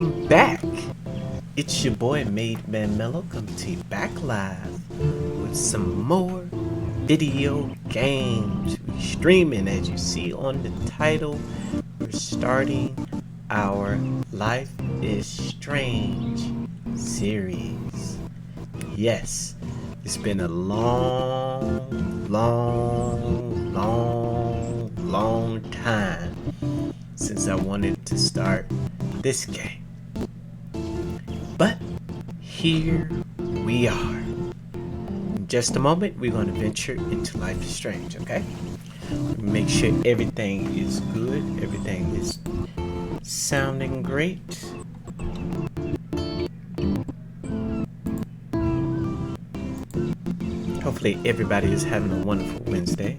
Back. It's your boy MadeMenMelo coming to you back live with some more video games. We're streaming, as you see on the title. We're starting our Life is Strange series. Yes, it's been a long time since I wanted to start this game. But here we are. In just a moment, we're going to venture into Life is Strange, okay? Make sure everything is good, everything is sounding great. Hopefully everybody is having a wonderful Wednesday.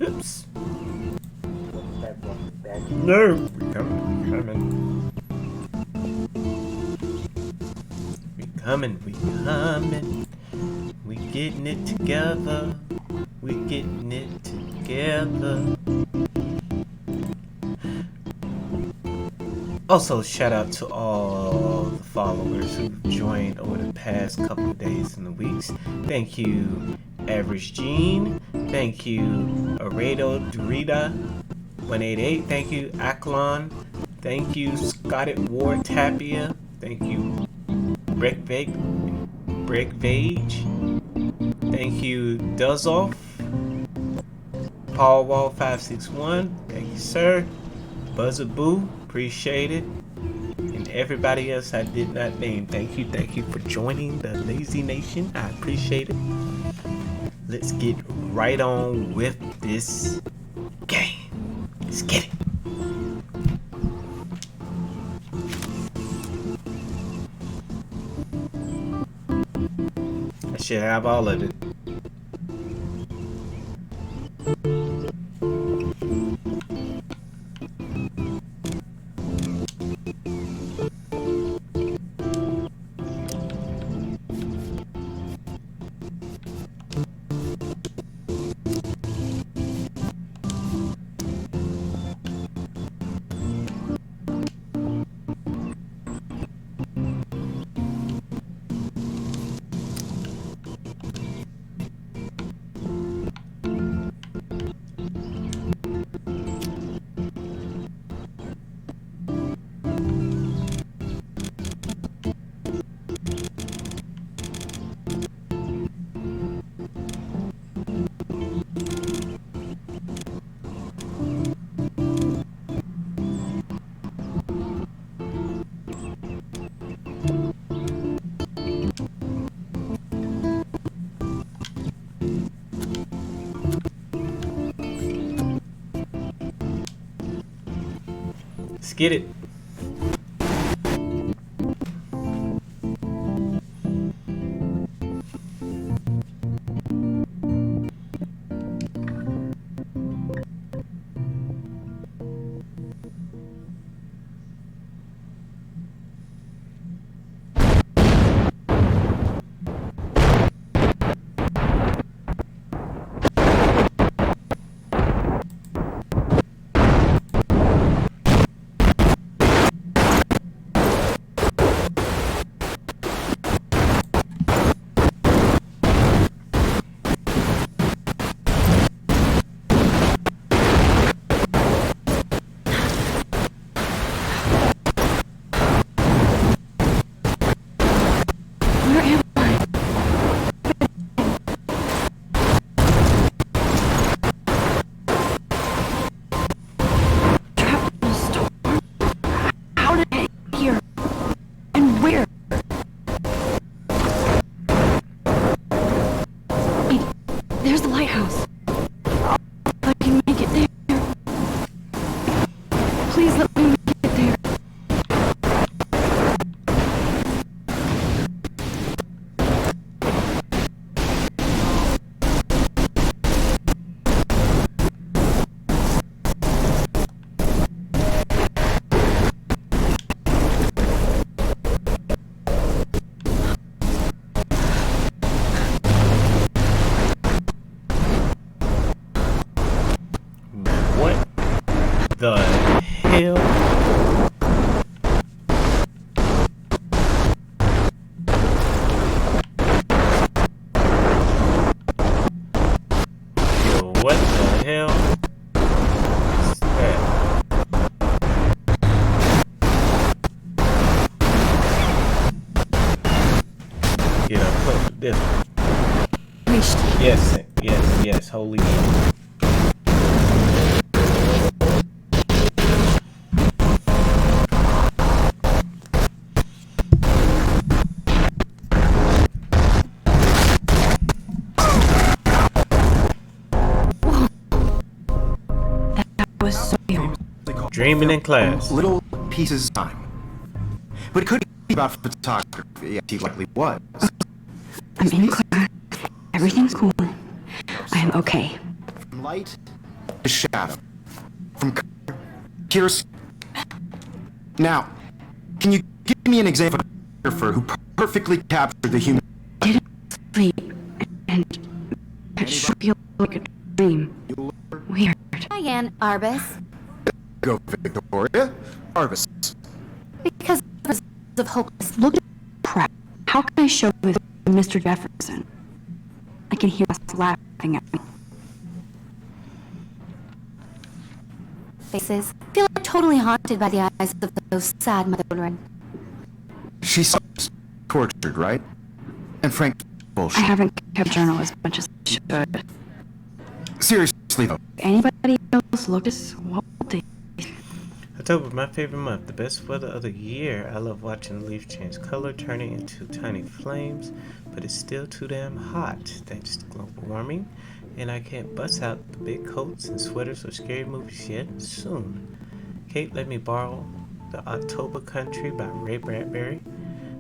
Oops. No, we coming. We getting it together. We getting it together. Also, shout out to all the followers who've joined over the past couple of days and weeks. Thank you, Average Gene. Thank you, Aredo Dorita 188. Thank you, Aklon. Thank you, Scotted Ward Tapia. Thank you, Breakvage. Thank you, Duzoff. Paul Wall 561. Thank you, sir. Buzzaboo, appreciate it. And everybody else I did not name, thank you for joining the Lazy Nation. I appreciate it. Let's get right on with this game. Let's get it. I should have all of it. Let's get it. There's the lighthouse. If I can make it there. Please let me make it there. What the hell? Yo, what the hell? What's that? Get up close with this one. Reached. Yes, yes, yes, holy shit. That was so real. Dreaming in class. Little pieces of time. But it could be about photography, as he likely was. I'm in class. Everything's cool. I'm okay. From light to shadow. From color to your skin. Now, can you give me an example of a photographer who perfectly captured the human... Didn't sleep, and it sure feels like a dream. Weird. Diane Arbus, Go, Victoria. Harvest. because of hopeless. Look at crap. How can I show this to Mr. Jefferson? I can hear us laughing at me. Faces feel like totally haunted by the eyes of those sad mother children. She's tortured, right? And Frank, I bullshit. haven't kept a journal as much as I should. Seriously, though. Anybody else look at this? What will they? October, my favorite month, the best weather of the year. I love watching the leaves change color, turning into tiny flames, but it's still too damn hot thanks to global warming, and I can't bust out the big coats and sweaters or scary movies yet. Soon. Kate let me borrow The October Country by Ray Bradbury.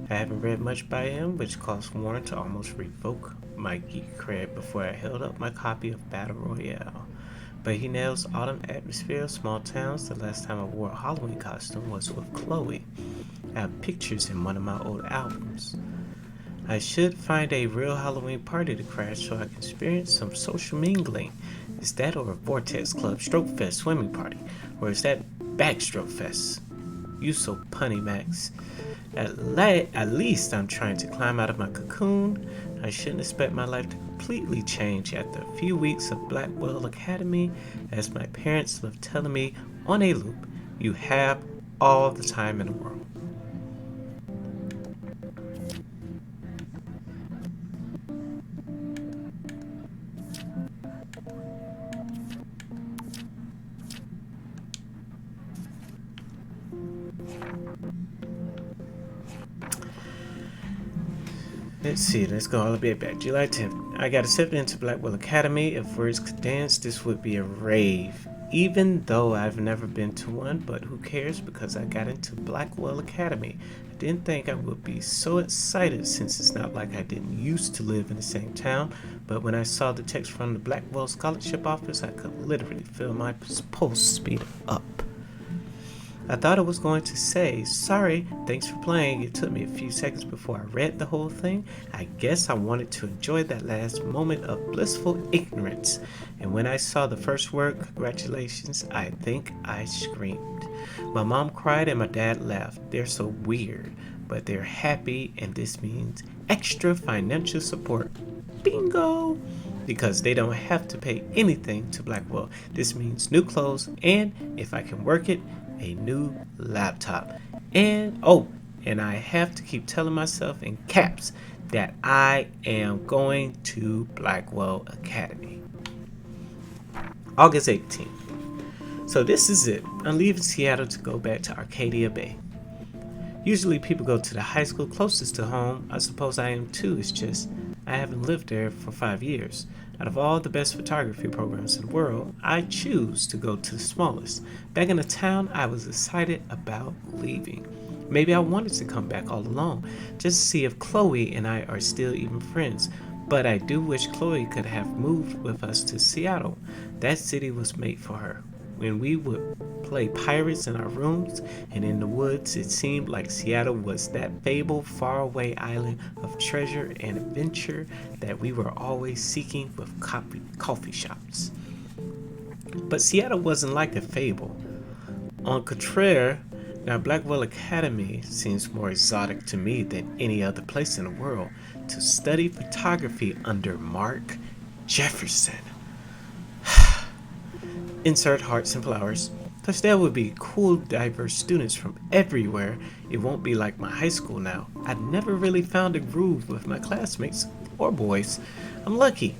I haven't read much by him, which caused Warren to almost revoke my geek cred before I held up my copy of Battle Royale. But he nails autumn atmosphere of small towns. The last time I wore a Halloween costume was with Chloe. I have pictures in one of my old albums. I should find a real Halloween party to crash so I can experience some social mingling. Is that or a Vortex Club Stroke Fest swimming party? Or is that Backstroke Fest? You so punny, Max. At least I'm trying to climb out of my cocoon. I shouldn't expect my life to completely change after a few weeks of Blackwell Academy, as my parents love telling me on a loop, you have all the time in the world. Let's see, let's go all the way back. July 10th. I got accepted into Blackwell Academy. If words could dance, this would be a rave. Even though I've never been to one, but who cares because I got into Blackwell Academy. I didn't think I would be so excited since it's not like I didn't used to live in the same town, but when I saw the text from the Blackwell Scholarship Office, I could literally feel my pulse speed up. I thought it was going to say, sorry, thanks for playing. It took me a few seconds before I read the whole thing. I guess I wanted to enjoy that last moment of blissful ignorance. And when I saw the first word, congratulations, I think I screamed. My mom cried and my dad laughed. They're so weird, but they're happy, and this means extra financial support. Bingo! Because they don't have to pay anything to Blackwell. This means new clothes, and if I can work it, a new laptop. And I have to keep telling myself in caps that I am going to Blackwell Academy. August 18th. So this is it. I'm leaving Seattle to go back to Arcadia Bay. Usually people go to the high school closest to home. I suppose I am too. It's just I haven't lived there for 5 years. Out of all the best photography programs in the world, I choose to go to the smallest. Back in the town, I was excited about leaving. Maybe I wanted to come back all alone, just to see if Chloe and I are still even friends. But I do wish Chloe could have moved with us to Seattle. That city was made for her. When we would play pirates in our rooms and in the woods, it seemed like Seattle was that fabled faraway island of treasure and adventure that we were always seeking with coffee shops. But Seattle wasn't like a fable. On contraire, now Blackwell Academy seems more exotic to me than any other place in the world to study photography under Mark Jefferson. Insert hearts and flowers. Plus there would be cool diverse students from everywhere. It won't be like my high school now. I never really found a groove with my classmates or boys. I'm lucky.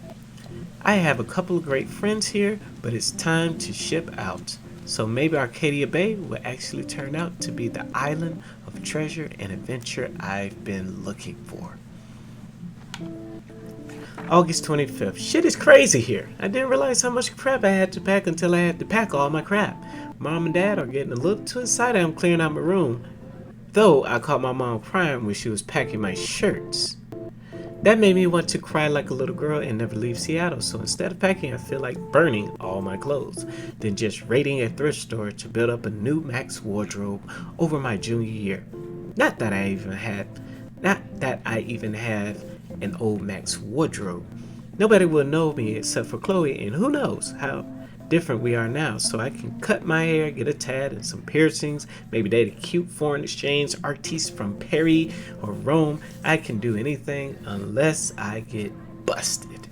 I have a couple of great friends here, but it's time to ship out. So maybe Arcadia Bay will actually turn out to be the island of treasure and adventure I've been looking for. August 25th. Shit is crazy here. I didn't realize how much crap I had to pack until I had to pack all my crap. Mom and Dad are getting a little too excited I'm clearing out my room. Though I caught my mom crying when she was packing my shirts. That made me want to cry like a little girl and never leave Seattle, so instead of packing, I feel like burning all my clothes, then just raiding a thrift store to build up a new max wardrobe over my junior year. Not that I even had an old max wardrobe. Nobody will know me except for Chloe, and who knows how different we are now, so I can cut my hair, get a tat and some piercings, maybe date a cute foreign exchange artiste from Paris or Rome. I can do anything unless I get busted.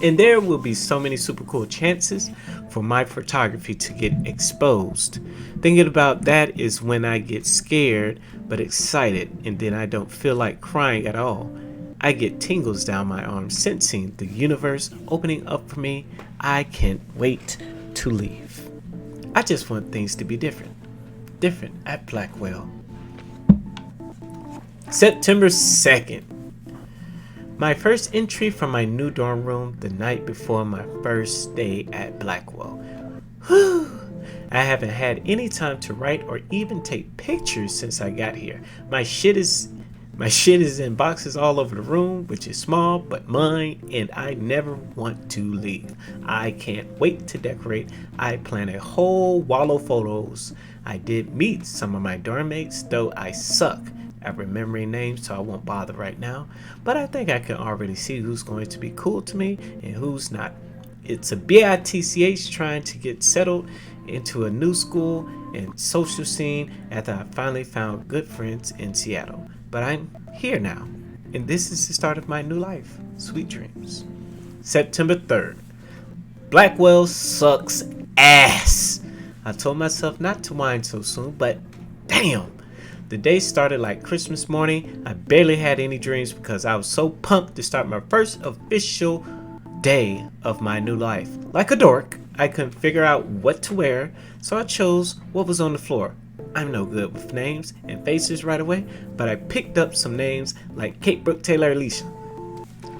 And there will be so many super cool chances for my photography to get exposed. Thinking about that is when I get scared but excited, and then I don't feel like crying at all. I get tingles down my arms, sensing the universe opening up for me. I can't wait to leave. I just want things to be different. Different at Blackwell. September 2nd. My first entry from my new dorm room the night before my first day at Blackwell. Whew. I haven't had any time to write or even take pictures since I got here. My shit is in boxes all over the room, which is small but mine, and I never want to leave. I can't wait to decorate. I plan a whole wall of photos. I did meet some of my dorm mates, though I suck at remembering names, so I won't bother right now. But I think I can already see who's going to be cool to me and who's not. It's a bitch trying to get settled into a new school and social scene after I finally found good friends in Seattle. But I'm here now, and this is the start of my new life. Sweet dreams. September 3rd. Blackwell sucks ass. I told myself not to whine so soon, but damn. The day started like Christmas morning. I barely had any dreams because I was so pumped to start my first official day of my new life. Like a dork, I couldn't figure out what to wear, so I chose what was on the floor. I'm no good with names and faces right away, but I picked up some names like Kate Brooke Taylor Alicia.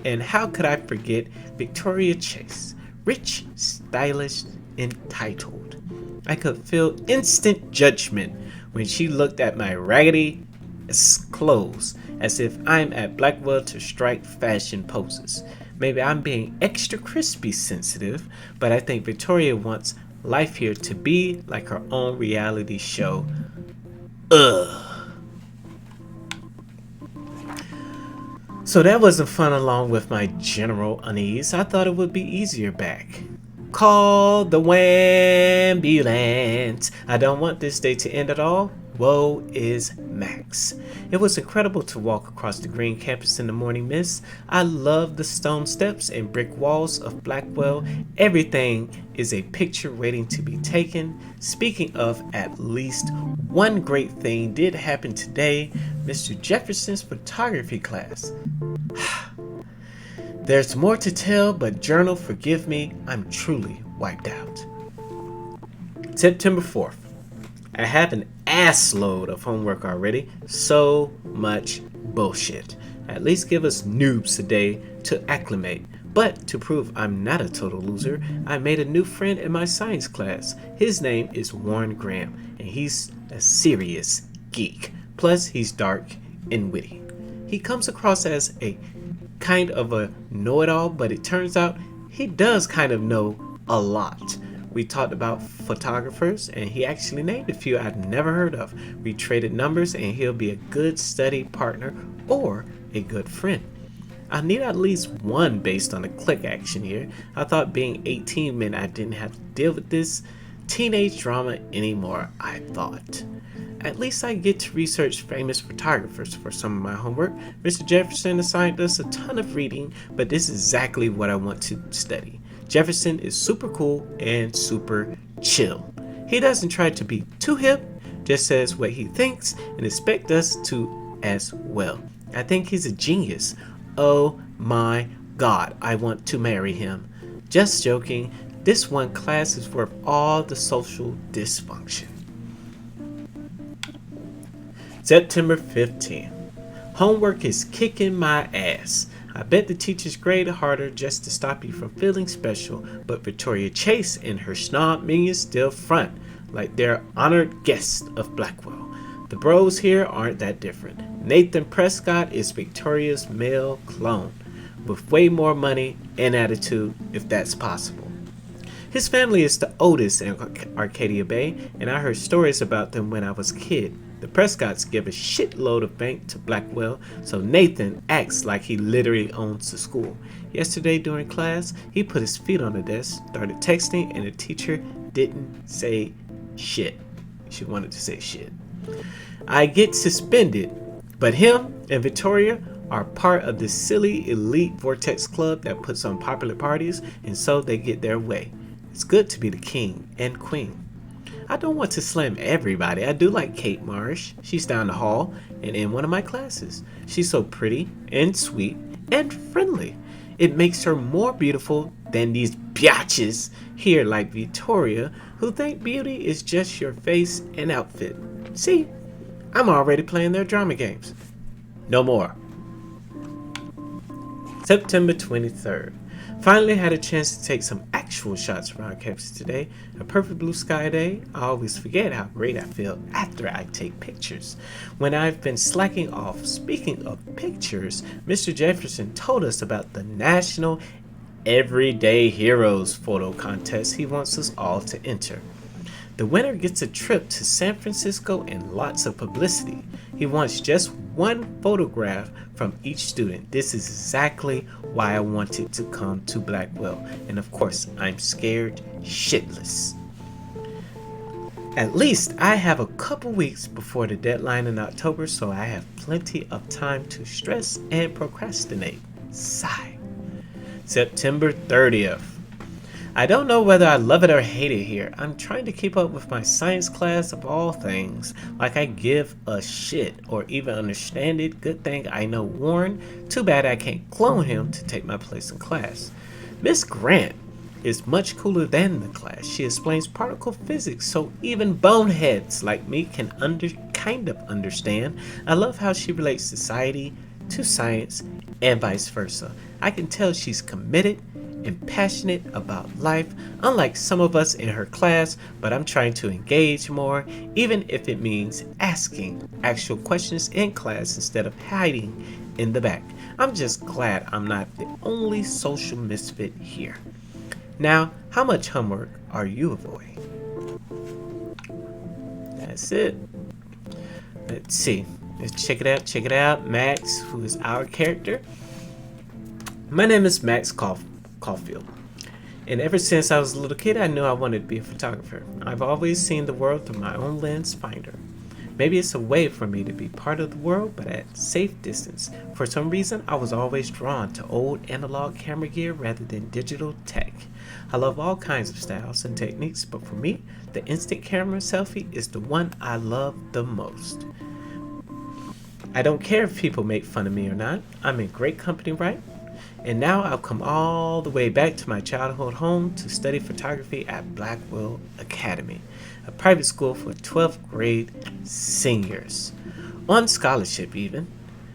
And how could I forget Victoria Chase? Rich, stylish, entitled. I could feel instant judgment when she looked at my raggedy clothes as if I'm at Blackwell to strike fashion poses. Maybe I'm being extra crispy sensitive, but I think Victoria wants life here to be like her own reality show. Ugh. So that wasn't fun along with my general unease. I thought it would be easier back. Call the ambulance. I don't want this day to end at all. Woe is Max. It was incredible to walk across the green campus in the morning mist. I love the stone steps and brick walls of Blackwell. Everything is a picture waiting to be taken. Speaking of, at least one great thing did happen today. Mr. Jefferson's photography class. There's more to tell, but journal, forgive me, I'm truly wiped out. September 4th. I have an ass load of homework already. So much bullshit. At least give us noobs a day to acclimate. But to prove I'm not a total loser, I made a new friend in my science class. His name is Warren Graham, and he's a serious geek. Plus, he's dark and witty. He comes across as a kind of a know-it-all, but it turns out he does kind of know a lot. We talked about photographers, and he actually named a few I'd never heard of. We traded numbers, and he'll be a good study partner or a good friend. I need at least one based on the click action here. I thought being 18 meant I didn't have to deal with this teenage drama anymore, I thought. At least I get to research famous photographers for some of my homework. Mr. Jefferson assigned us a ton of reading, but this is exactly what I want to study. Jefferson is super cool and super chill. He doesn't try to be too hip, just says what he thinks and expect us to as well. I think he's a genius. Oh my god, I want to marry him. Just joking, this one class is worth all the social dysfunction. September 15th. Homework is kicking my ass. I bet the teachers grade harder just to stop you from feeling special, but Victoria Chase and her snob minions still front like they're honored guests of Blackwell. The bros here aren't that different. Nathan Prescott is Victoria's male clone, with way more money and attitude, if that's possible. His family is the oldest in Arcadia Bay, and I heard stories about them when I was a kid. The Prescotts give a shitload of bank to Blackwell, so Nathan acts like he literally owns the school. Yesterday during class, he put his feet on the desk, started texting, and the teacher didn't say shit. She wanted to say shit. I get suspended, but him and Victoria are part of this silly elite Vortex club that puts on popular parties, and so they get their way. It's good to be the king and queen. I don't want to slam everybody. I do like Kate Marsh. She's down the hall and in one of my classes. She's so pretty and sweet and friendly. It makes her more beautiful than these biatches here like Victoria, who think beauty is just your face and outfit. See, I'm already playing their drama games. No more. September 23rd. Finally had a chance to take some actual shots around campus today. A perfect blue sky day. I always forget how great I feel after I take pictures. When I've been slacking off, speaking of pictures, Mr. Jefferson told us about the National Everyday Heroes photo contest he wants us all to enter. The winner gets a trip to San Francisco and lots of publicity. He wants just one photograph from each student. This is exactly why I wanted to come to Blackwell. And of course, I'm scared shitless. At least I have a couple weeks before the deadline in October, so I have plenty of time to stress and procrastinate. Sigh. September 30th. I don't know whether I love it or hate it here. I'm trying to keep up with my science class of all things, like I give a shit or even understand it. Good thing I know Warren. Too bad I can't clone him to take my place in class. Miss Grant is much cooler than the class. She explains particle physics so even boneheads like me can kind of understand. I love how she relates society to science and vice versa. I can tell she's committed and passionate about life, unlike some of us in her class, but I'm trying to engage more, even if it means asking actual questions in class instead of hiding in the back. I'm just glad I'm not the only social misfit here. Now, how much homework are you avoiding? That's it. Let's see. Let's check it out. Max, who is our character. My name is Max Caulfield. And ever since I was a little kid, I knew I wanted to be a photographer. I've always seen the world through my own lens finder. Maybe it's a way for me to be part of the world, but at safe distance. For some reason, I was always drawn to old analog camera gear rather than digital tech. I love all kinds of styles and techniques, but for me, the instant camera selfie is the one I love the most. I don't care if people make fun of me or not. I'm in great company, right? And now I've come all the way back to my childhood home to study photography at Blackwell Academy, a private school for 12th grade seniors. On scholarship even.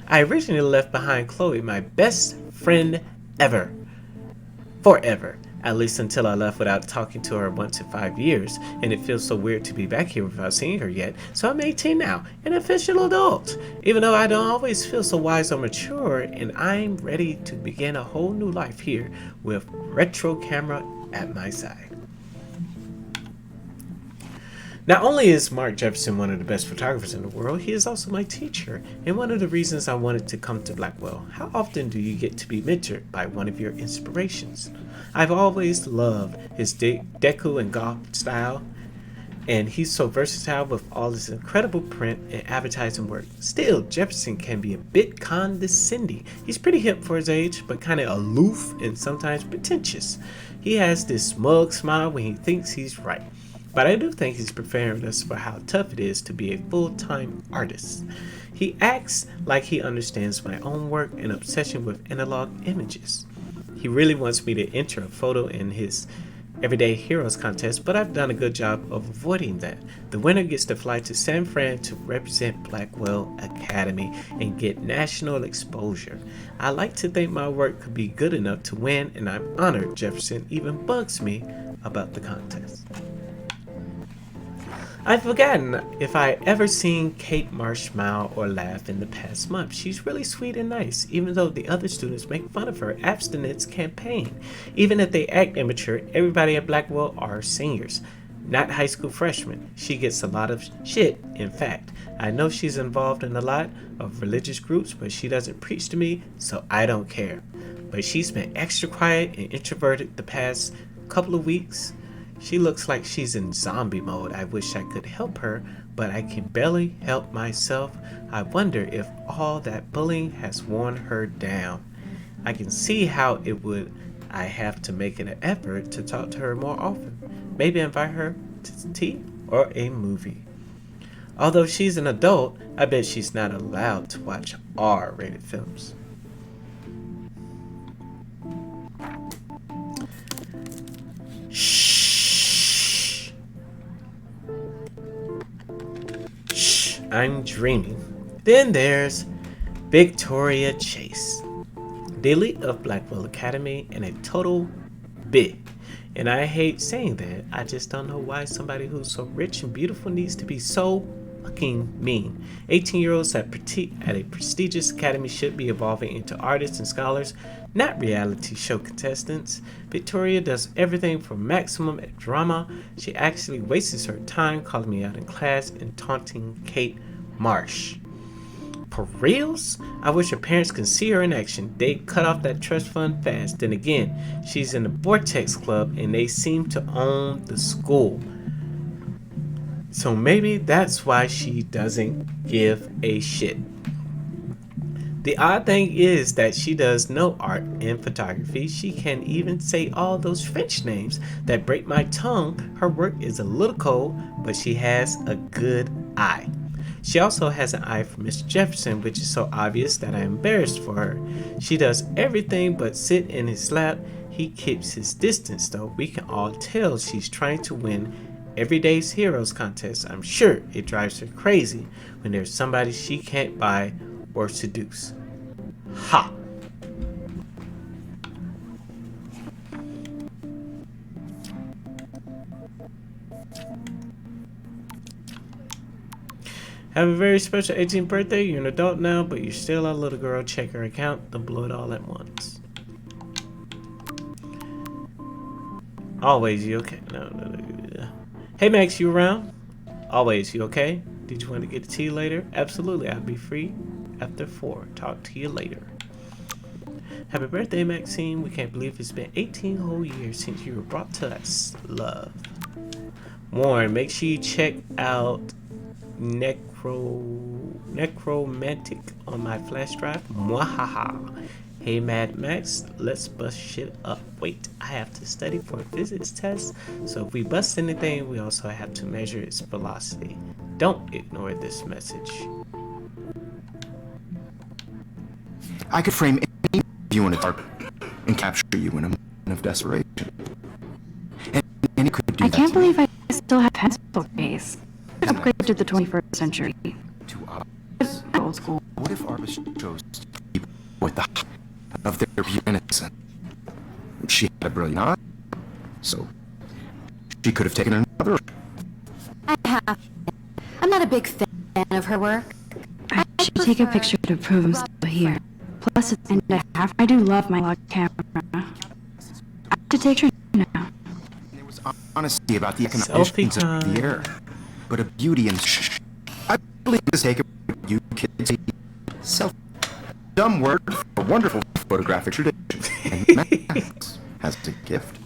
I originally left behind Chloe, my best friend ever. forever. At least until I left without talking to her once in 5 years, and it feels so weird to be back here without seeing her yet. So I'm 18 now, an official adult. Even though I don't always feel so wise or mature, and I'm ready to begin a whole new life here with retro camera at my side. Not only is Mark Jefferson one of the best photographers in the world, he is also my teacher, and one of the reasons I wanted to come to Blackwell. How often do you get to be mentored by one of your inspirations? I've always loved his deco and goth style, and he's so versatile with all his incredible print and advertising work. Still, Jefferson can be a bit condescending. He's pretty hip for his age, but kind of aloof and sometimes pretentious. He has this smug smile when he thinks he's right. But I do think he's preparing us for how tough it is to be a full-time artist. He acts like he understands my own work and obsession with analog images. He really wants me to enter a photo in his Everyday Heroes contest, but I've done a good job of avoiding that. The winner gets to fly to San Fran to represent Blackwell Academy and get national exposure. I like to think my work could be good enough to win, and I'm honored Jefferson even bugs me about the contest. I've forgotten if I ever seen Kate Marsh smile or laugh in the past month. She's really sweet and nice, even though the other students make fun of her abstinence campaign. Even if they act immature, everybody at Blackwell are seniors, not high school freshmen. She gets a lot of shit, in fact. I know she's involved in a lot of religious groups, but she doesn't preach to me, so I don't care. But she's been extra quiet and introverted the past couple of weeks. She looks like she's in zombie mode. I wish I could help her, but I can barely help myself. I wonder if all that bullying has worn her down. I can see how it would. I have to make an effort to talk to her more often. Maybe invite her to tea or a movie. Although she's an adult, I bet she's not allowed to watch R-rated films. I'm dreaming. Then there's Victoria Chase, the elite of Blackwell Academy, and a total bit. And I hate saying that. I just don't know why somebody who's so rich and beautiful needs to be so fucking mean. 18-year-olds at a prestigious academy should be evolving into artists and scholars, not reality show contestants. Victoria does everything for maximum drama. She actually wastes her time calling me out in class and taunting Kate Marsh. For reals? I wish her parents could see her in action. They'd cut off that trust fund fast. Then again, she's in the Vortex Club and they seem to own the school. So maybe that's why she doesn't give a shit. The odd thing is that she does no art and photography. She can even say all those French names that break my tongue. Her work is a little cold, but she has a good eye. She also has an eye for Mr. Jefferson, which is so obvious that I'm embarrassed for her. She does everything but sit in his lap. He keeps his distance though. We can all tell she's trying to win Everyday Heroes contest. I'm sure it drives her crazy when there's somebody she can't buy or seduce. Ha! Have a very special 18th birthday. You're an adult now, but you're still a little girl. Check her account. Don't blow it all at once. Always, you okay? No. Hey Max, you around? Always, you okay? Did you want to get a tea later? Absolutely, I'll be free after 4. Talk to you later. Happy birthday, Maxine. We can't believe it's been 18 whole years since you were brought to us. Love. Warren, make sure you check out Necromantic on my flash drive. Mwahaha. Hey Mad Max, let's bust shit up. Wait, I have to study for a physics test, so if we bust anything, we also have to measure its velocity. Don't ignore this message. I could frame any you in a dark and capture you in a moment of desperation. And it could do I that can't to me. believe I still have pencil case. Upgrade to the 21st century. To us. Old school. What if artists chose to keep with the height of their pure innocence? She had a brilliant eye, so she could have taken another. I have. I'm not a big fan of her work. I should take a picture to prove I'm still here. Plus, it's an and a half. I do love my log camera. I have to take her now. There was honesty about the Selfie economics of the air, but a beauty in I believe this take you kids self dumb word for a wonderful photographic tradition, and Max has a gift.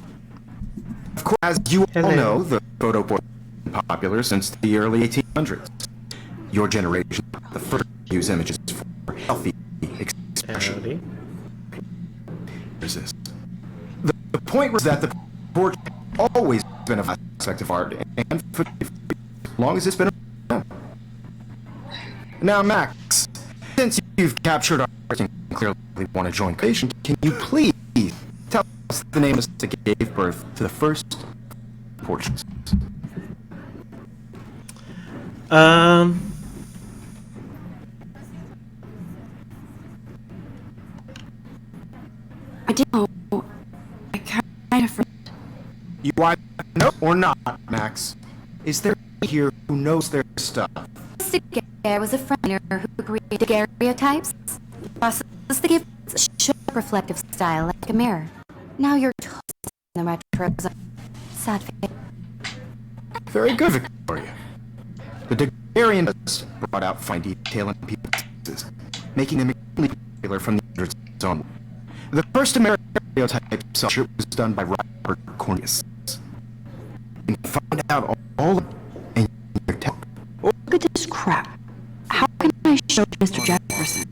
Of course, as you all know, the photo board has been popular since the early 1800s. Your generation, the first to use images for healthy expression. Howdy. Resist. The point was that the portrait has always been a aspect of art, and for as long as it's been around. Now, Max, since you've captured our art and clearly want to join creation, can you please tell us the name that gave birth to the first portraits? I didn't know. I kind of forgot. You either know or not, Max. Is there anyone here who knows their stuff? Mr. Gare was a friend who created daguerreotypes. Process that gives a sharp reflective style like a mirror. Now you're toasting the retros. Sad fate. Very good, Victoria. The daguerreans brought out fine detail in pieces, making them extremely popular from the hundreds on. The first American daguerreotype sculpture was done by Robert Cornelius. And found out all of and your tech. Look at this crap. How can I show Mr. Jefferson?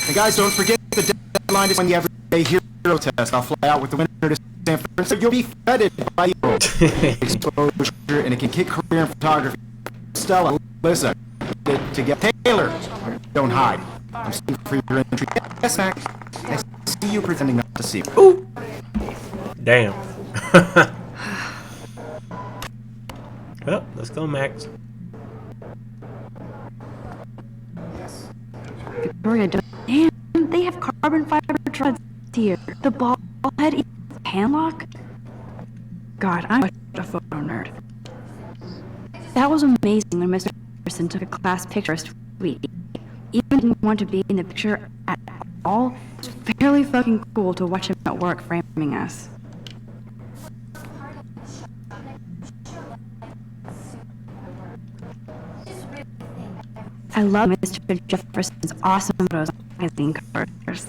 And guys, don't forget the deadline is when the everyday hero test. I'll fly out with the winner to San Francisco. You'll be feted by the exposure, and it can kick career in photography. Stella, listen, to get Taylor. Don't hide. I'm sitting for your entry. Yes, Mac. I see you pretending not to see me. Ooh. Damn. Well, let's go, Max. Victoria, damn, they have carbon fiber treads here. The ball head hand lock? God, I'm a photo nerd. That was amazing when Mr. Jefferson took a class picture last week. Even didn't want to be in the picture at all. It's fairly fucking cool to watch him at work framing us. I love Mr. Jefferson's awesome photos on magazine covers.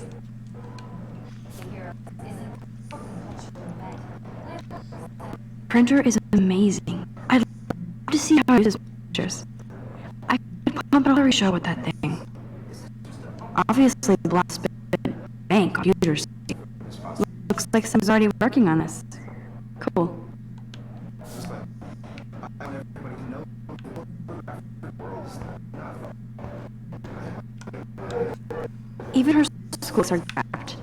Printer is amazing. I'd love to see how he uses pictures. I could pump out every show with that thing. Obviously, the black spit bank computers. Looks like someone's already working on this. Cool. Even her schools are trapped.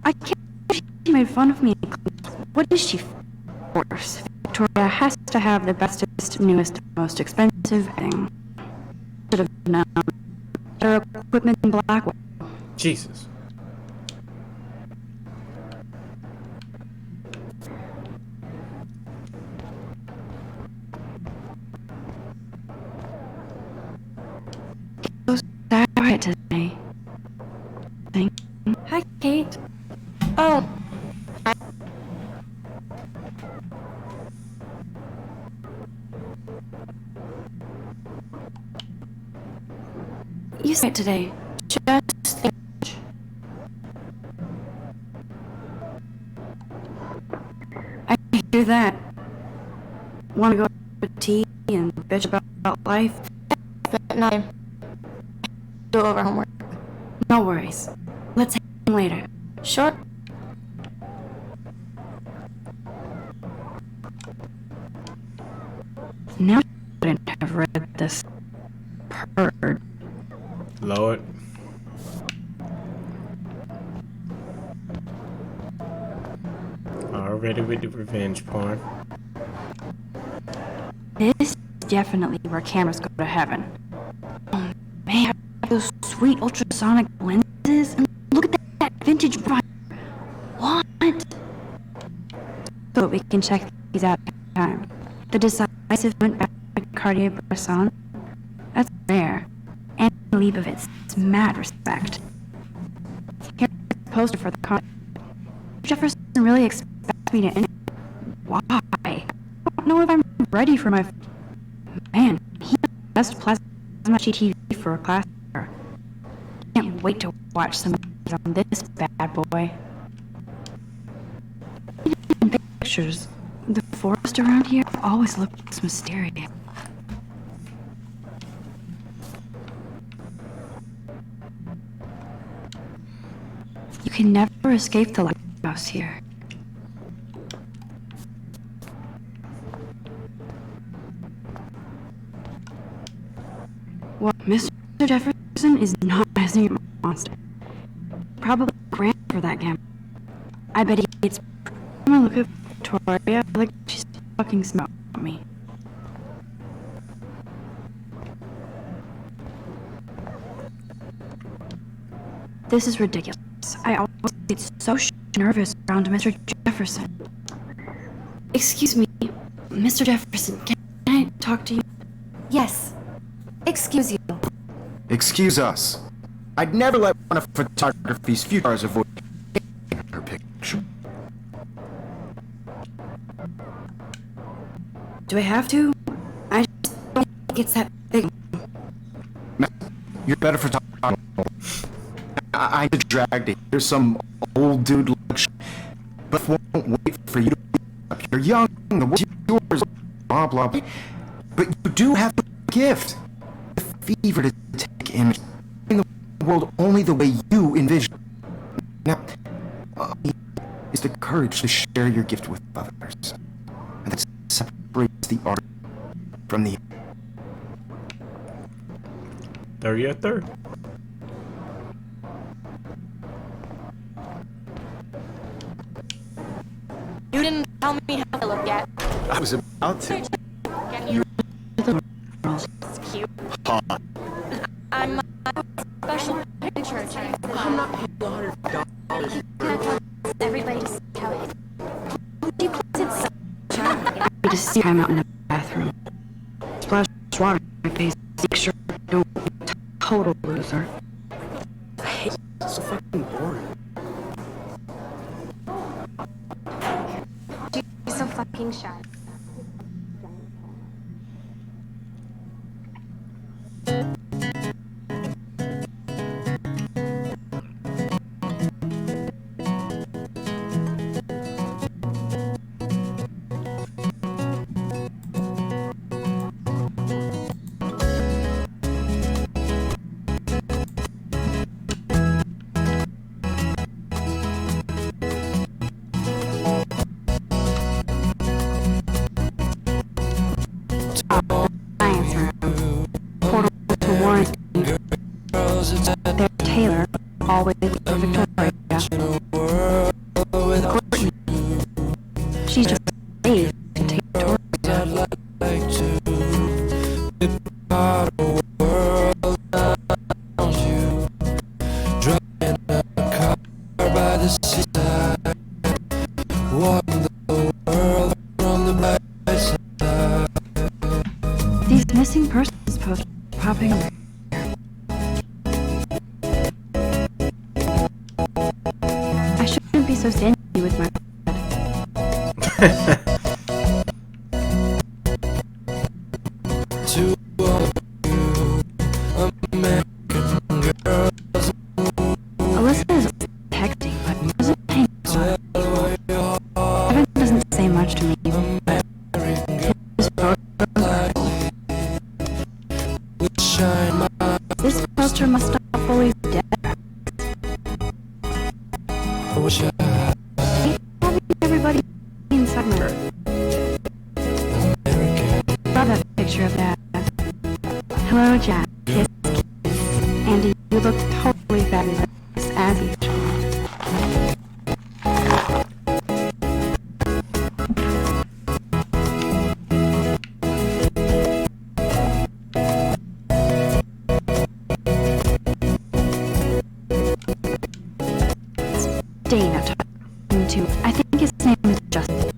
I can't believe she made fun of me. What is she for? Victoria has to have the bestest, newest, most expensive thing. Should have known. Better equipment than Blackwell. Jesus. So quiet today. Hi, Kate. Oh, You said today. just think. I hear that. Want to go to tea and bitch about life? But no. Do over homework. No worries. Let's hang later. Sure. Now I wouldn't have read this purd. Lord. Already with the revenge porn. This is definitely where cameras go to heaven. Oh man, those sweet ultrasonic lenses, and look at that vintage vibe. so we can check these out in time. The decisive went back to Cartier-Bresson. That's rare. And Leibovitz, it's mad respect. Here's a poster for the con. Jefferson really expects me to end it. Why? I don't know if I'm ready for my... Man, he has the best plasma GTV for a class. Can't wait to watch some on this bad boy. In pictures, the forest around here always looks mysterious. You can never escape the lighthouse here. Well, Mr. Jefferson is not a secret monster. Probably grand for that gamble. I bet he gets... I'm gonna look at Victoria like she's fucking smart at me. This is ridiculous. I always get so nervous around Mr. Jefferson. Excuse me, Mr. Jefferson, can I talk to you? Yes. Excuse you. Excuse us. I'd never let one of photography's few stars avoid taking her picture. Do I have to? I just don't think it's that big. You're better photographer. I need to drag to hear some old dude lecture, but won't wait for you to be up. You're young, the world's yours, blah blah blah. But you do have a gift. The fever to take images in the world only the way you envision. Now, is the courage to share your gift with others. And that separates the art from the... There you third. You didn't tell me how to look yet. I was about to. Can you? It's cute. Hot. I'm a special picture. I'm not paying $100. Everybody just how it You just see I'm out in the bathroom. Splash water in my face. Make sure I don't be a total loser. So fucking boring. You're so fucking shy. Science room. Portal to Warren. Their Taylor, always with Victoria. Courtney. She's just safe to take Victoria. These missing persons posts popping up. I shouldn't be so stingy with my Alyssa is texting, but wasn't paying attention. Evan doesn't say much to me. His photos This poster must stop fully dead. Having everybody inside my room. Love that picture of Dad. Hello, Jack. Kiss, kiss. Andy, you look totally fabulous as usual. Dana talking to. I think his name is Justin.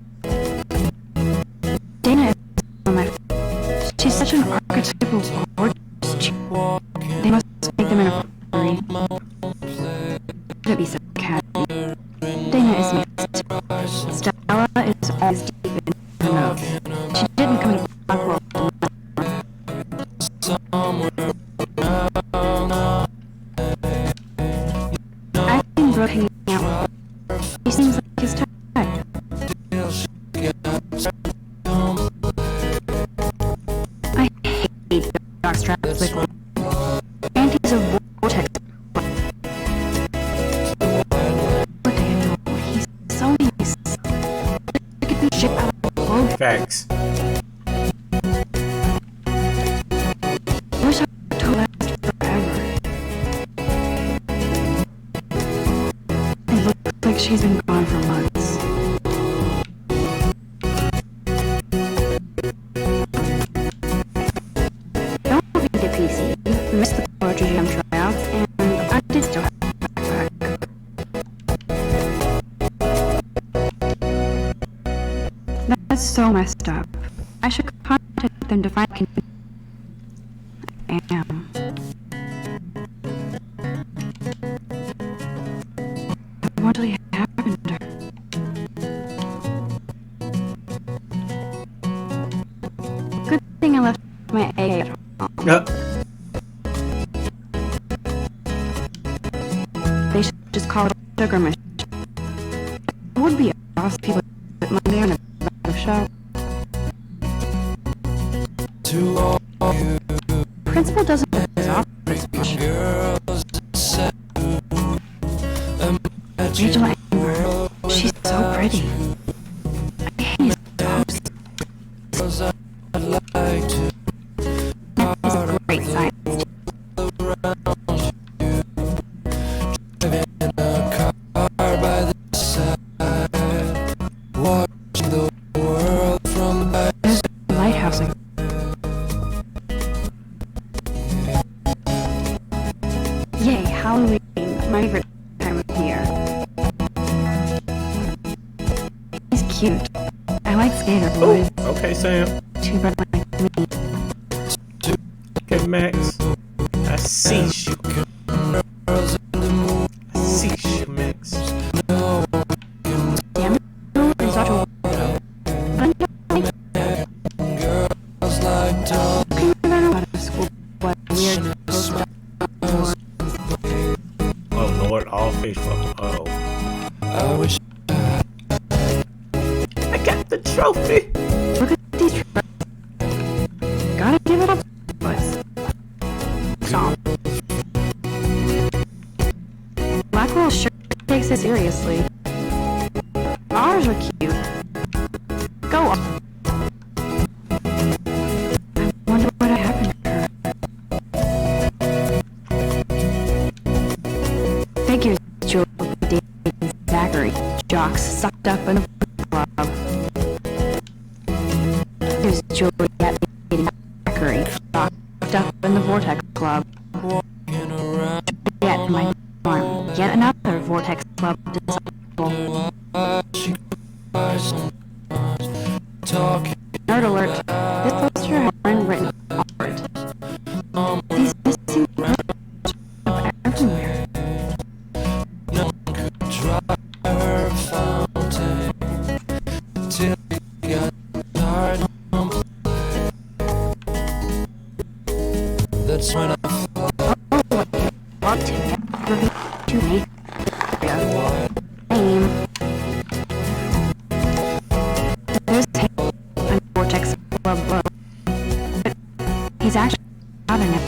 They must make them in a hurry. Could be so catchy. Dana is mixed. Stella is always deep in her notes. She didn't come to Blackwell. I've seen Brooke hanging out with her. He seems like his type. I hate jockstraps like Auntie's a vortex. Poor Daniel, he's so nice. Get the shit out of the boat. Facts. I wish I could last forever. It looks like she's been gone for months. Don't be the PC. We missed the poetry jam tryouts, and I did still have a backpack. That's so messed up. I should contact them to find I am. What really happened to her? Good thing I left my egg at home. They should just call it a sugar machine. It would be awesome if people put money there in a live show. Principal doesn't do his office much. Rachel Amber, she's so pretty. I hate his toes. That is a great science teacher. There's a lighthouse. Yay, Halloween, my favorite time of year. He's cute. I like skater boys. Ooh, okay, Sam. Too bad like me. Okay, Max. I see you. I see you, Max. Damn, is such a but I don't like learn about a school what weird post Oh Lord, all Facebook. Oh. I got the trophy. Look at these trophies. Gotta give it up, boys. Stop. Blackwell sure takes it seriously. Ours are cute. Go up. I wonder what happened to her. Figures Joe David and Zachary, jocks sucked up in a club. Here's Juliet dating Zachary, sucked up in the Vortex Club. Juliet in my dorm, yet another Vortex Club disciple. Nerd alert, this poster has been written art. These missing pictures are everywhere. That's when I Want to get to me. Aim. There's tape on Vortex Club below. But he's actually out in it.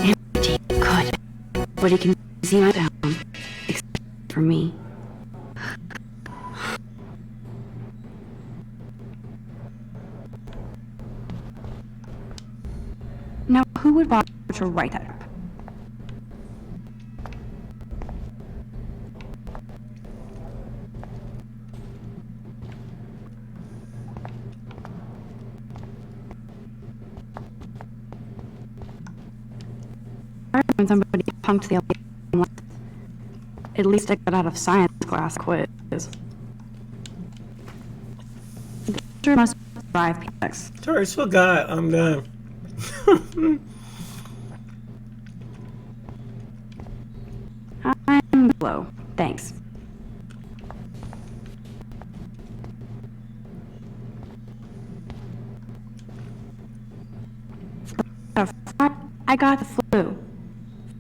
Empty. Good. But he can see my down. Except for me. Now, who would bother to write that up? When somebody punked the elevator. At least I got out of science class quiz. The teacher must survive PX. Taurus, forgot. I'm done. I'm low. Thanks. I got the flu.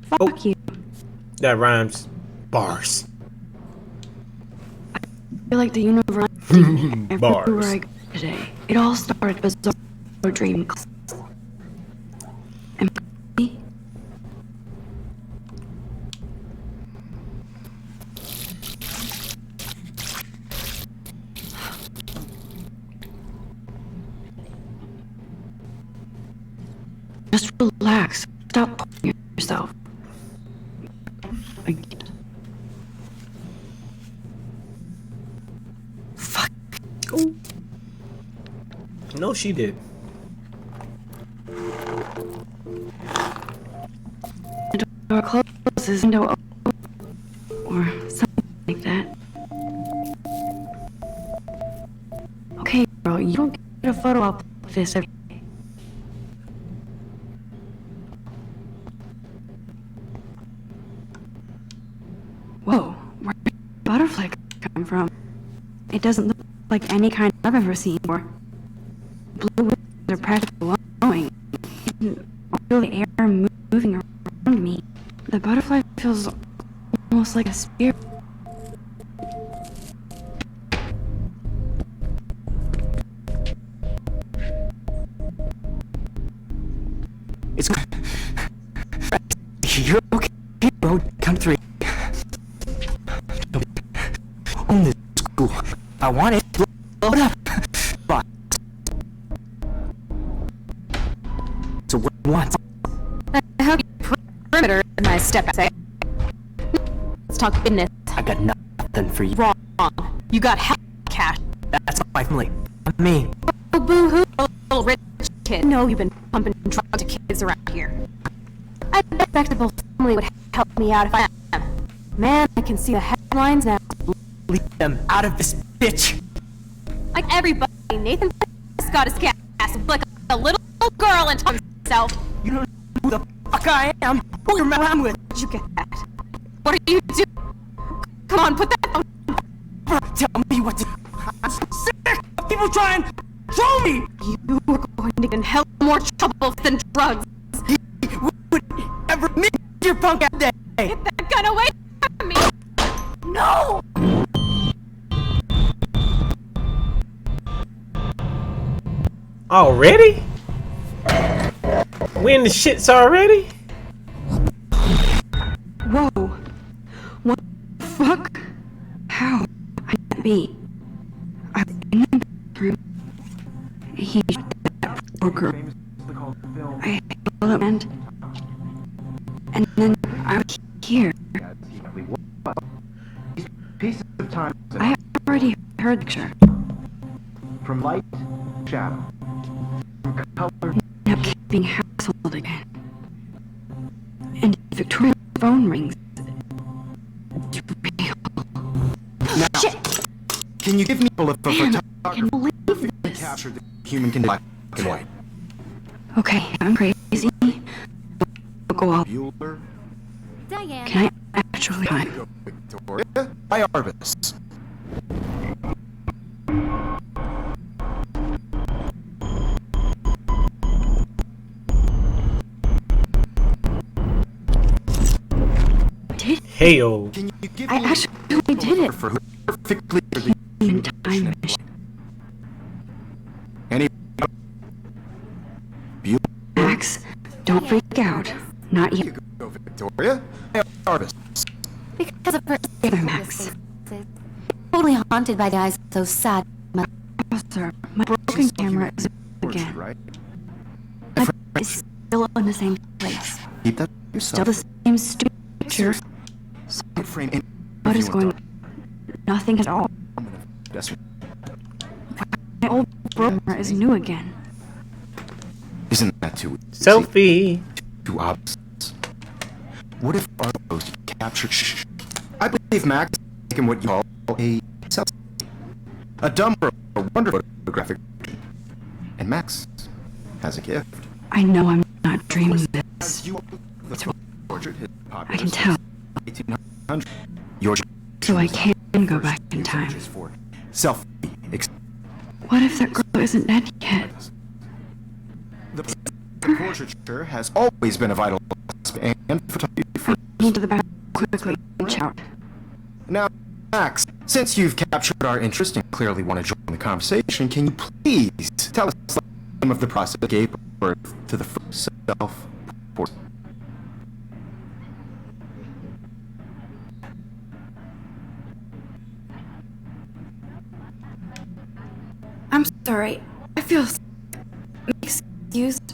Fuck Oh. you. That rhymes. Bars. I feel like the universe Bars. everywhere I go today. It all started with bizarre dream. And me? Just relax. Stop pulling yourself. Fuck. Ooh. No, she did. The door closes, window open, or something like that. Okay, girl, you don't get a photo op like this every day. Whoa, where did the butterfly come from? It doesn't look like any kind I've ever seen before. Blue wings are practically glowing. I can feel the air moving around me. The butterfly feels almost like a spirit. It's you're okay, bro. Count to 3. Own this school. I want it. Blow it up. But so what do you want? I hope you perimeter in my step essay. Let's talk business. I got nothing for you. Wrong. You got hell cash. That's not my family. Not me. Oh, boo-hoo, little rich kid. No, you've been pumping drugs to kids around here. I bet a respectable family would help me out if I am. Man, I can see the headlines now. Leave them out of this bitch. Like everybody, Nathan just got his gas like a little girl and himself. You don't know who the fuck I am. Who you're around with? Did you get that? What are you doing? Come on, put that on. Tell me what to. I'm sick of people trying to control me. You are going to get in hell more trouble than drugs. He would ever meet your punk ass day. Get that gun away from me! No! Already? We in the shits already? Whoa. What the fuck? How? I can't be. I was in the bedroom. He that poor girl. I held up and then I was here. Pieces of time I already heard the picture. from light to shadow. From color. Now being hassled again. And Victoria's phone rings. It's real. Now, Shit! can you give me a Man, I photography can't believe this. capture the human condition black and white? Okay, I'm crazy. I'll go off. Bueller, Diane. Can I actually find? Victoria, by Arvis. Did Heyo. Can you give I me actually did it? for who perfectly In time machine. any Max, don't freak out. Not yet. go Victoria by Arvis. Because of her Together, Max. totally haunted by the eyes of those sad Officer, my broken camera is again. Right? It's still in the same place. Keep that to Still yourself. the same stupid picture. Don't frame in. What is going on? Nothing at all. That's My old broken camera is new again. Isn't that too Selfie. too obvious? What if Arvis captured? I believe Max has taken what you call a self, a dumb or a wonderful photographic picture. And Max has a gift. I know I'm not dreaming this. As you the portrait hit popular I can tell. 1800. Your So I can go back in time. for selfie. What if that girl isn't dead yet? The portraiture has always been a vital aspect and photography. I need to the back quickly. Reach out. Now, Max, since you've captured our interest and clearly want to join the conversation, can you please tell us the name of the process that gave birth to the first self-portrait? I'm sorry. I feel excused.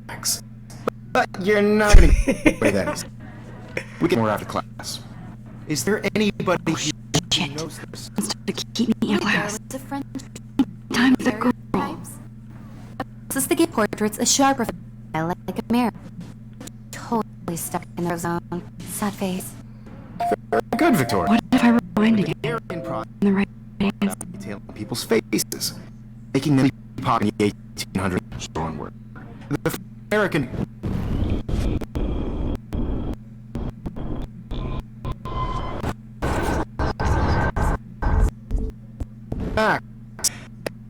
Max, but you're not going to play that easy. We get more out of class. Is there anybody here who knows this? Wants to keep me in class. There was a French Time with the girl. types. This the gift portraits, a sharper style like a mirror. Totally stuck in their zone. Sad face. Very good, Victoria. What if I rewind again? Aryan product In the right hands. detail on people's faces, making them pop in the 1800s onward. The American. Max,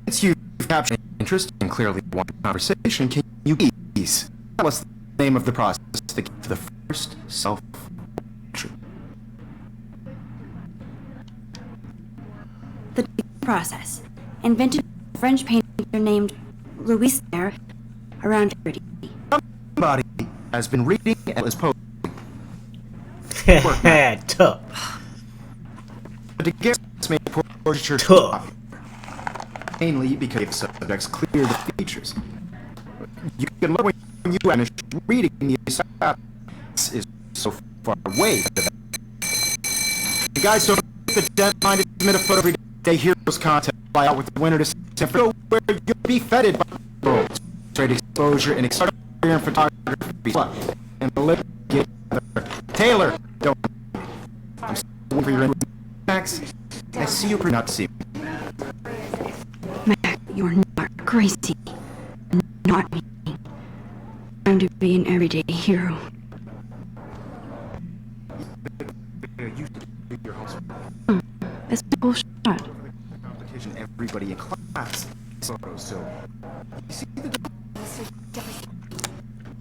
since you've captured interest and clearly want a conversation, can you please tell us the name of the process to get to the first self-portrait? The process, invented by a French painter named Louis Serre around 30. Somebody has been reading Ella's post. Tough. But to get this made portraiture Tough. mainly because the subjects clear the features. You can learn when you finish reading the this is so far away. The guys don't get the deadline to submit a photo every day. Heroes contest, fly out with the winner to San Francisco, where you'll be feted by worlds. Trade exposure and extraordinary photography. And the live together. Taylor, don't. I'm still waiting for your input. Max, I see you pretty not to see me. Mac, you're not crazy. Not me. I'm to be an everyday hero. That's a cool shot. Competition, everybody in class. So, you see the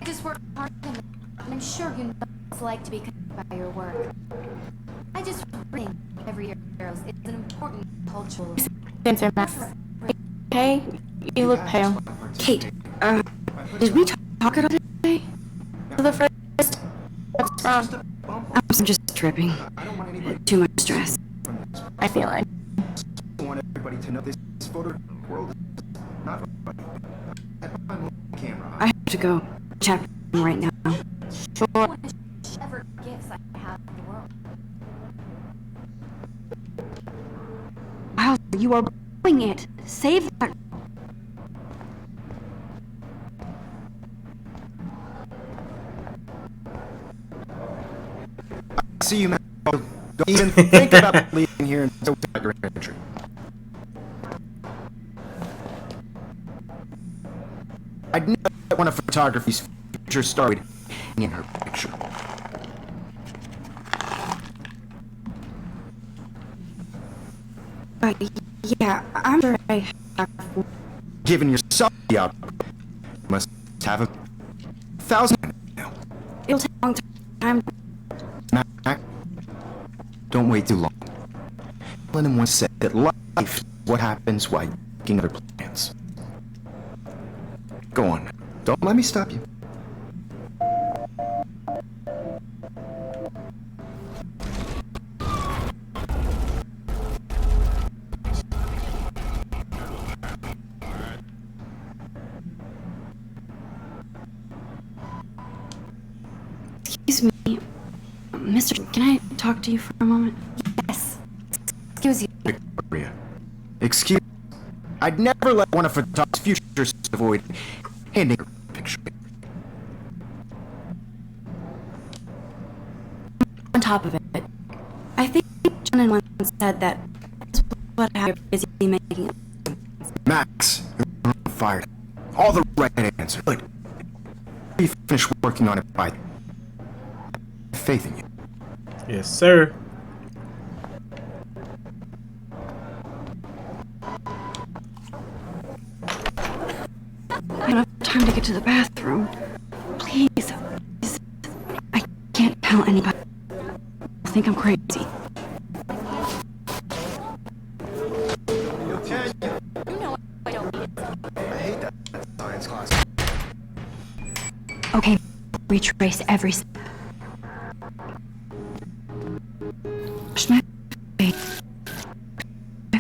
I just work hard and I'm sure you know what it's like to be connected by your work. I just think every heroes is an important cultural. Answer, Max. Okay, you look pale. Kate, did we talk at all today? For the first, what's wrong? I'm just tripping. Too much stress. I feel it. I want everybody to know this photo world is not funny. Camera. I have to go. Chat right now. Sure. Ever gifts I have in the world. Wow, you are doing it. Save that. See you, man. Don't even think about leaving here until your entry. I'd never let one of photography's future star in her picture. Yeah, I'm sure I have. Given yourself the output, you must have 1,000 now. It'll take a long time. Mac, don't wait too long. Lennon once said that life is what happens while making other plans. Go on. Don't let me stop you. Excuse me. Mister, can I talk to you for a moment? Yes. Excuse you. Victoria. Excuse. I'd never let one of photography's futures avoid handing her a picture. On top of it, and once said that that's what happened is making it. Max, you're fired. All the right answers. Good. You finish working on it by faith in you. Yes, sir. I don't have time to get to the bathroom. Please. I can't tell anybody. I think I'm crazy. Okay, retrace every step. Smack my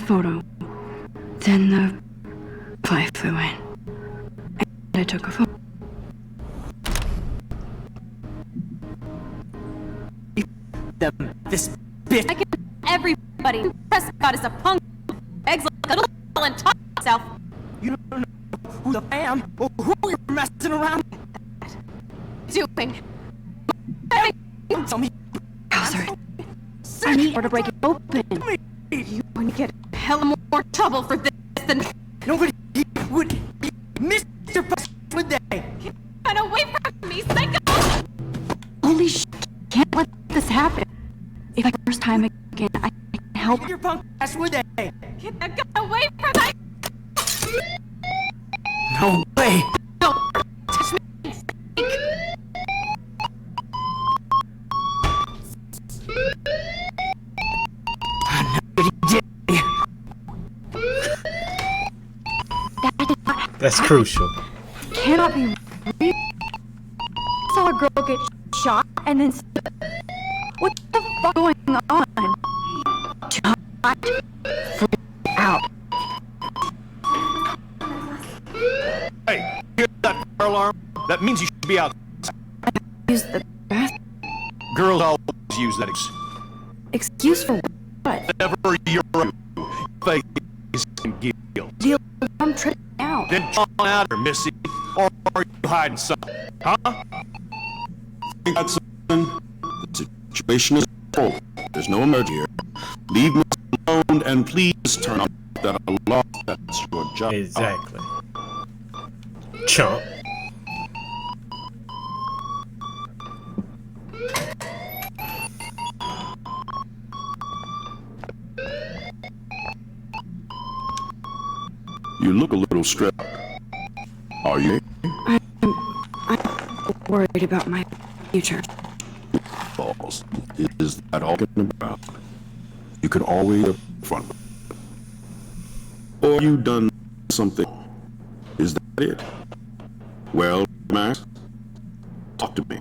photo. Then the fly flew in. And I took a photo. This bitch. I can everybody. Prescott is a punk. Eggs like a little and talk himself. You don't know who I am or who you're messing around Doing. with. Tell me. Bowser, I need her to break it open. You wouldn't get hella more trouble for this than Nobody would be Mr. Prescott, would they? get away from me, psycho! Holy sh! Can't let this happen. If I first time again, I can help. Your punk ass, would they? Get that guy away from me! No way. Don't touch me, stink! That's crucial. Cannot be real. I saw a girl get shot and then. What the fuck going on? Do not freak out. Hey, hear that fire alarm? That means you should be out. Use the bathroom. Girls always use that Excuse for what? whenever you're face and guilt. The alarm tripped out. Then come on out here, Missy. Or are you hiding something? Huh? Think that's something? The situation is full. There's no emergency here. Leave me alone and please turn off that alarm. That's your job. Exactly. Chump. You look a little stressed. Are you? I'm worried about my future. Balls. Is that all getting about? You can always up front. Or you done something. Is that it? Well, Max, talk to me.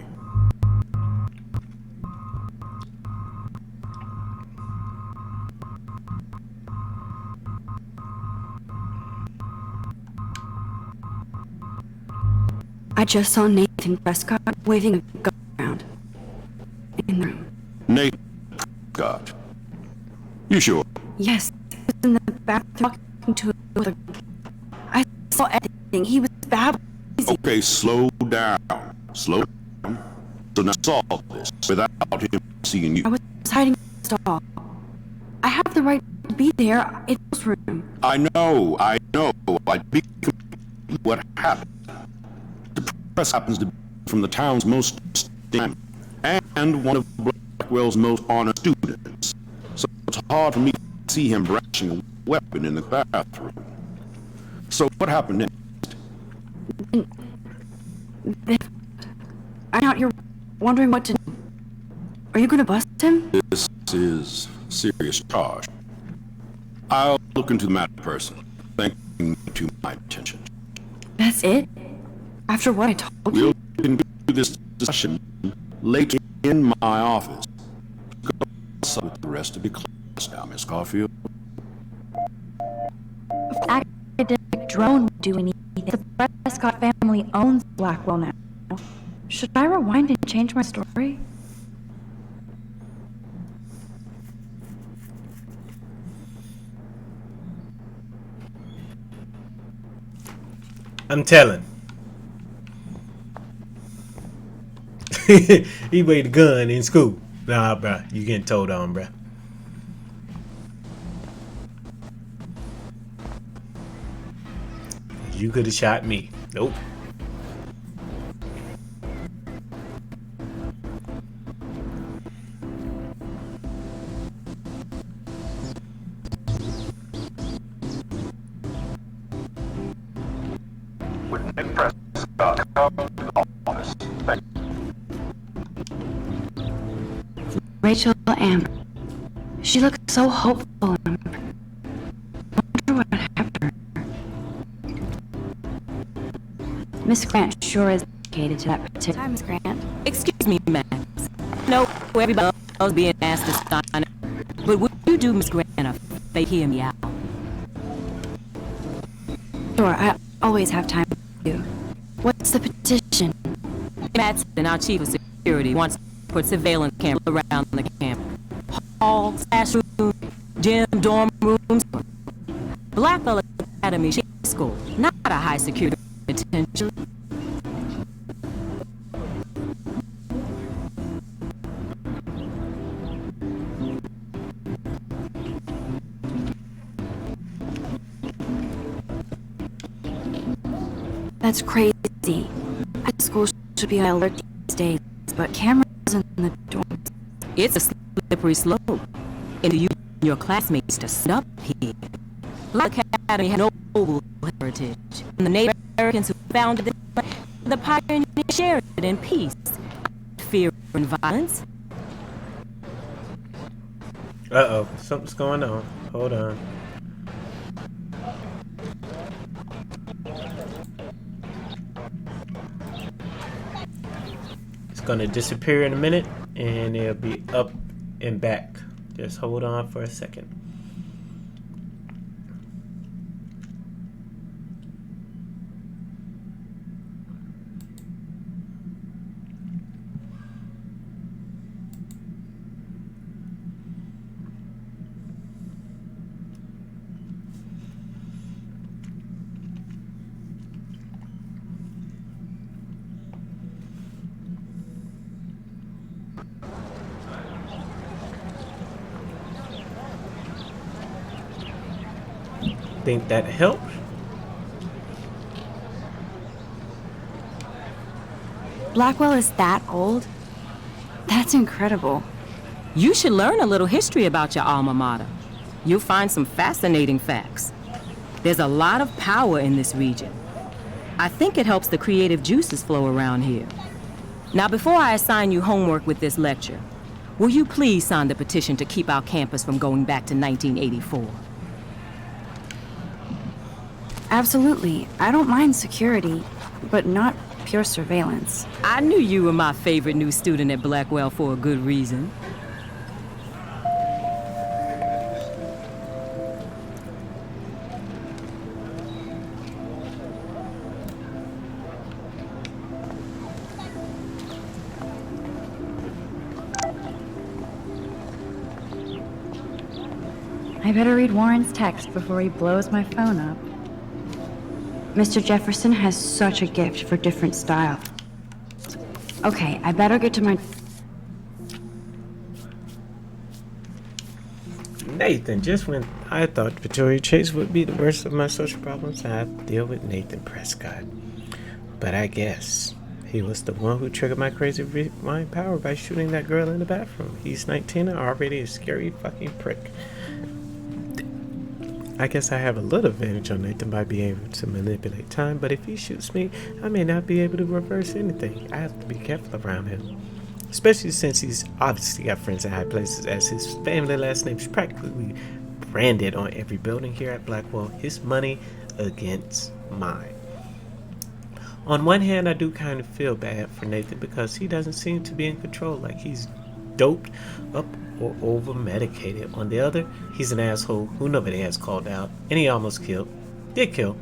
I just saw Nathan Prescott waving a gun around in the room. Nate Scott. You sure? Yes, he was in the bathroom talking to another. I saw everything. He was babbling. Okay, slow down. Slow down. So now solve this without him seeing you. I was hiding in the stall. I have the right to be there in his room. I know. I'd be completely what happened. The press happens to be from the town's most esteemed and one of Blackwell's most honored students. So it's hard for me to see him brandishing a weapon in the bathroom. So what happened next? I'm out here wondering what to do. Are you gonna bust him? This is serious charge. I'll look into the matter personally. Thank you to my attention. That's it? After what I told you? We'll continue this discussion later in my office. Go outside with the rest of your class now, Miss Caulfield. Academic drone would do anything. The Prescott family owns Blackwell now. Should I rewind and change my story? I'm telling. He made a gun in school. Nah, bruh. You getting told on, bruh. You could have shot me. Nope. Rachel Amber. She looks so hopeful. I wonder what happened to her. Miss Grant sure is dedicated to that particular. Hi, Miss Grant. Excuse me, Max. No, everybody else being asked to sign it. But would you do Miss Grant a favor, hear me out? Sure, I always have time for you. What's the petition? Matson, our chief of security, wants to put surveillance cameras around the camp. Halls, classrooms, gym, dorm rooms. Blackwell Academy School, not a high security detention. That's crazy. High school should be on alert these days, but cameras in the dorms. It's a slippery slope. And you and your classmates to sit up here. Black Academy has noble heritage. And the Native Americans who founded the pioneers shared it in peace. Fear and violence. Uh-oh, something's going on. Hold on. It's gonna disappear in a minute, and it'll be up and back. Just hold on for a second. Think that helped? Blackwell is that old? That's incredible. You should learn a little history about your alma mater. You'll find some fascinating facts. There's a lot of power in this region. I think it helps the creative juices flow around here. Now, before I assign you homework with this lecture, will you please sign the petition to keep our campus from going back to 1984? Absolutely. I don't mind security, but not pure surveillance. I knew you were my favorite new student at Blackwell for a good reason. I better read Warren's text before he blows my phone up. Mr. Jefferson has such a gift for different style. Okay, I better get to my... Nathan, just when I thought Victoria Chase would be the worst of my social problems, I have to deal with Nathan Prescott. But I guess he was the one who triggered my crazy mind power by shooting that girl in the bathroom. He's 19 and already a scary fucking prick. I guess I have a little advantage on Nathan by being able to manipulate time, but if he shoots me, I may not be able to reverse anything. I have to be careful around him. Especially since he's obviously got friends in high places, as his family last name is practically branded on every building here at Blackwell. His money against mine. On one hand, I do kind of feel bad for Nathan because he doesn't seem to be in control, like he's doped up or over medicated. On the other, he's an asshole who nobody has called out, and he almost did kill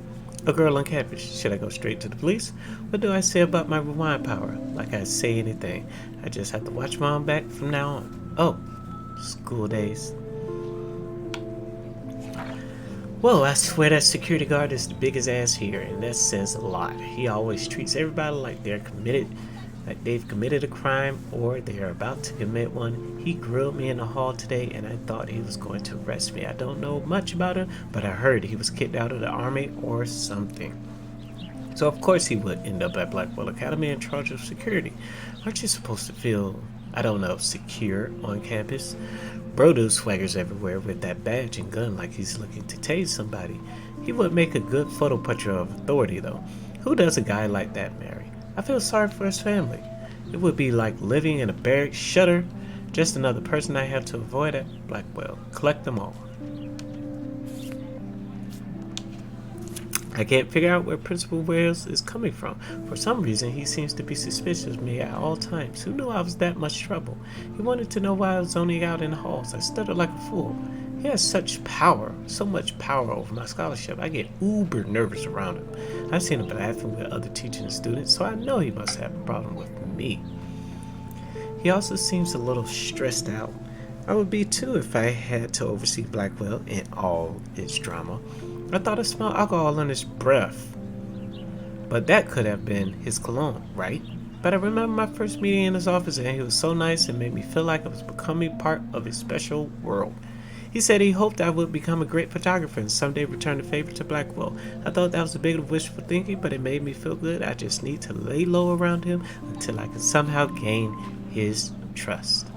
a girl on campus. Should I go straight to the police? What do I say about my rewind power? Like I say anything, I just have to watch my own back from now on. Oh, school days. Whoa, I swear that security guard is the biggest ass here, and that says a lot. He always treats everybody like they've committed a crime or they are about to commit one. He grilled me in the hall today and I thought he was going to arrest me. I don't know much about him, but I heard he was kicked out of the army or something. So of course he would end up at Blackwell Academy in charge of security. Aren't you supposed to feel, I don't know, secure on campus? Brodo swaggers everywhere with that badge and gun like he's looking to tase somebody. He would make a good photo picture of authority though. Who does a guy like that marry? I feel sorry for his family. It would be like living in a barracks shutter. Just another person I have to avoid at Blackwell. Collect them all. I can't figure out where Principal Wales is coming from. For some reason, he seems to be suspicious of me at all times. Who knew I was that much trouble? He wanted to know why I was zoning out in the halls. I stuttered like a fool. He has such power, so much power over my scholarship. I get uber nervous around him. I've seen him laughing with other teaching students, so I know he must have a problem with me. He also seems a little stressed out. I would be too if I had to oversee Blackwell in all its drama. I thought I smelled alcohol in his breath. But that could have been his cologne, right? But I remember my first meeting in his office and he was so nice and made me feel like I was becoming part of his special world. He said he hoped I would become a great photographer and someday return the favor to Blackwell. I thought that was a bit of wishful thinking, but it made me feel good. I just need to lay low around him until I can somehow gain his trust.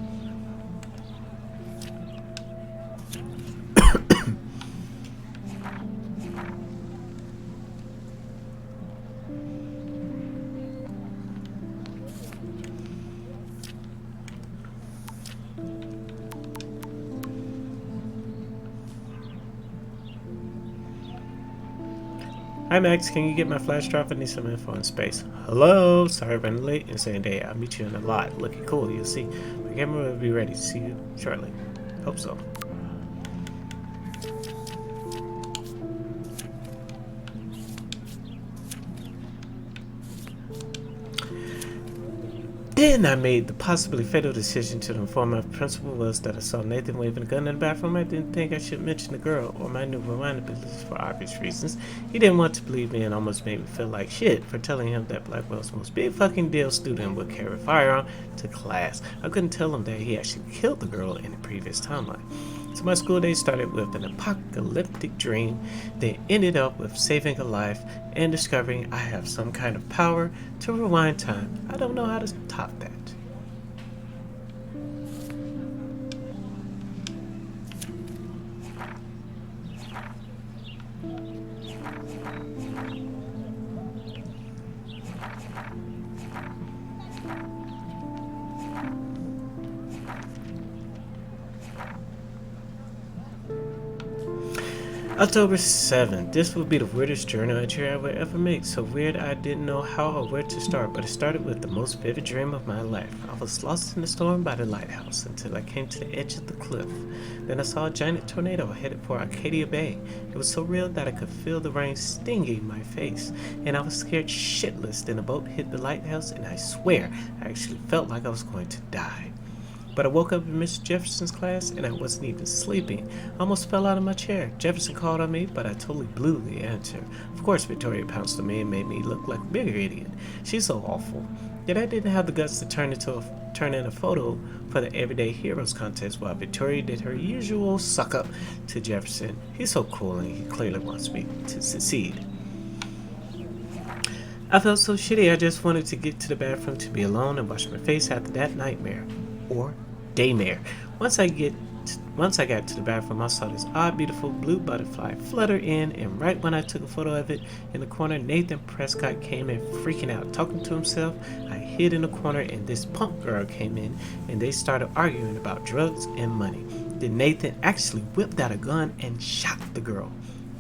Hi Max, can you get my flash drive? I need some info in space. Hello, sorry I'm running late and saying day. I'll meet you in the lot. Looking cool, you'll see. My camera will be ready to see you shortly. Hope so. Then I made the possibly fatal decision to inform my principal was that I saw Nathan waving a gun in the bathroom. I didn't think I should mention the girl or my new vulnerabilities for obvious reasons. He didn't want to believe me and almost made me feel like shit for telling him that Blackwell's most big fucking deal student would carry a firearm to class. I couldn't tell him that he actually killed the girl in the previous timeline. So my school day started with an apocalyptic dream, then ended up with saving a life and discovering I have some kind of power to rewind time. I don't know how to top that. October 7th. This will be the weirdest journal entry I would ever make. So weird I didn't know how or where to start, but it started with the most vivid dream of my life. I was lost in the storm by the lighthouse until I came to the edge of the cliff. Then I saw a giant tornado headed for Arcadia Bay. It was so real that I could feel the rain stinging my face, and I was scared shitless. Then a boat hit the lighthouse, and I swear I actually felt like I was going to die. But I woke up in Mr. Jefferson's class and I wasn't even sleeping. I almost fell out of my chair. Jefferson called on me, but I totally blew the answer. Of course, Victoria pounced on me and made me look like a bigger idiot. She's so awful. Yet I didn't have the guts to turn in a photo for the Everyday Heroes contest while Victoria did her usual suck up to Jefferson. He's so cool and he clearly wants me to succeed. I felt so shitty I just wanted to get to the bathroom to be alone and wash my face after that nightmare. Or daymare. Once I got to the bathroom, I saw this odd, beautiful blue butterfly flutter in, and right when I took a photo of it in the corner, Nathan Prescott came in freaking out, talking to himself. I hid in the corner, and this punk girl came in, and they started arguing about drugs and money. Then Nathan actually whipped out a gun and shot the girl.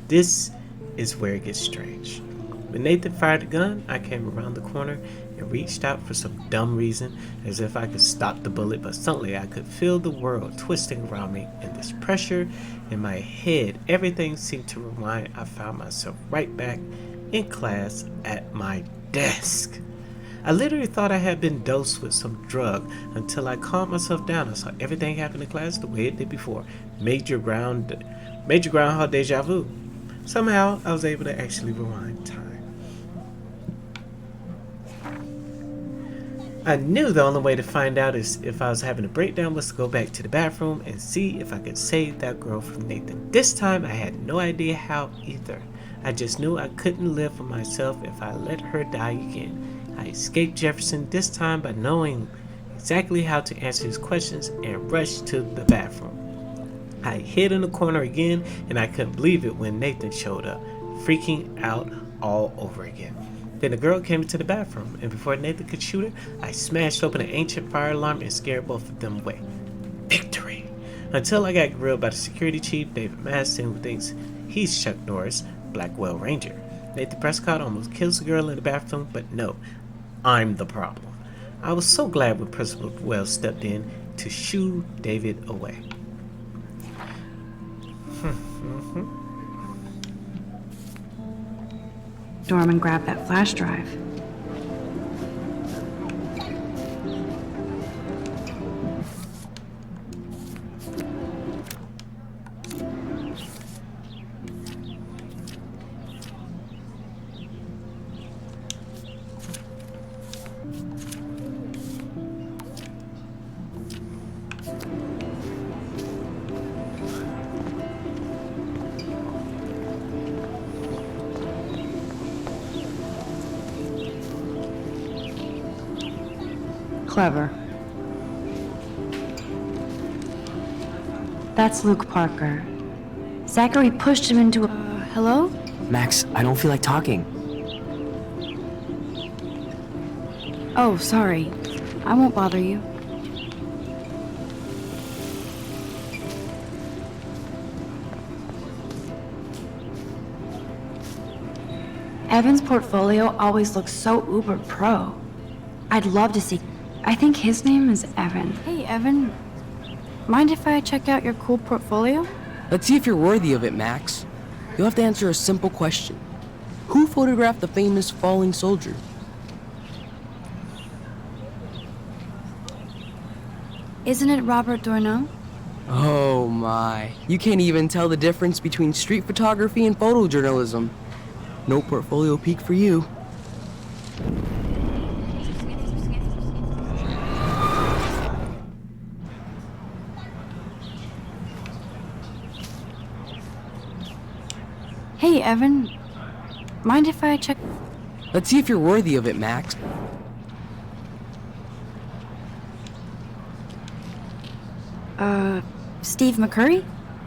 This is where it gets strange. When Nathan fired the gun, I came around the corner and reached out for some dumb reason, as if I could stop the bullet, but suddenly I could feel the world twisting around me, and this pressure in my head, everything seemed to rewind. I found myself right back in class at my desk. I literally thought I had been dosed with some drug until I calmed myself down. I saw everything happen in class the way it did before. Major Groundhog deja vu. Somehow, I was able to actually rewind time. I knew the only way to find out is if I was having a breakdown was to go back to the bathroom and see if I could save that girl from Nathan. This time I had no idea how either. I just knew I couldn't live for myself if I let her die again. I escaped Jefferson this time by knowing exactly how to answer his questions and rushed to the bathroom. I hid in the corner again, and I couldn't believe it when Nathan showed up, freaking out all over again. Then the girl came into the bathroom, and before Nathan could shoot her, I smashed open an ancient fire alarm and scared both of them away. Victory! Until I got grilled by the security chief, David Madsen, who thinks he's Chuck Norris, Blackwell Ranger. Nathan Prescott almost kills the girl in the bathroom, but no, I'm the problem. I was so glad when Principal Wells stepped in to shoo David away. Dorman grabbed that flash drive. Clever. That's Luke Parker. Zachary pushed him into a... hello? Max, I don't feel like talking. Oh, sorry. I won't bother you. Evan's portfolio always looks so uber pro. I'd love to see... I think his name is Evan. Hey, Evan. Mind if I check out your cool portfolio? Let's see if you're worthy of it, Max. You'll have to answer a simple question. Who photographed the famous falling soldier? Isn't it Robert Doisneau? Oh my. You can't even tell the difference between street photography and photojournalism. No portfolio peek for you. Hey, Evan. Mind if I check... Let's see if you're worthy of it, Max. Steve McCurry?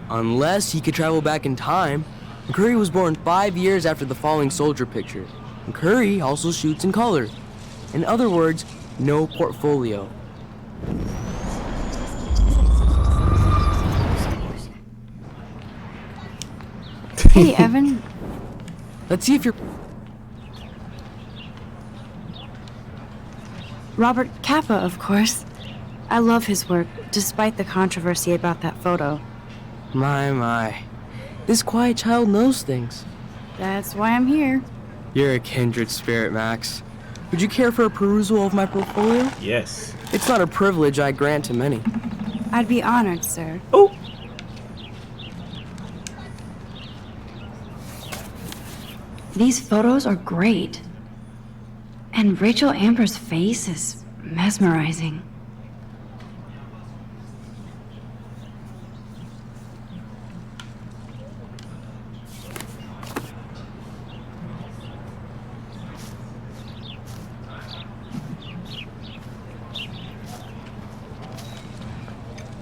Unless he could travel back in time. McCurry was born 5 years after the falling soldier picture. McCurry also shoots in color. In other words, no portfolio. Hey, Evan. Let's see if you're... Robert Capa, of course. I love his work, despite the controversy about that photo. My. This quiet child knows things. That's why I'm here. You're a kindred spirit, Max. Would you care for a perusal of my portfolio? Yes. It's not a privilege I grant to many. I'd be honored, sir. Oh! These photos are great. And Rachel Amber's face is mesmerizing.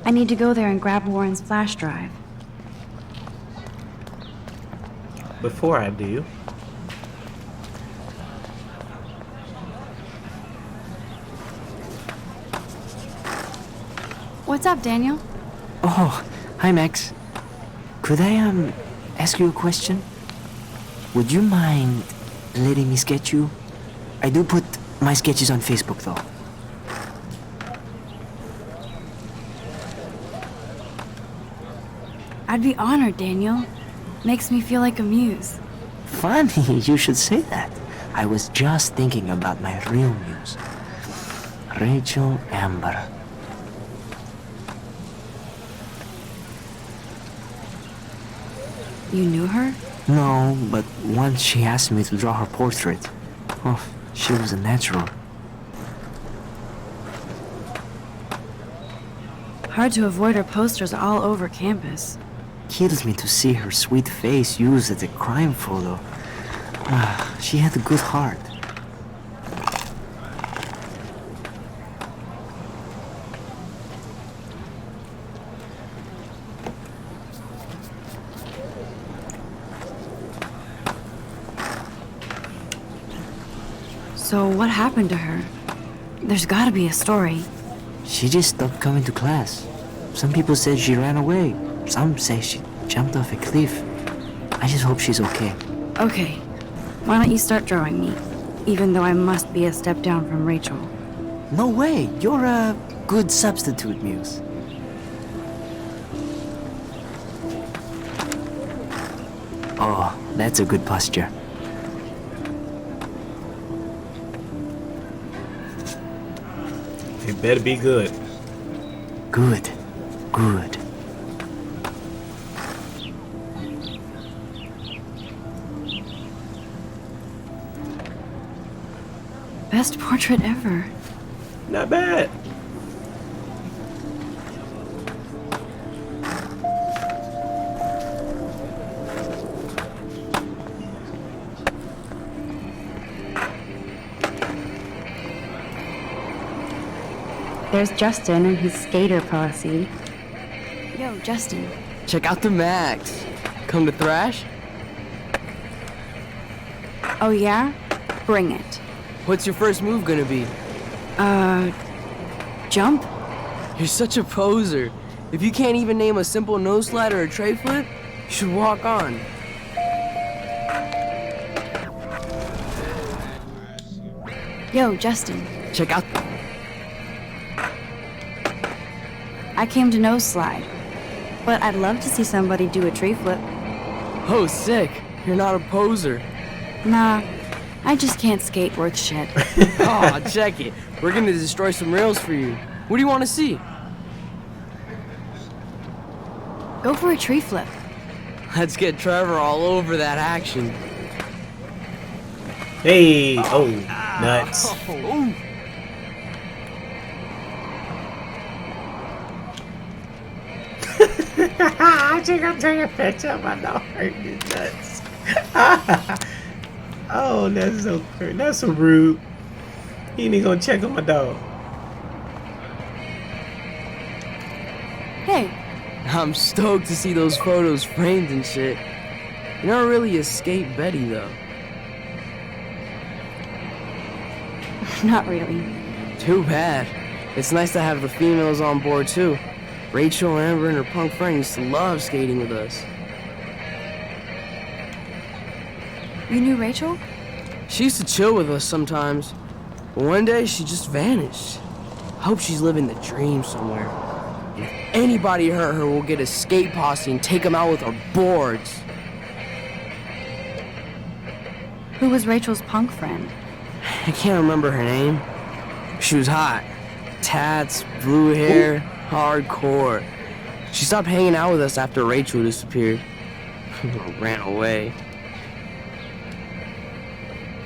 I need to go there and grab Warren's flash drive. Before I do, What's up, Daniel? Oh, hi Max. Could I ask you a question? Would you mind letting me sketch you? I do put my sketches on Facebook though. I'd be honored, Daniel. Makes me feel like a muse. Funny, you should say that. I was just thinking about my real muse. Rachel Amber. You knew her? No, but once she asked me to draw her portrait. Oh, she was a natural. Hard to avoid her posters all over campus. kills me to see her sweet face used as a crime photo. She had a good heart. So what happened to her? There's gotta be a story. She just stopped coming to class. Some people said she ran away. Some say she jumped off a cliff. I just hope she's okay. Okay, why don't you start drawing me? Even though I must be a step down from Rachel. No way, you're a good substitute, Muse. Oh, that's a good posture. It better be good. Good. Good. Best portrait ever. Not bad. There's Justin and his skater policy. Yo, Justin. Check out the Max. Come to thrash? Oh yeah? Bring it. What's your first move gonna be? Jump? You're such a poser. If you can't even name a simple nose slide or a tray flip, you should walk on. Yo, Justin. Check out. I came to nose slide. But I'd love to see somebody do a tree flip. Oh, sick. You're not a poser. Nah, I just can't skate worth shit. Aw, check it. We're gonna destroy some rails for you. What do you want to see? Go for a tree flip. Let's get Trevor all over that action. Hey, oh, nuts. Oh. I think I'll take a picture of my dog hurting his nuts. Oh, that's so crazy. That's so rude. He ain't gonna check on my dog. Hey, I'm stoked to see those photos framed and shit. You're not really a skate Betty, though. not really. Too bad. It's nice to have the females on board, too. Rachel, Amber, and her punk friend used to love skating with us. You knew Rachel? She used to chill with us sometimes, but one day she just vanished. I hope she's living the dream somewhere. And if anybody hurt her, we'll get a skate posse and take them out with our boards. Who was Rachel's punk friend? I can't remember her name. She was hot. Tats, blue hair, hardcore. She stopped hanging out with us after Rachel disappeared. Ran away.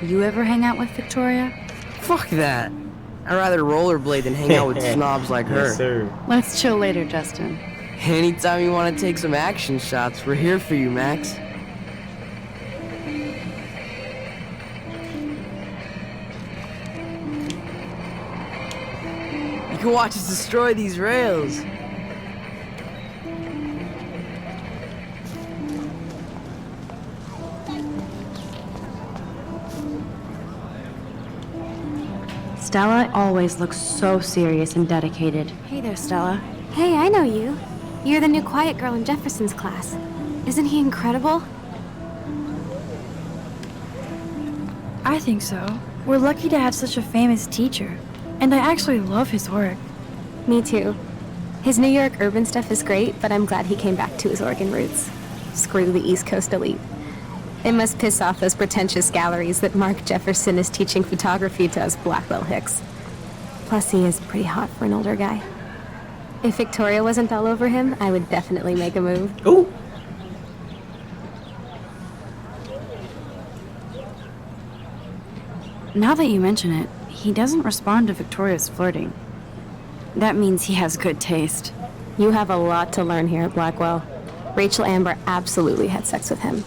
You ever hang out with Victoria? Fuck that. I'd rather rollerblade than hang out with snobs like her. Yes, sir. Let's chill later, Justin. Anytime you want to take some action shots, we're here for you, Max. You can watch us destroy these rails. Stella always looks so serious and dedicated. Hey there, Stella. Hey, I know you. You're the new quiet girl in Jefferson's class. Isn't he incredible? I think so. We're lucky to have such a famous teacher. And I actually love his work. Me too. His New York urban stuff is great, but I'm glad he came back to his Oregon roots. Screw the East Coast elite. It must piss off those pretentious galleries that Mark Jefferson is teaching photography to us Blackwell Hicks. Plus, he is pretty hot for an older guy. If Victoria wasn't all over him, I would definitely make a move. Ooh. Now that you mention it, he doesn't respond to Victoria's flirting. That means he has good taste. You have a lot to learn here at Blackwell. Rachel Amber absolutely had sex with him.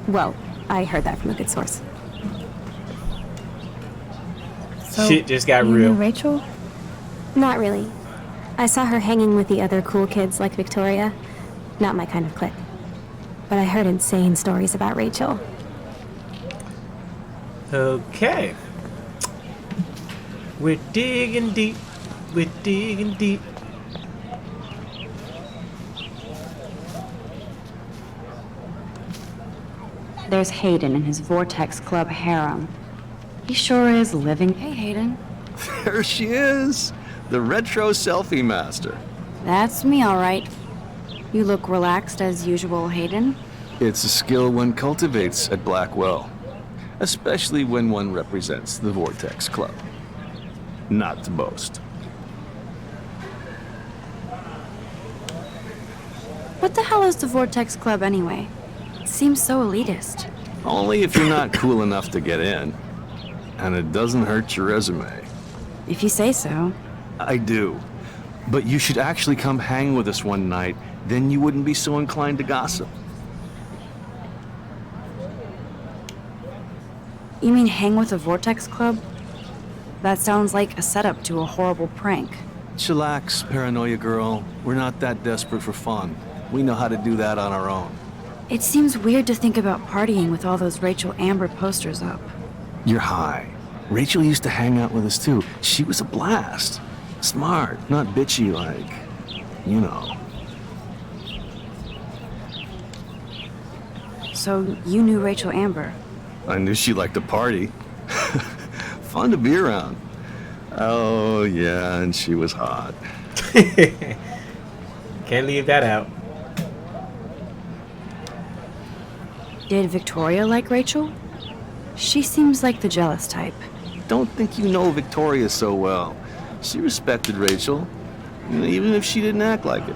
Well, I heard that from a good source. So, Shit just got you real. knew Rachel? Not really. I saw her hanging with the other cool kids like Victoria. Not my kind of clique. But I heard insane stories about Rachel. Okay. We're digging deep. We're digging deep. There's Hayden and his Vortex Club harem. He sure is living. Hey, Hayden. There she is, the retro selfie master. That's me, all right. You look relaxed as usual, Hayden. It's a skill one cultivates at Blackwell, especially when one represents the Vortex Club. Not to boast. What the hell is the Vortex Club anyway? It seems so elitist. Only if you're not cool enough to get in. And it doesn't hurt your resume. If you say so. I do. But you should actually come hang with us one night, then you wouldn't be so inclined to gossip. You mean hang with the Vortex Club? That sounds like a setup to a horrible prank. Chillax, paranoia girl. We're not that desperate for fun. We know how to do that on our own. It seems weird to think about partying with all those Rachel Amber posters up. You're high. Rachel used to hang out with us too. She was a blast. Smart, not bitchy like, you know. So you knew Rachel Amber? I knew she liked to party. Fun to be around. Oh, yeah, and she was hot. Can't leave that out. Did Victoria like Rachel? She seems like the jealous type. Don't think you know Victoria so well. She respected Rachel, even if she didn't act like it.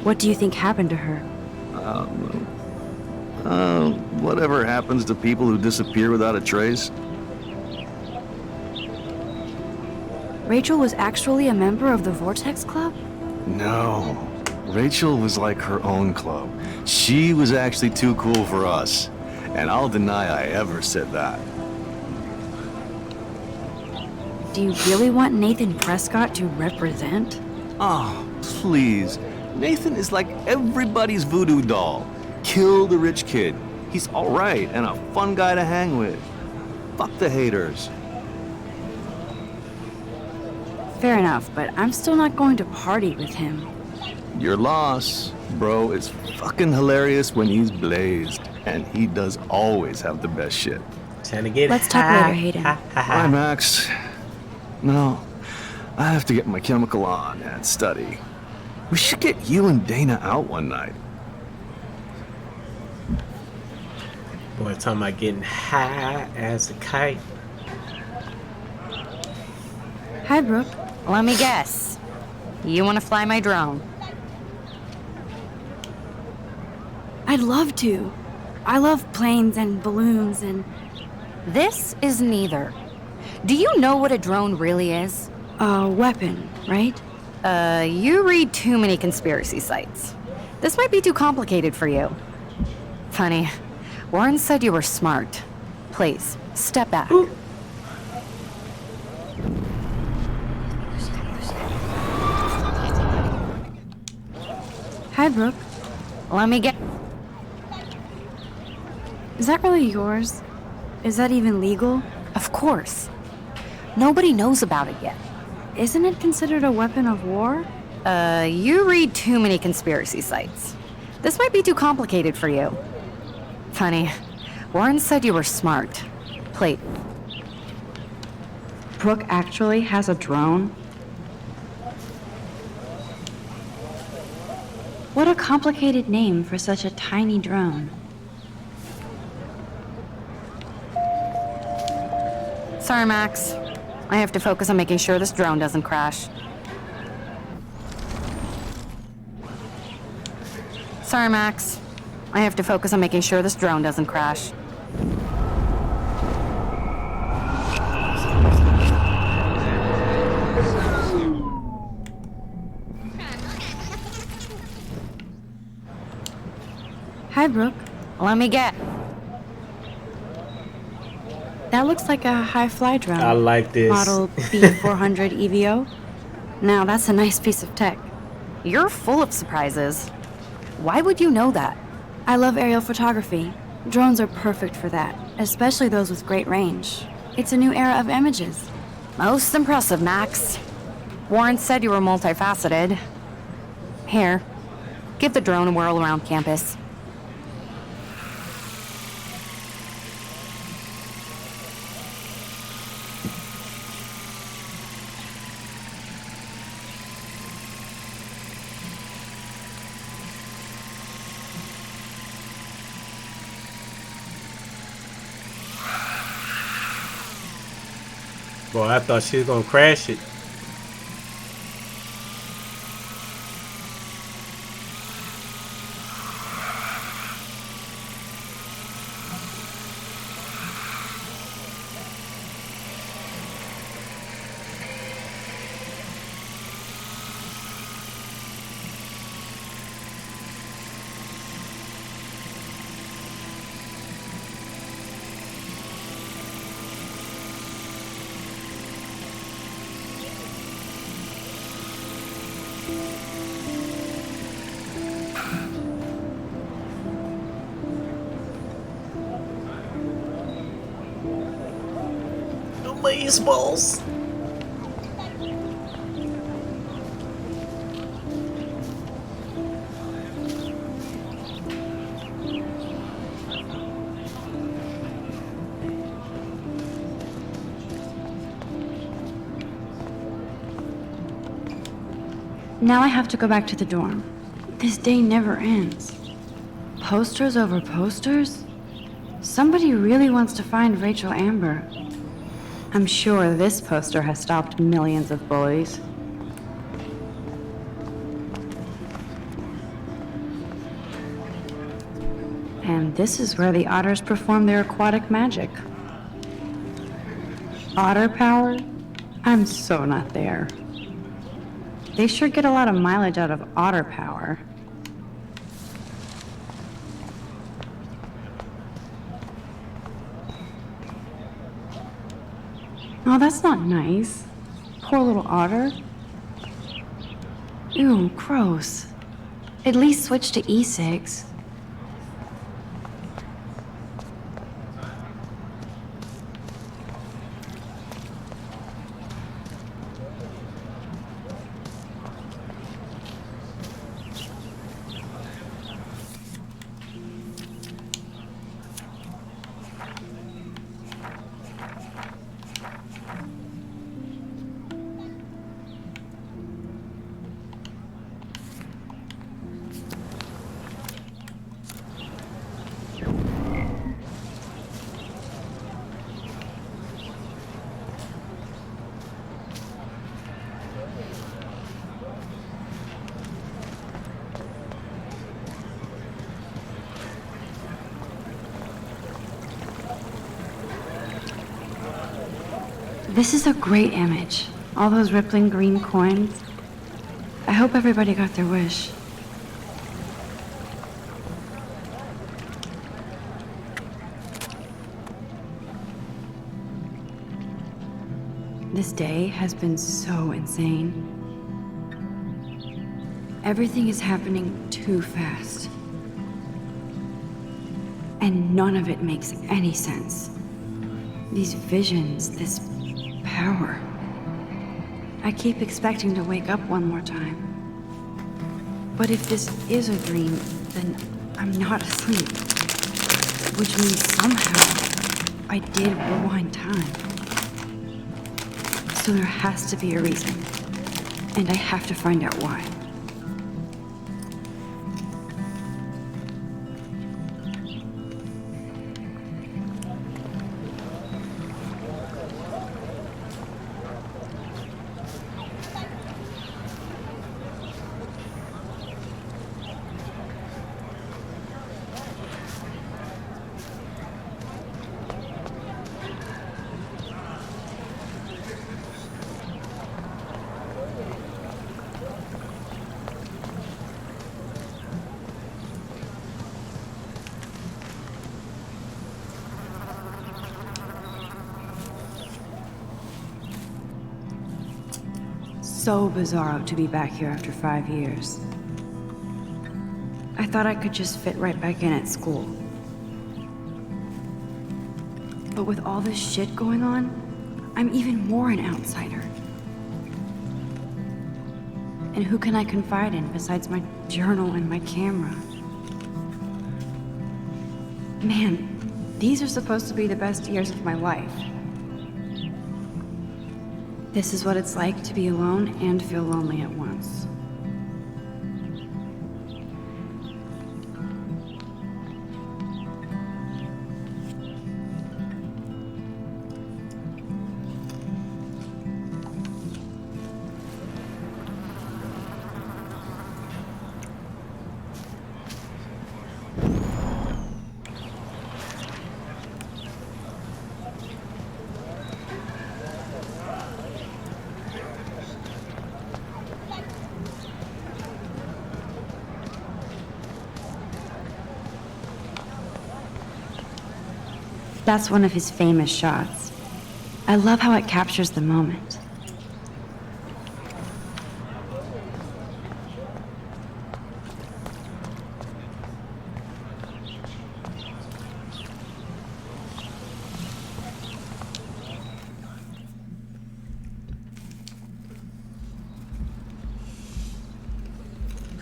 What do you think happened to her? Whatever happens to people who disappear without a trace. Rachel was actually a member of the Vortex Club? No. Rachel was like her own club. She was actually too cool for us. And I'll deny I ever said that. Do you really want Nathan Prescott to represent? Oh, please. Nathan is like everybody's voodoo doll. Kill the rich kid. He's alright and a fun guy to hang with. Fuck the haters. Fair enough, but I'm still not going to party with him. Your loss. Bro is fucking hilarious when he's blazed. And he does always have the best shit. Trying to get Let's talk later, Hayden. Bye, Max. No, I have to get my chemical on and study. We should get you and Dana out one night. Boy, talking about getting high as a kite. Hi, Brooke. Let me guess. You want to fly my drone? I'd love to. I love planes and balloons and... This is neither. Do you know what a drone really is? A weapon, right? You read too many conspiracy sites. This might be too complicated for you. Funny, Warren said you were smart. Please, step back. Ooh. Hi, Brooke. Let me get... Is that really yours? Is that even legal? Of course. Nobody knows about it yet. Isn't it considered a weapon of war? You read too many conspiracy sites. This might be too complicated for you. Funny, Warren said you were smart. Please. Brooke actually has a drone? What a complicated name for such a tiny drone. Sorry, Max. I have to focus on making sure this drone doesn't crash. Sorry, Max. I have to focus on making sure this drone doesn't crash. Hi, Brooke. Let me get. That looks like a high-fly drone. I like this. Model B400 EVO. Now, that's a nice piece of tech. You're full of surprises. Why would you know that? I love aerial photography. Drones are perfect for that, especially those with great range. It's a new era of images. Most impressive, Max. Warren said you were multifaceted. Here, give the drone a whirl around campus. Boy, I thought she was gonna crash it. Baseballs. Now I have to go back to the dorm. This day never ends. Posters over posters? Somebody really wants to find Rachel Amber. I'm sure this poster has stopped millions of bullies. And this is where the otters perform their aquatic magic. Otter power? I'm so not there. They sure get a lot of mileage out of otter power. Oh, that's not nice. Poor little otter. Ew, gross. At least switch to e-cigs. This is a great image. All those rippling green coins. I hope everybody got their wish. This day has been so insane. Everything is happening too fast. And none of it makes any sense. These visions, this power. I keep expecting to wake up one more time. But if this is a dream, then I'm not asleep. Which means somehow I did rewind time. So there has to be a reason. And I have to find out why. so bizarro to be back here after 5 years. I thought I could just fit right back in at school. But with all this shit going on, I'm even more an outsider. And who can I confide in besides my journal and my camera? Man, these are supposed to be the best years of my life. This is what it's like to be alone and feel lonely at once. That's one of his famous shots. I love how it captures the moment.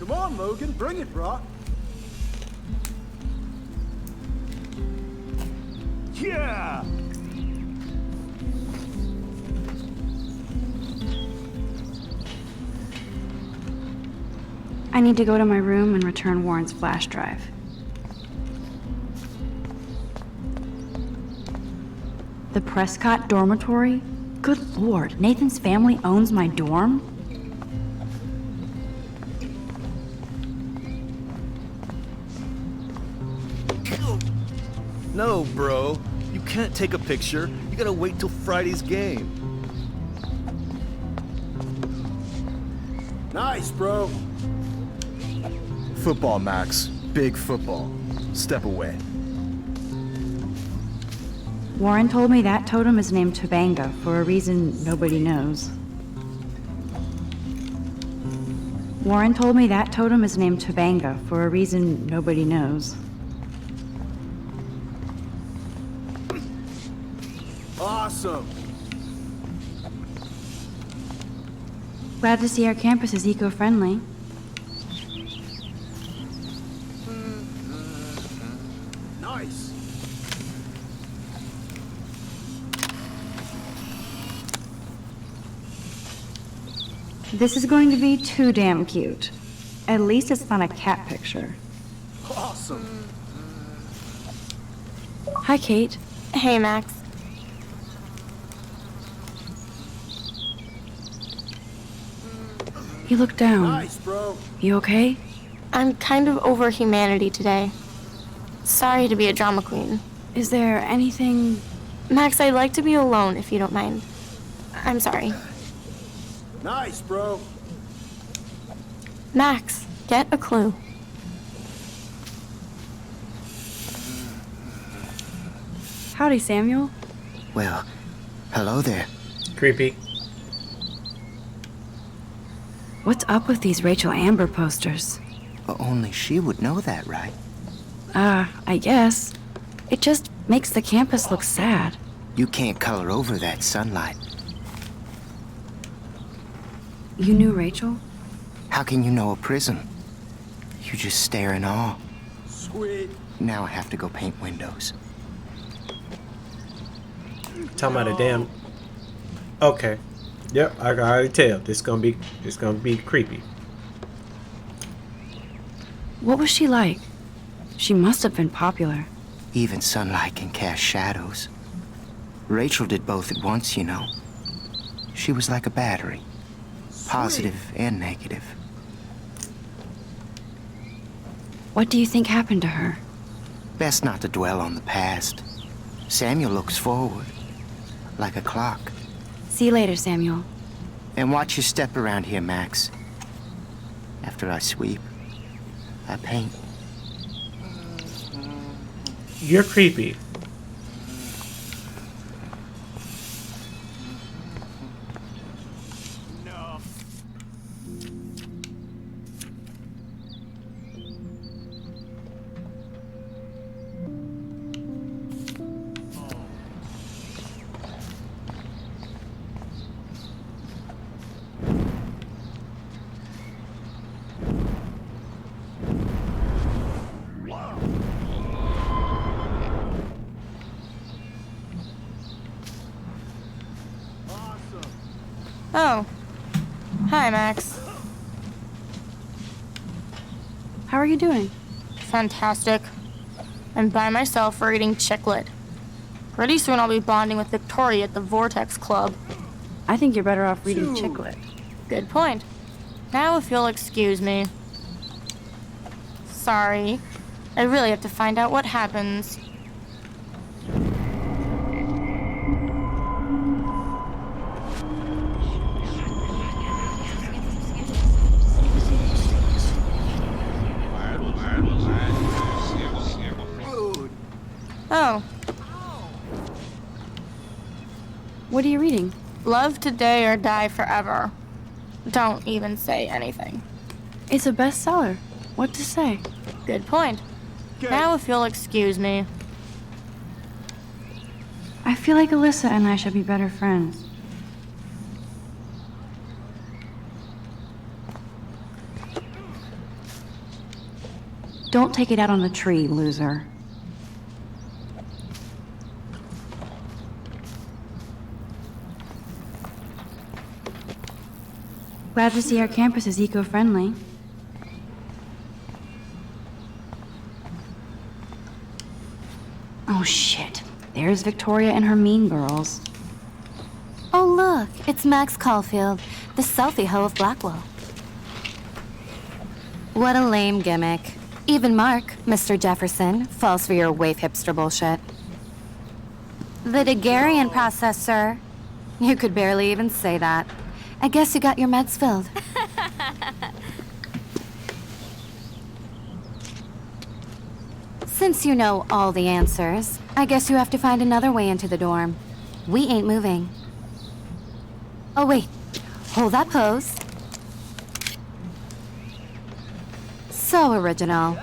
Come on, Logan, bring it, brah. Yeah! I need to go to my room and return Warren's flash drive. The Prescott dormitory? Good lord, Nathan's family owns my dorm? No, bro. You can't take a picture. You gotta wait till Friday's game. Nice, bro. Football, Max. Big football. Step away. Warren told me that totem is named Tobanga for a reason nobody knows. Warren told me that totem is named Tobanga for a reason nobody knows. Awesome. Glad to see our campus is eco-friendly. Nice. This is going to be too damn cute. At least it's not a cat picture. Awesome. Hi, Kate. Hey, Max. You look down. Nice, bro. You okay? I'm kind of over humanity today. Sorry to be a drama queen. Is there anything... Max, I'd like to be alone if you don't mind. I'm sorry. Nice, bro. Max, get a clue. Howdy, Samuel. Well, hello there. Creepy. What's up with these Rachel Amber posters? But only she would know that, right? I guess. It just makes the campus look sad. You can't color over that sunlight. You knew Rachel? How can you know a prism? You just stare in awe. Sweet. Now I have to go paint windows. Talking about a damn. Okay. Yep, I can already tell. This gonna be creepy. What was she like? She must have been popular. Even sunlight can cast shadows. Rachel did both at once, you know. She was like a battery. Positive and negative. What do you think happened to her? Best not to dwell on the past. Samuel looks forward. Like a clock. See you later, Samuel. And watch your step around here, Max. After I sweep, I paint. You're creepy. No. Oh. Hi, Max. How are you doing? Fantastic. I'm by myself reading Chicklet. Pretty soon I'll be bonding with Victoria at the Vortex Club. I think you're better off reading Chicklet. Good point. Now if you'll excuse me. Sorry. I really have to find out what happens. Oh. What are you reading? Love Today or Die Forever. Don't even say anything. It's a bestseller. What to say? Good point. Now if you'll excuse me. I feel like Alyssa and I should be better friends. Don't take it out on the tree, loser. Glad to see our campus is eco-friendly. Oh shit. There's Victoria and her mean girls. Oh look, it's Max Caulfield, the selfie hoe of Blackwell. What a lame gimmick. Even Mark, Mr. Jefferson, falls for your wave hipster bullshit. The Daguerrean process, sir. You could barely even say that. I guess you got your meds filled. Since you know all the answers, I guess you have to find another way into the dorm. We ain't moving. Oh wait, hold that pose. So original.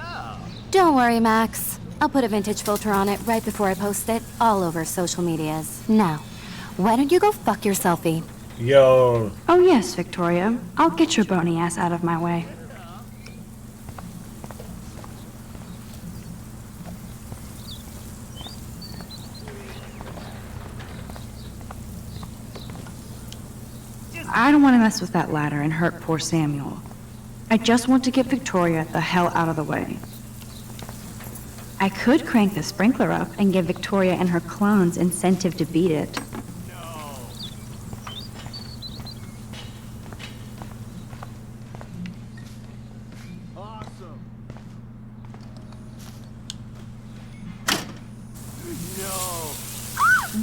Don't worry, Max. I'll put a vintage filter on it right before I post it all over social medias. Now, why don't you go fuck your selfie? Yo. Oh yes, Victoria. I'll get your bony ass out of my way. I don't want to mess with that ladder and hurt poor Samuel. I just want to get Victoria the hell out of the way. I could crank the sprinkler up and give Victoria and her clones incentive to beat it.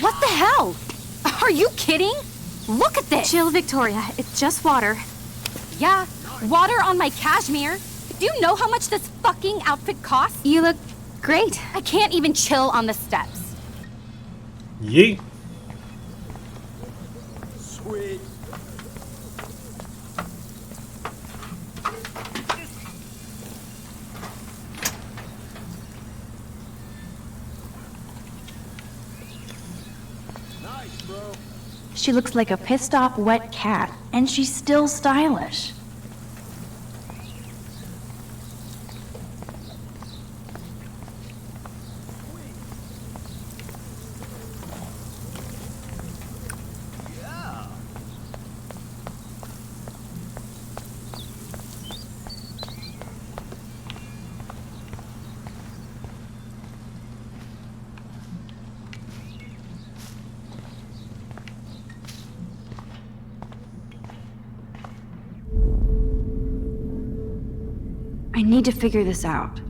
What the hell? Are you kidding? Look at this! Chill, Victoria. It's just water. Yeah, water on my cashmere. Do you know how much this fucking outfit costs? You look great. I can't even chill on the steps. Yeet. Sweet. Nice, bro. She looks like a pissed off wet cat, and she's still stylish. I need to figure this out.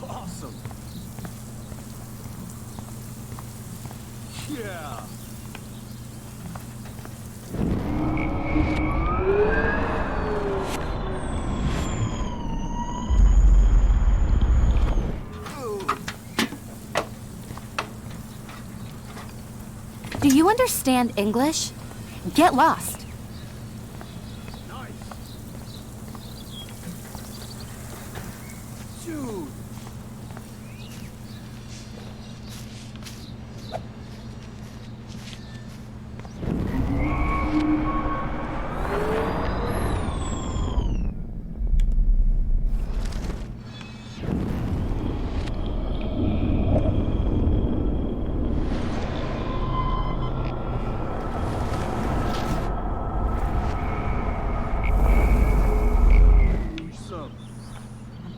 Awesome. Yeah. Do you understand English? Get lost. Nice. Dude.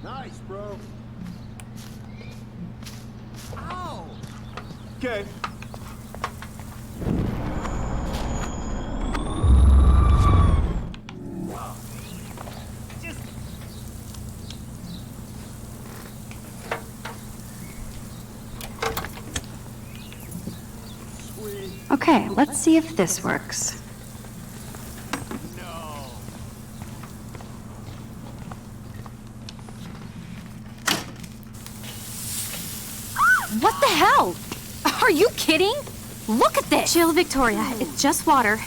Nice, bro. Ow! Okay. Okay, let's see if this works. What the hell? Are you kidding? Look at this! Chill, Victoria. It's just water.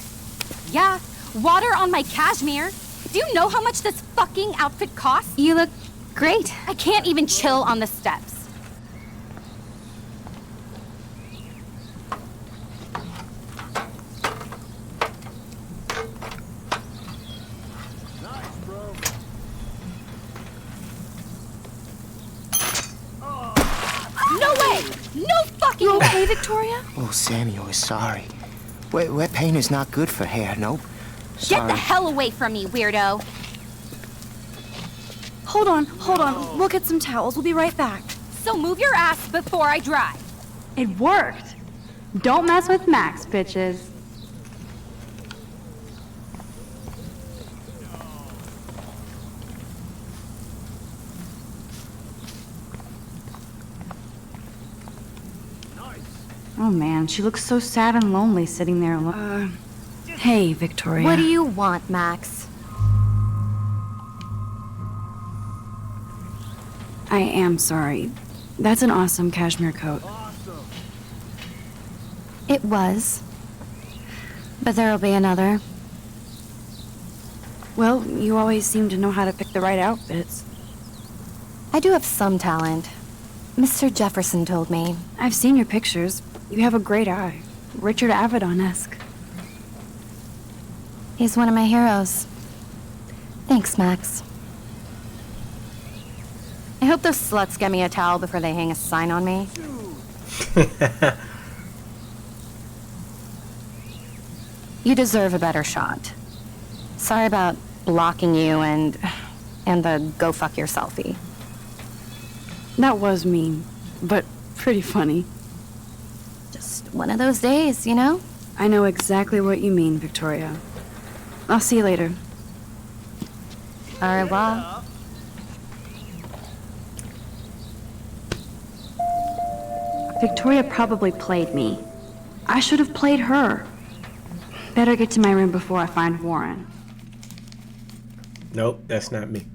Yeah, water on my cashmere. Do you know how much this fucking outfit costs? You look great. I can't even chill on the steps. Nice, bro. No way! No fucking You way! okay, Victoria? Oh, Samuel is sorry. Wet paint is not good for hair, nope. Get the hell away from me, weirdo! Hold on. We'll get some towels. We'll be right back. So move your ass before I dry. It worked. Don't mess with Max, bitches. Oh man, she looks so sad and lonely sitting there alone. Hey, Victoria. What do you want, Max? I am sorry. That's an awesome cashmere coat. It was. But there'll be another. Well, you always seem to know how to pick the right outfits. I do have some talent. Mr. Jefferson told me. I've seen your pictures. You have a great eye. Richard Avedon-esque. He's one of my heroes. Thanks, Max. I hope those sluts get me a towel before they hang a sign on me. You deserve a better shot. Sorry about blocking you and the go fuck your selfie. That was mean, but pretty funny. Just one of those days, you know? I know exactly what you mean, Victoria. I'll see you later. Au revoir. Victoria probably played me. I should have played her. Better get to my room before I find Warren. Nope, that's not me.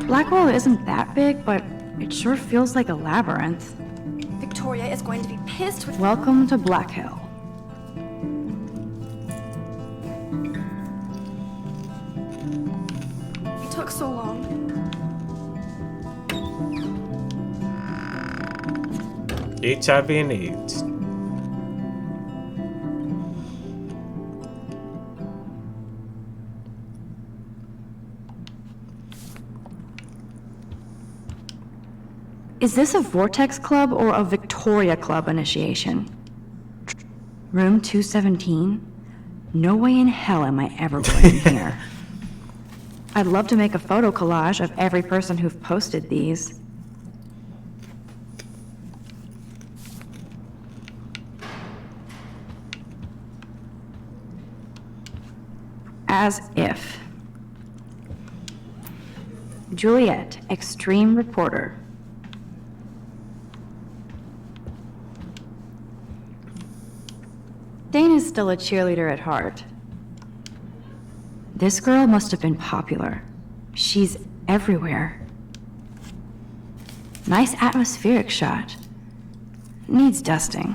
Blackwell isn't that big, but it sure feels like a labyrinth. Victoria is going to be pissed with... Welcome to Black Hill. It took so long. HIV and AIDS. Is this a Vortex Club or a Victoria Club initiation? Room 217? No way in hell am I ever going in here. I'd love to make a photo collage of every person who've posted these. As if. Juliet, extreme reporter. Dana's still a cheerleader at heart. This girl must have been popular. She's everywhere. Nice atmospheric shot. Needs dusting.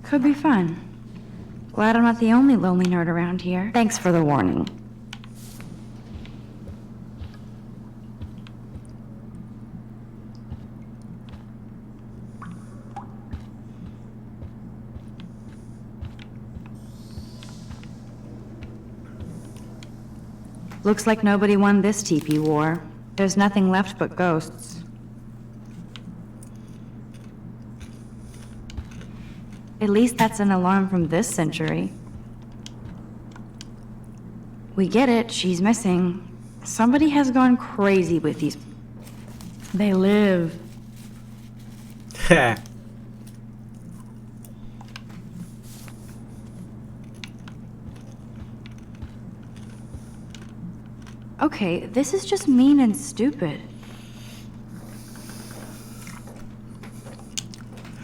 Could be fun. Glad I'm not the only lonely nerd around here. Thanks for the warning. Looks like nobody won this teepee war. There's nothing left but ghosts. At least that's an alarm from this century. We get it, she's missing. Somebody has gone crazy with these. They live. Okay, this is just mean and stupid.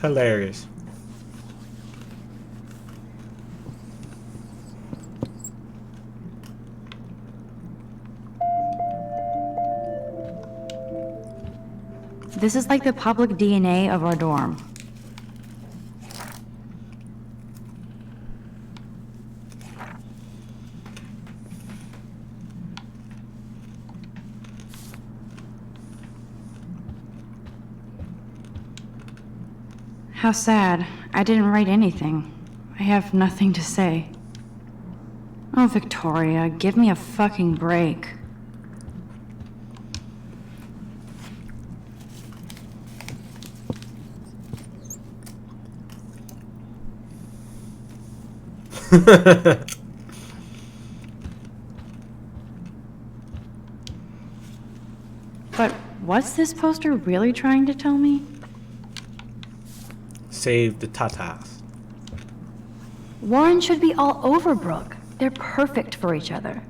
Hilarious. This is like the public DNA of our dorm. How sad. I didn't write anything. I have nothing to say. Oh, Victoria, give me a fucking break. But what's this poster really trying to tell me? Save the Tatas. Warren should be all over Brooke. They're perfect for each other.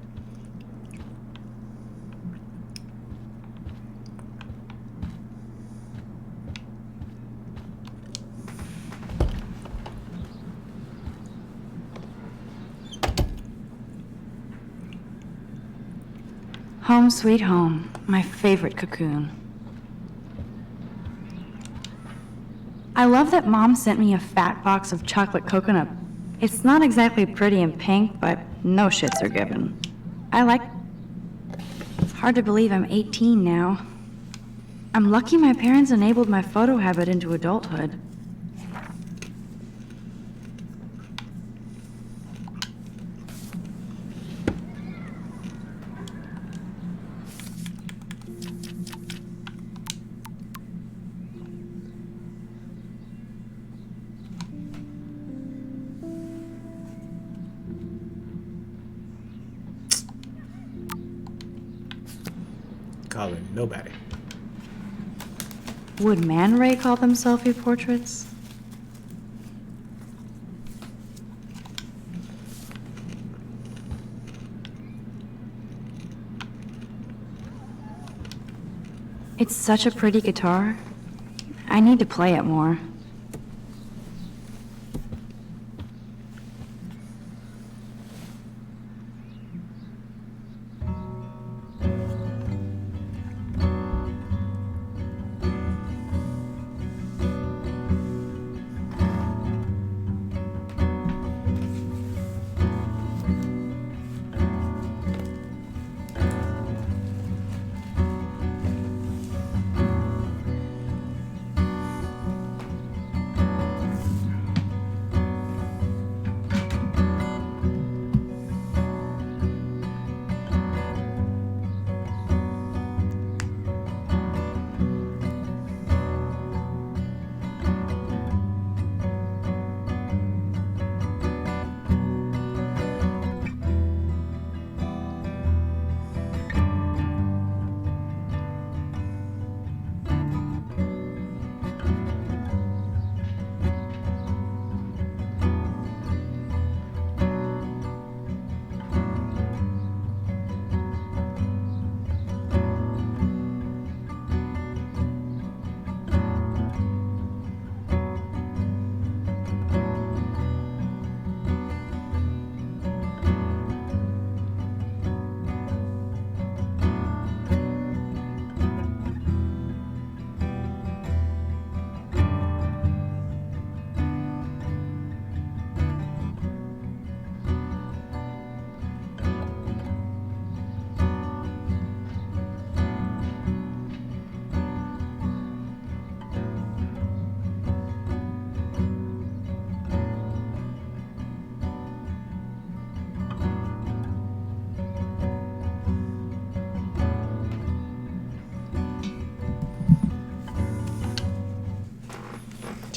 Home sweet home, my favorite cocoon. I love that Mom sent me a fat box of chocolate coconut. It's not exactly pretty and pink, but no shits are given. I like... It's hard to believe I'm 18 now. I'm lucky my parents enabled my photo habit into adulthood. Calling nobody. Would Man Ray call them selfie portraits? It's such a pretty guitar. I need to play it more.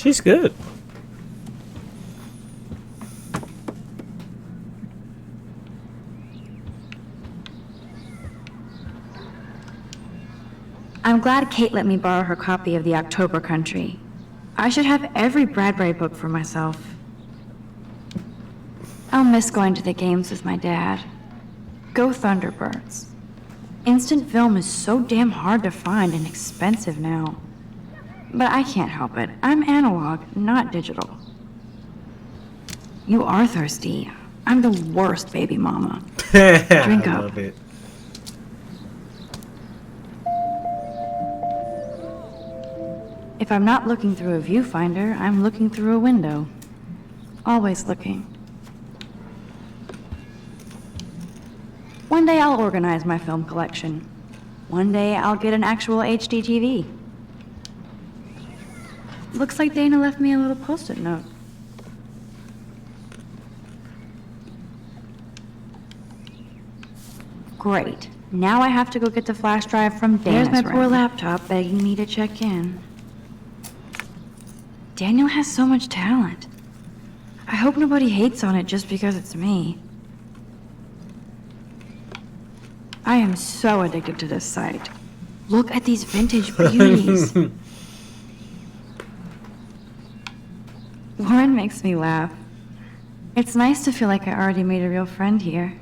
She's good. I'm glad Kate let me borrow her copy of The October Country. I should have every Bradbury book for myself. I'll miss going to the games with my dad. Go Thunderbirds. Instant film is so damn hard to find and expensive now. But I can't help it. I'm analog, not digital. You are thirsty. I'm the worst baby mama. Drink up. I love it. If I'm not looking through a viewfinder, I'm looking through a window. Always looking. One day I'll organize my film collection. One day I'll get an actual HD TV. Looks like Dana left me a little post-it note. Great. Now I have to go get the flash drive from Dana's. There's my poor laptop begging me to check in. Daniel has so much talent. I hope nobody hates on it just because it's me. I am so addicted to this site. Look at these vintage beauties. Lauren makes me laugh. It's nice to feel like I already made a real friend here.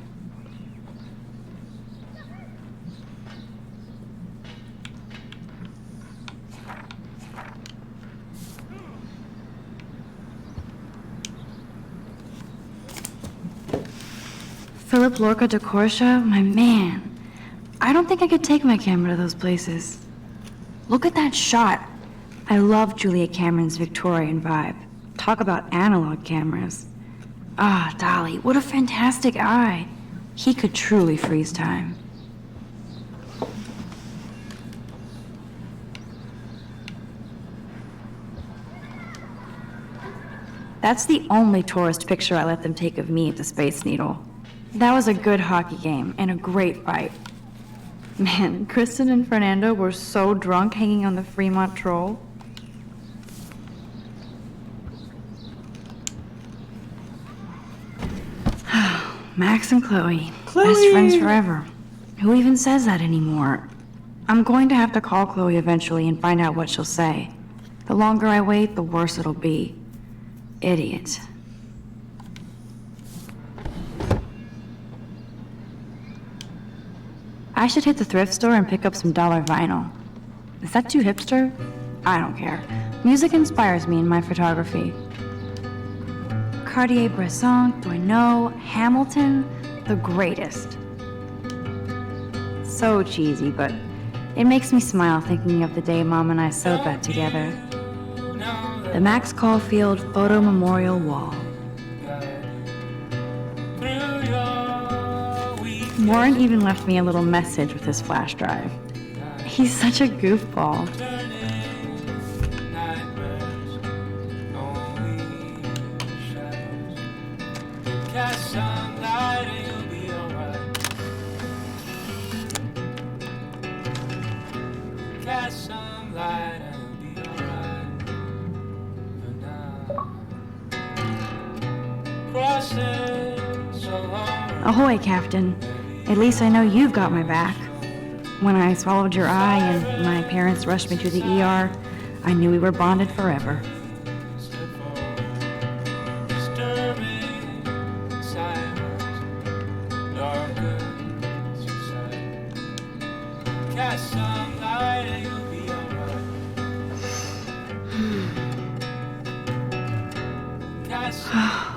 Philip Lorca de Corsia, my man. I don't think I could take my camera to those places. Look at that shot. I love Julia Cameron's Victorian vibe. Talk about analog cameras. Ah, Dolly, what a fantastic eye. He could truly freeze time. That's the only tourist picture I let them take of me at the Space Needle. That was a good hockey game and a great fight. Man, Kristen and Fernando were so drunk hanging on the Fremont Troll. Max and Chloe. Best friends forever. Who even says that anymore? I'm going to have to call Chloe eventually and find out what she'll say. The longer I wait, the worse it'll be. Idiot. I should hit the thrift store and pick up some dollar vinyl. Is that too hipster? I don't care. Music inspires me in my photography. Cartier-Bresson, Doisneau, Hamilton, the greatest. So cheesy, but it makes me smile thinking of the day Mom and I sewed that together. The Max Caulfield Photo Memorial Wall. Warren even left me a little message with his flash drive. He's such a goofball. Ahoy, Captain. At least I know you've got my back. When I swallowed your eye and my parents rushed me to the ER, I knew we were bonded forever.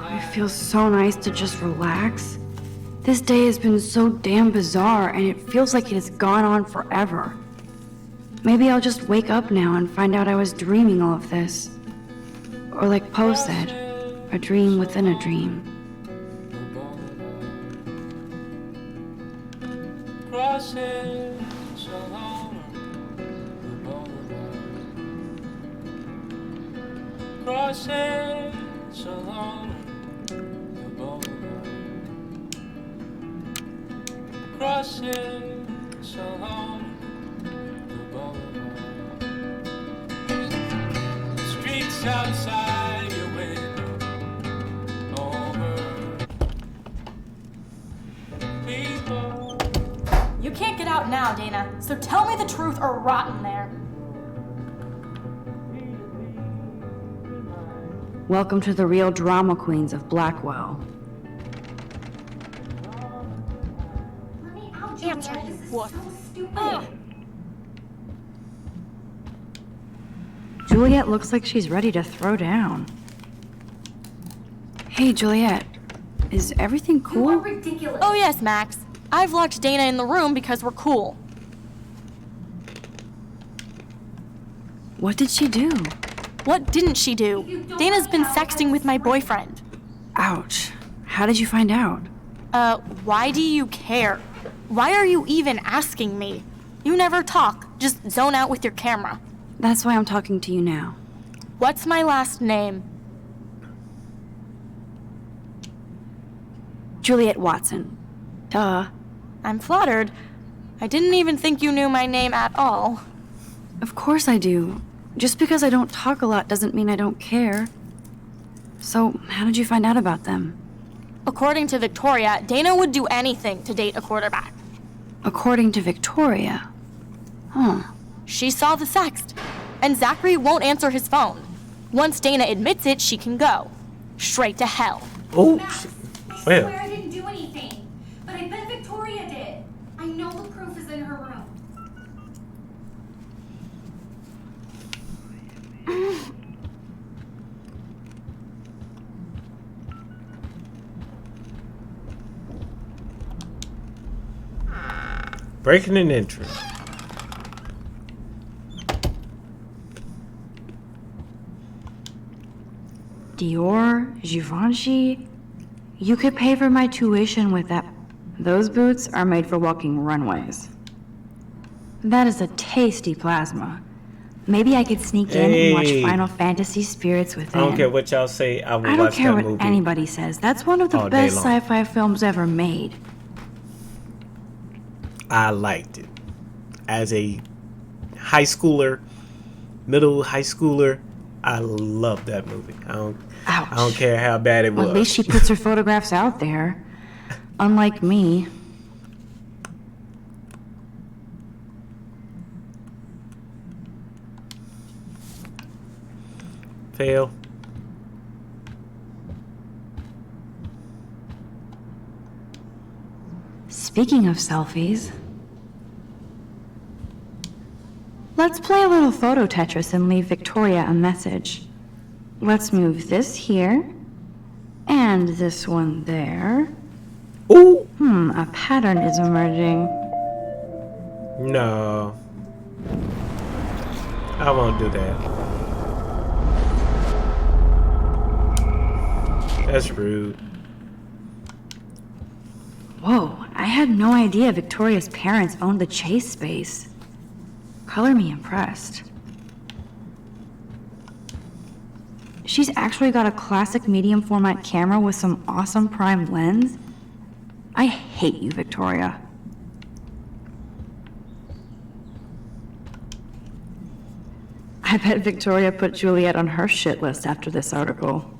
It feels so nice to just relax. This day has been so damn bizarre, and it feels like it has gone on forever. Maybe I'll just wake up now and find out I was dreaming all of this. Or like Poe said, a dream within a dream. Streets outside your window over people. You can't get out now, Dana, so tell me the truth or rot in there. Welcome to the real drama queens of Blackwell. Answer you, what? Juliet looks like she's ready to throw down. Hey, Juliet. Is everything cool? You are ridiculous. Oh yes, Max. I've locked Dana in the room because we're cool. What did she do? What didn't she do? Dana's been sexting with my boyfriend. Ouch. How did you find out? Why do you care? Why are you even asking me? You never talk, just zone out with your camera. That's why I'm talking to you now. What's my last name? Juliet Watson. Duh. I'm flattered. I didn't even think you knew my name at all. Of course I do. Just because I don't talk a lot doesn't mean I don't care. So, how did you find out about them? According to Victoria, Dana would do anything to date a quarterback. According to Victoria? Huh. She saw the sext, and Zachary won't answer his phone. Once Dana admits it, she can go. Straight to hell. Oh, I swear I didn't do anything, but I bet Victoria did. I know the proof is in her room. Breaking an entry. Dior, Givenchy. You could pay for my tuition with that. Those boots are made for walking runways. That is a tasty plasma. Maybe I could sneak in and watch Final Fantasy Spirits Within. I don't care what y'all say. I will watch that movie. I don't care what anybody says. That's one of the best sci-fi films ever made. I liked it. As a high schooler, middle high schooler, I loved that movie. I don't care how bad it was. Well, at least she puts her photographs out there. Unlike me. Fail. Speaking of selfies, let's play a little photo Tetris and leave Victoria a message. Let's move this here, and this one there. Ooh! A pattern is emerging. No. I won't do that. That's rude. Whoa, I had no idea Victoria's parents owned the Chase space. Color me impressed. She's actually got a classic medium format camera with some awesome prime lens. I hate you, Victoria. I bet Victoria put Juliet on her shit list after this article.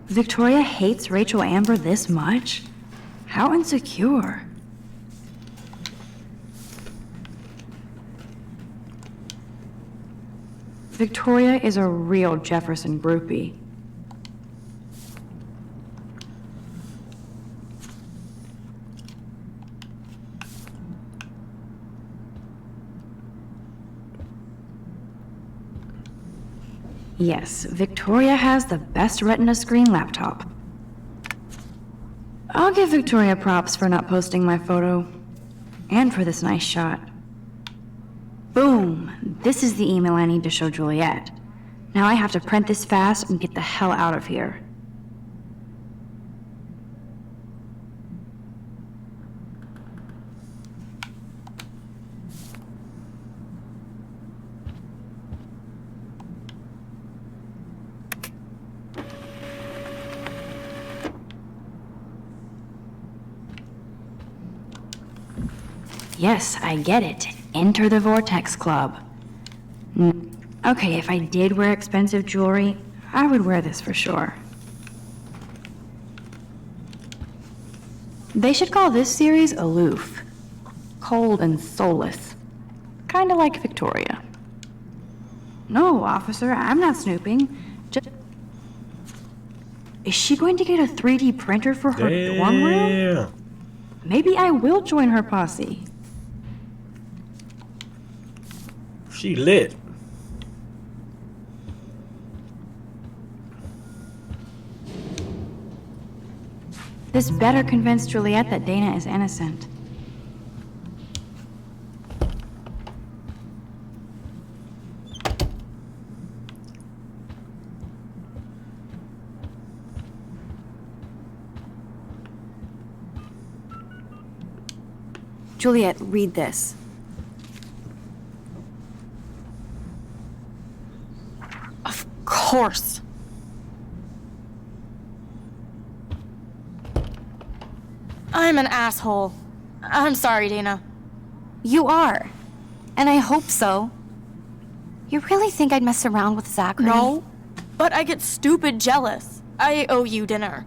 Victoria hates Rachel Amber this much? How insecure. Victoria is a real Jefferson groupie. Yes, Victoria has the best Retina screen laptop. I'll give Victoria props for not posting my photo. And for this nice shot. Boom! This is the email I need to show Juliet. Now I have to print this fast and get the hell out of here. Yes, I get it. Enter the Vortex Club. Okay, if I did wear expensive jewelry, I would wear this for sure. They should call this series Aloof. Cold and soulless. Kinda like Victoria. No, officer, I'm not snooping. Just... Is she going to get a 3D printer for her dorm room? Maybe I will join her posse. She lit. This better convince Juliet that Dana is innocent. Juliet, read this. Of course. I'm an asshole. I'm sorry, Dana. You are. And I hope so. You really think I'd mess around with Zachary? No, but I get stupid jealous. I owe you dinner.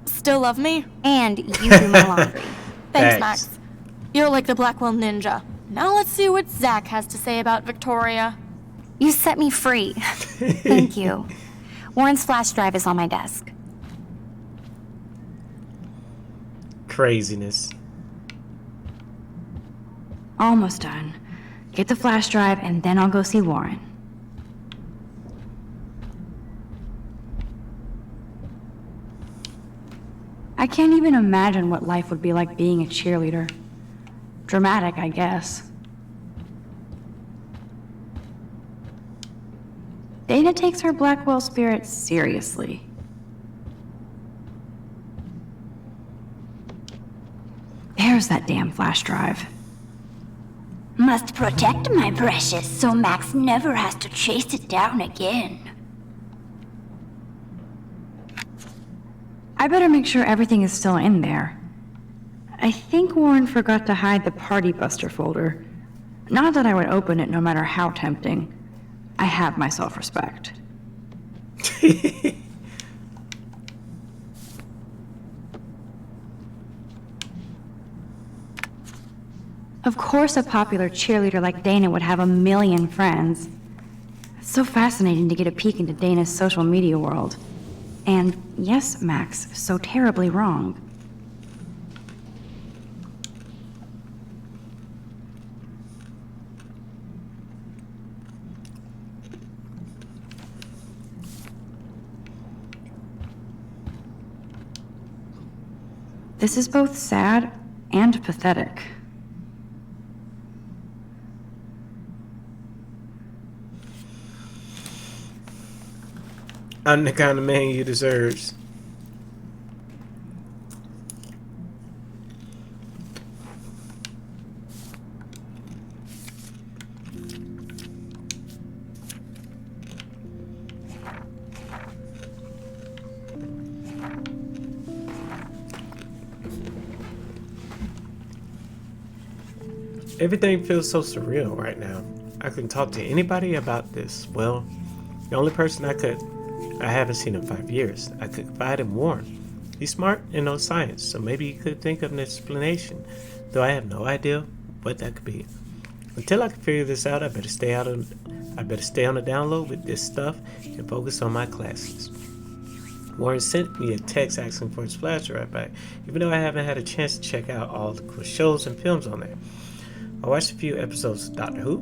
Still love me? And you do my laundry. Thanks, Max. You're like the Blackwell Ninja. Now let's see what Zach has to say about Victoria. You set me free. Thank you. Warren's flash drive is on my desk. Craziness. Almost done. Get the flash drive and then I'll go see Warren. I can't even imagine what life would be like being a cheerleader. Dramatic, I guess. Dana takes her Blackwell spirit seriously. There's that damn flash drive. Must protect my precious so Max never has to chase it down again. I better make sure everything is still in there. I think Warren forgot to hide the Party Buster folder. Not that I would open it no matter how tempting. I have my self-respect. Of course a popular cheerleader like Dana would have a million friends. It's so fascinating to get a peek into Dana's social media world. And yes, Max, so terribly wrong. This is both sad and pathetic. I'm the kind of man you deserves. Everything feels so surreal right now. I can talk to anybody about this. Well, the only person I haven't seen in 5 years. I could confide in Warren. He's smart and knows science, so maybe he could think of an explanation, though I have no idea what that could be. Until I can figure this out, I better stay on the download with this stuff and focus on my classes. Warren sent me a text asking for his flash drive back, even though I haven't had a chance to check out all the cool shows and films on there. I watched a few episodes of Doctor Who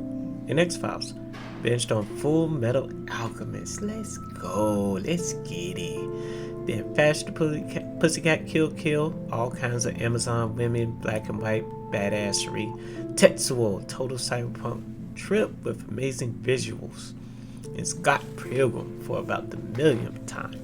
and X-Files. Binged on Full Metal Alchemist. Let's go. Let's get it. Then Faster Pussycat Kill. All kinds of Amazon women, black and white badassery. Tetsuo, total cyberpunk trip with amazing visuals. And Scott Pilgrim for about the millionth time.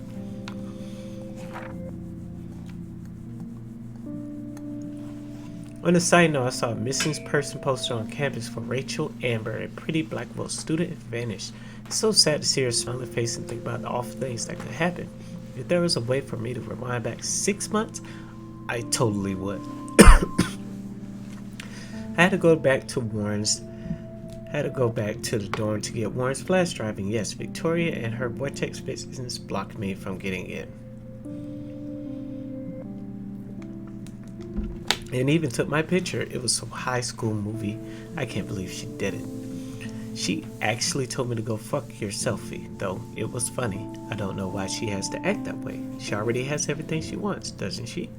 On a side note, I saw a missing person poster on campus for Rachel Amber, a pretty Blackwell student, vanished. It's so sad to see her smiling face and think about the awful things that could happen. If there was a way for me to rewind back 6 months, I totally would. I had to go back to the dorm to get Warren's flash drive, and yes, Victoria and her vortex business blocked me from getting in. And even took my picture. It was some high school movie. I can't believe she did it. She actually told me to go fuck your selfie, though it was funny. I don't know why she has to act that way. She already has everything she wants, doesn't she?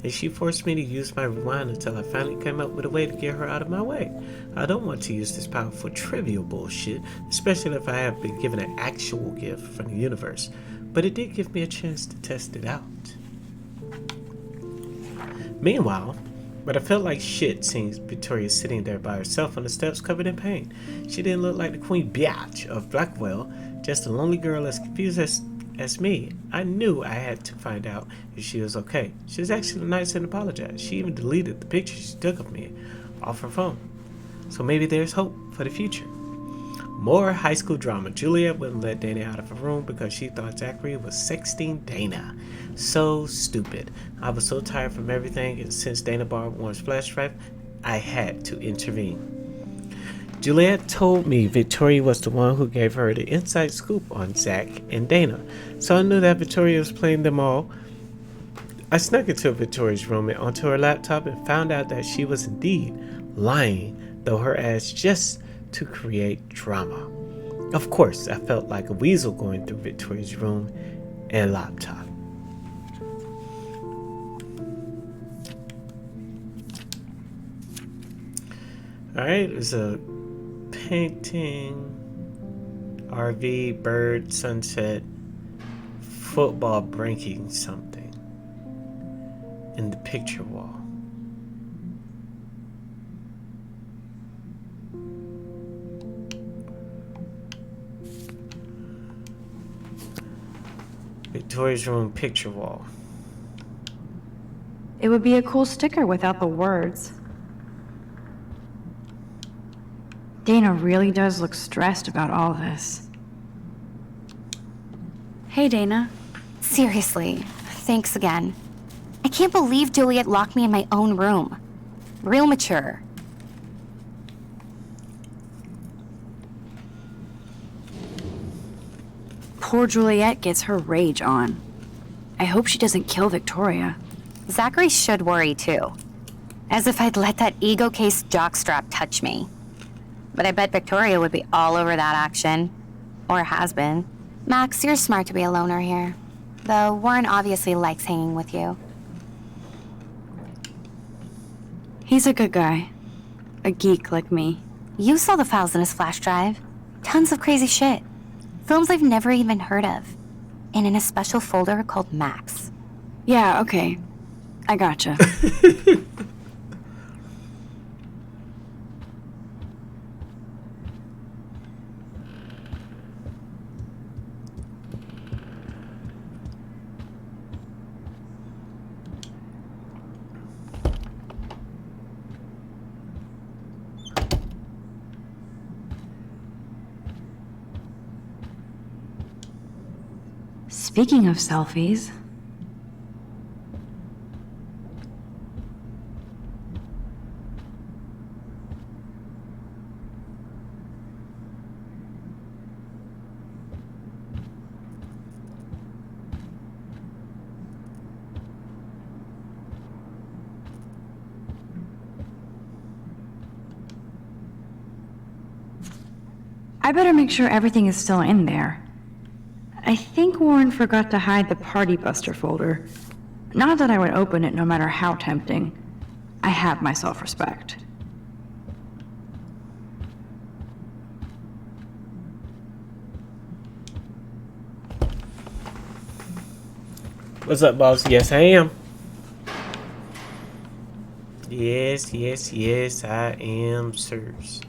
And she forced me to use my rewind until I finally came up with a way to get her out of my way. I don't want to use this power for trivial bullshit, especially if I have been given an actual gift from the universe. But it did give me a chance to test it out. Meanwhile, but I felt like shit seeing Victoria sitting there by herself on the steps covered in pain. She didn't look like the queen biatch of Blackwell, just a lonely girl as confused as me. I knew I had to find out if she was okay. She was actually nice and apologized. She even deleted the picture she took of me off her phone. So maybe there's hope for the future. More high school drama. Juliet wouldn't let Dana out of her room because she thought Zachary was sexting Dana. So stupid. I was so tired from everything, and since Dana borrowed Warren's flash drive, I had to intervene. Juliet told me Victoria was the one who gave her the inside scoop on Zach and Dana, so I knew that Victoria was playing them all. I snuck into Victoria's room and onto her laptop and found out that she was indeed lying, though her ass just to create drama. Of course, I felt like a weasel going through Victoria's room and laptop. Alright, there's a painting, RV, bird, sunset, football breaking something in the picture wall. Victoria's room picture wall. It would be a cool sticker without the words. Dana really does look stressed about all this. Hey, Dana. Seriously, thanks again. I can't believe Juliet locked me in my own room. Real mature. Poor Juliet gets her rage on. I hope she doesn't kill Victoria. Zachary should worry too. As if I'd let that ego-cased jockstrap touch me. But I bet Victoria would be all over that action. Or has been. Max, you're smart to be a loner here. Though Warren obviously likes hanging with you. He's a good guy. A geek like me. You saw the files in his flash drive. Tons of crazy shit. Films I've never even heard of. And in a special folder called Max. Yeah, okay. I gotcha. Speaking of selfies... I better make sure everything is still in there. I think Warren forgot to hide the Party Buster folder. Not that I would open it no matter how tempting. I have my self-respect. What's up, boss? Yes, I am. Yes, I am, sirs.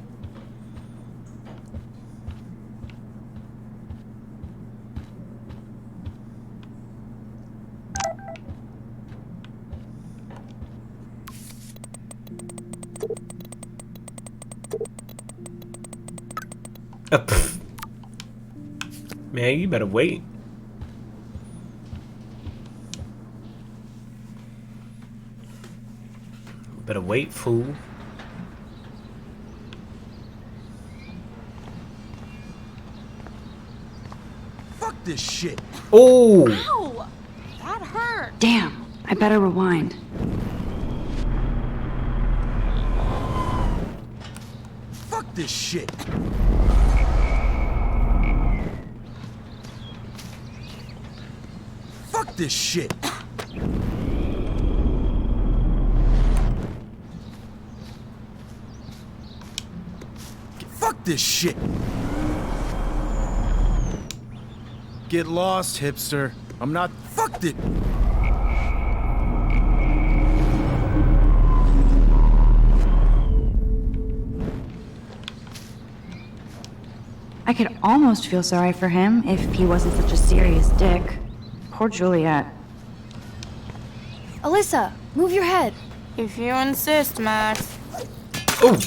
Man, you better wait. Better wait, fool. Fuck this shit. Oh! Ow! That hurt. Damn, I better rewind. Fuck this shit. Fuck this shit. Fuck this shit. Get lost, hipster. I'm not. Fucked it. I could almost feel sorry for him if he wasn't such a serious dick. Poor Juliet. Alyssa, move your head. If you insist, Max. Oh!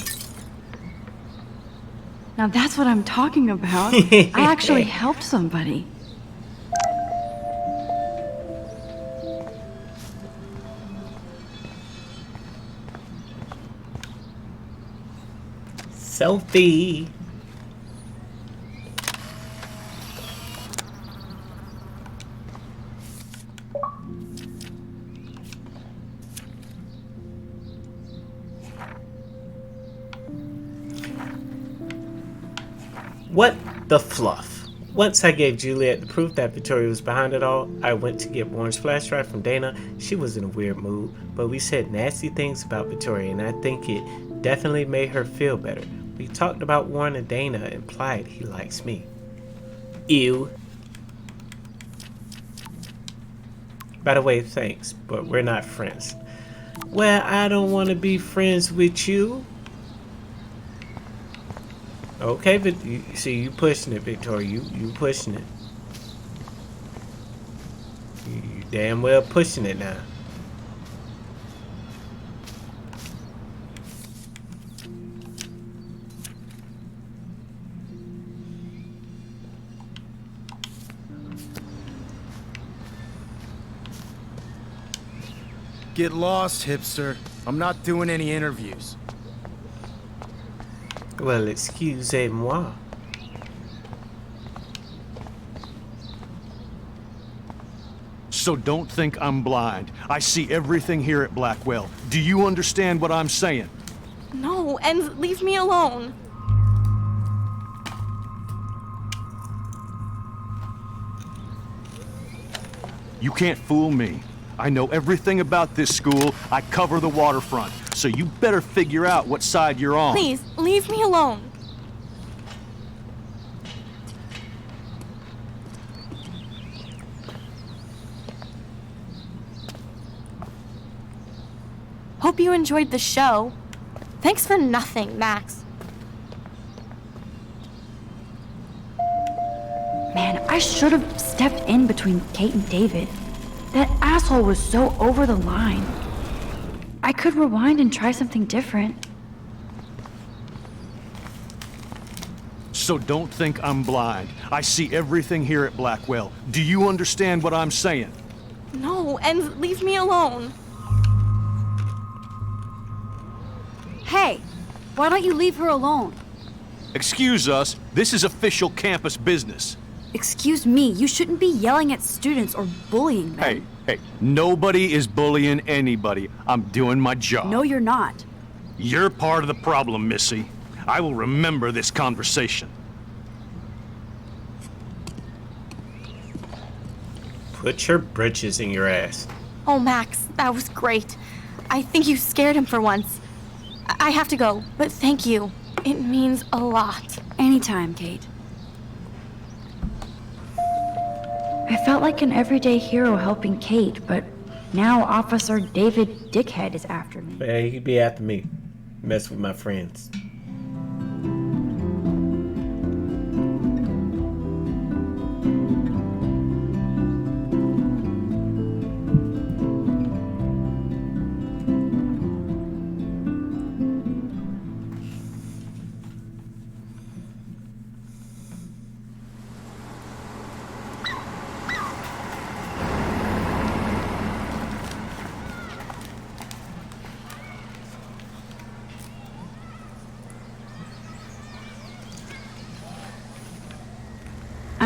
Now that's what I'm talking about. I actually helped somebody. Selfie. What the fluff? Once I gave Juliet the proof that Victoria was behind it all, I went to get Warren's flash drive from Dana. She was in a weird mood, but we said nasty things about Victoria, and I think it definitely made her feel better. We talked about Warren, and Dana implied he likes me. Ew. By the way, thanks, but we're not friends. Well, I don't want to be friends with you. Okay, but you see, you pushing it, Victoria. You pushing it. You damn well pushing it now. Get lost, hipster. I'm not doing any interviews. Well, excusez-moi. So don't think I'm blind. I see everything here at Blackwell. Do you understand what I'm saying? No, and leave me alone. You can't fool me. I know everything about this school. I cover the waterfront. So you better figure out what side you're on. Please, leave me alone. Hope you enjoyed the show. Thanks for nothing, Max. Man, I should have stepped in between Kate and David. That asshole was so over the line. I could rewind and try something different. So don't think I'm blind. I see everything here at Blackwell. Do you understand what I'm saying? No, and leave me alone. Hey, why don't you leave her alone? Excuse us, this is official campus business. Excuse me, you shouldn't be yelling at students or bullying them. Hey, nobody is bullying anybody. I'm doing my job. No, you're not. You're part of the problem, Missy. I will remember this conversation. Put your britches in your ass. Oh, Max, that was great. I think you scared him for once. I have to go, but thank you. It means a lot. Anytime, Kate. I felt like an everyday hero helping Kate, but now Officer David Dickhead is after me. Yeah, he could be after me. Mess with my friends.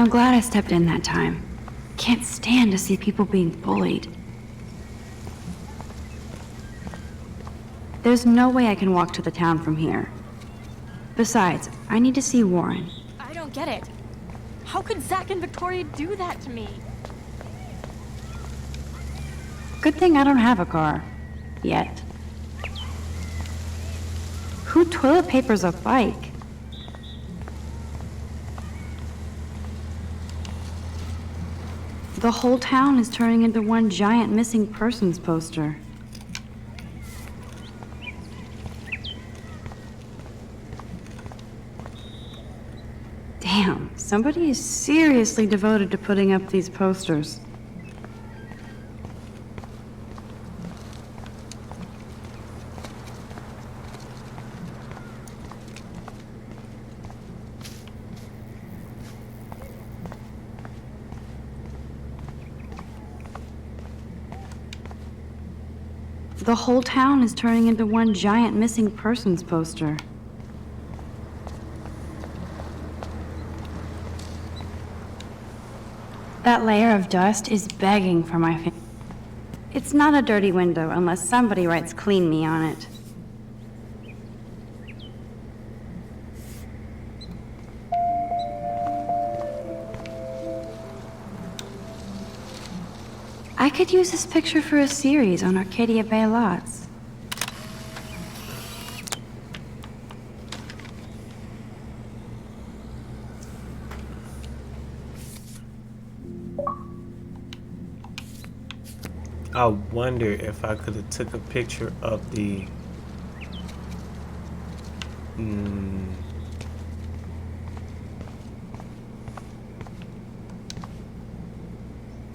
I'm glad I stepped in that time. Can't stand to see people being bullied. There's no way I can walk to the town from here. Besides, I need to see Warren. I don't get it. How could Zach and Victoria do that to me? Good thing I don't have a car. Yet. Who toilet papers a bike? The whole town is turning into one giant missing persons poster. Damn, somebody is seriously devoted to putting up these posters. The whole town is turning into one giant missing persons poster. That layer of dust is begging for my face. It's not a dirty window unless somebody writes "clean me" on it. I could use this picture for a series on Arcadia Bay lots. I wonder if I could have took a picture of the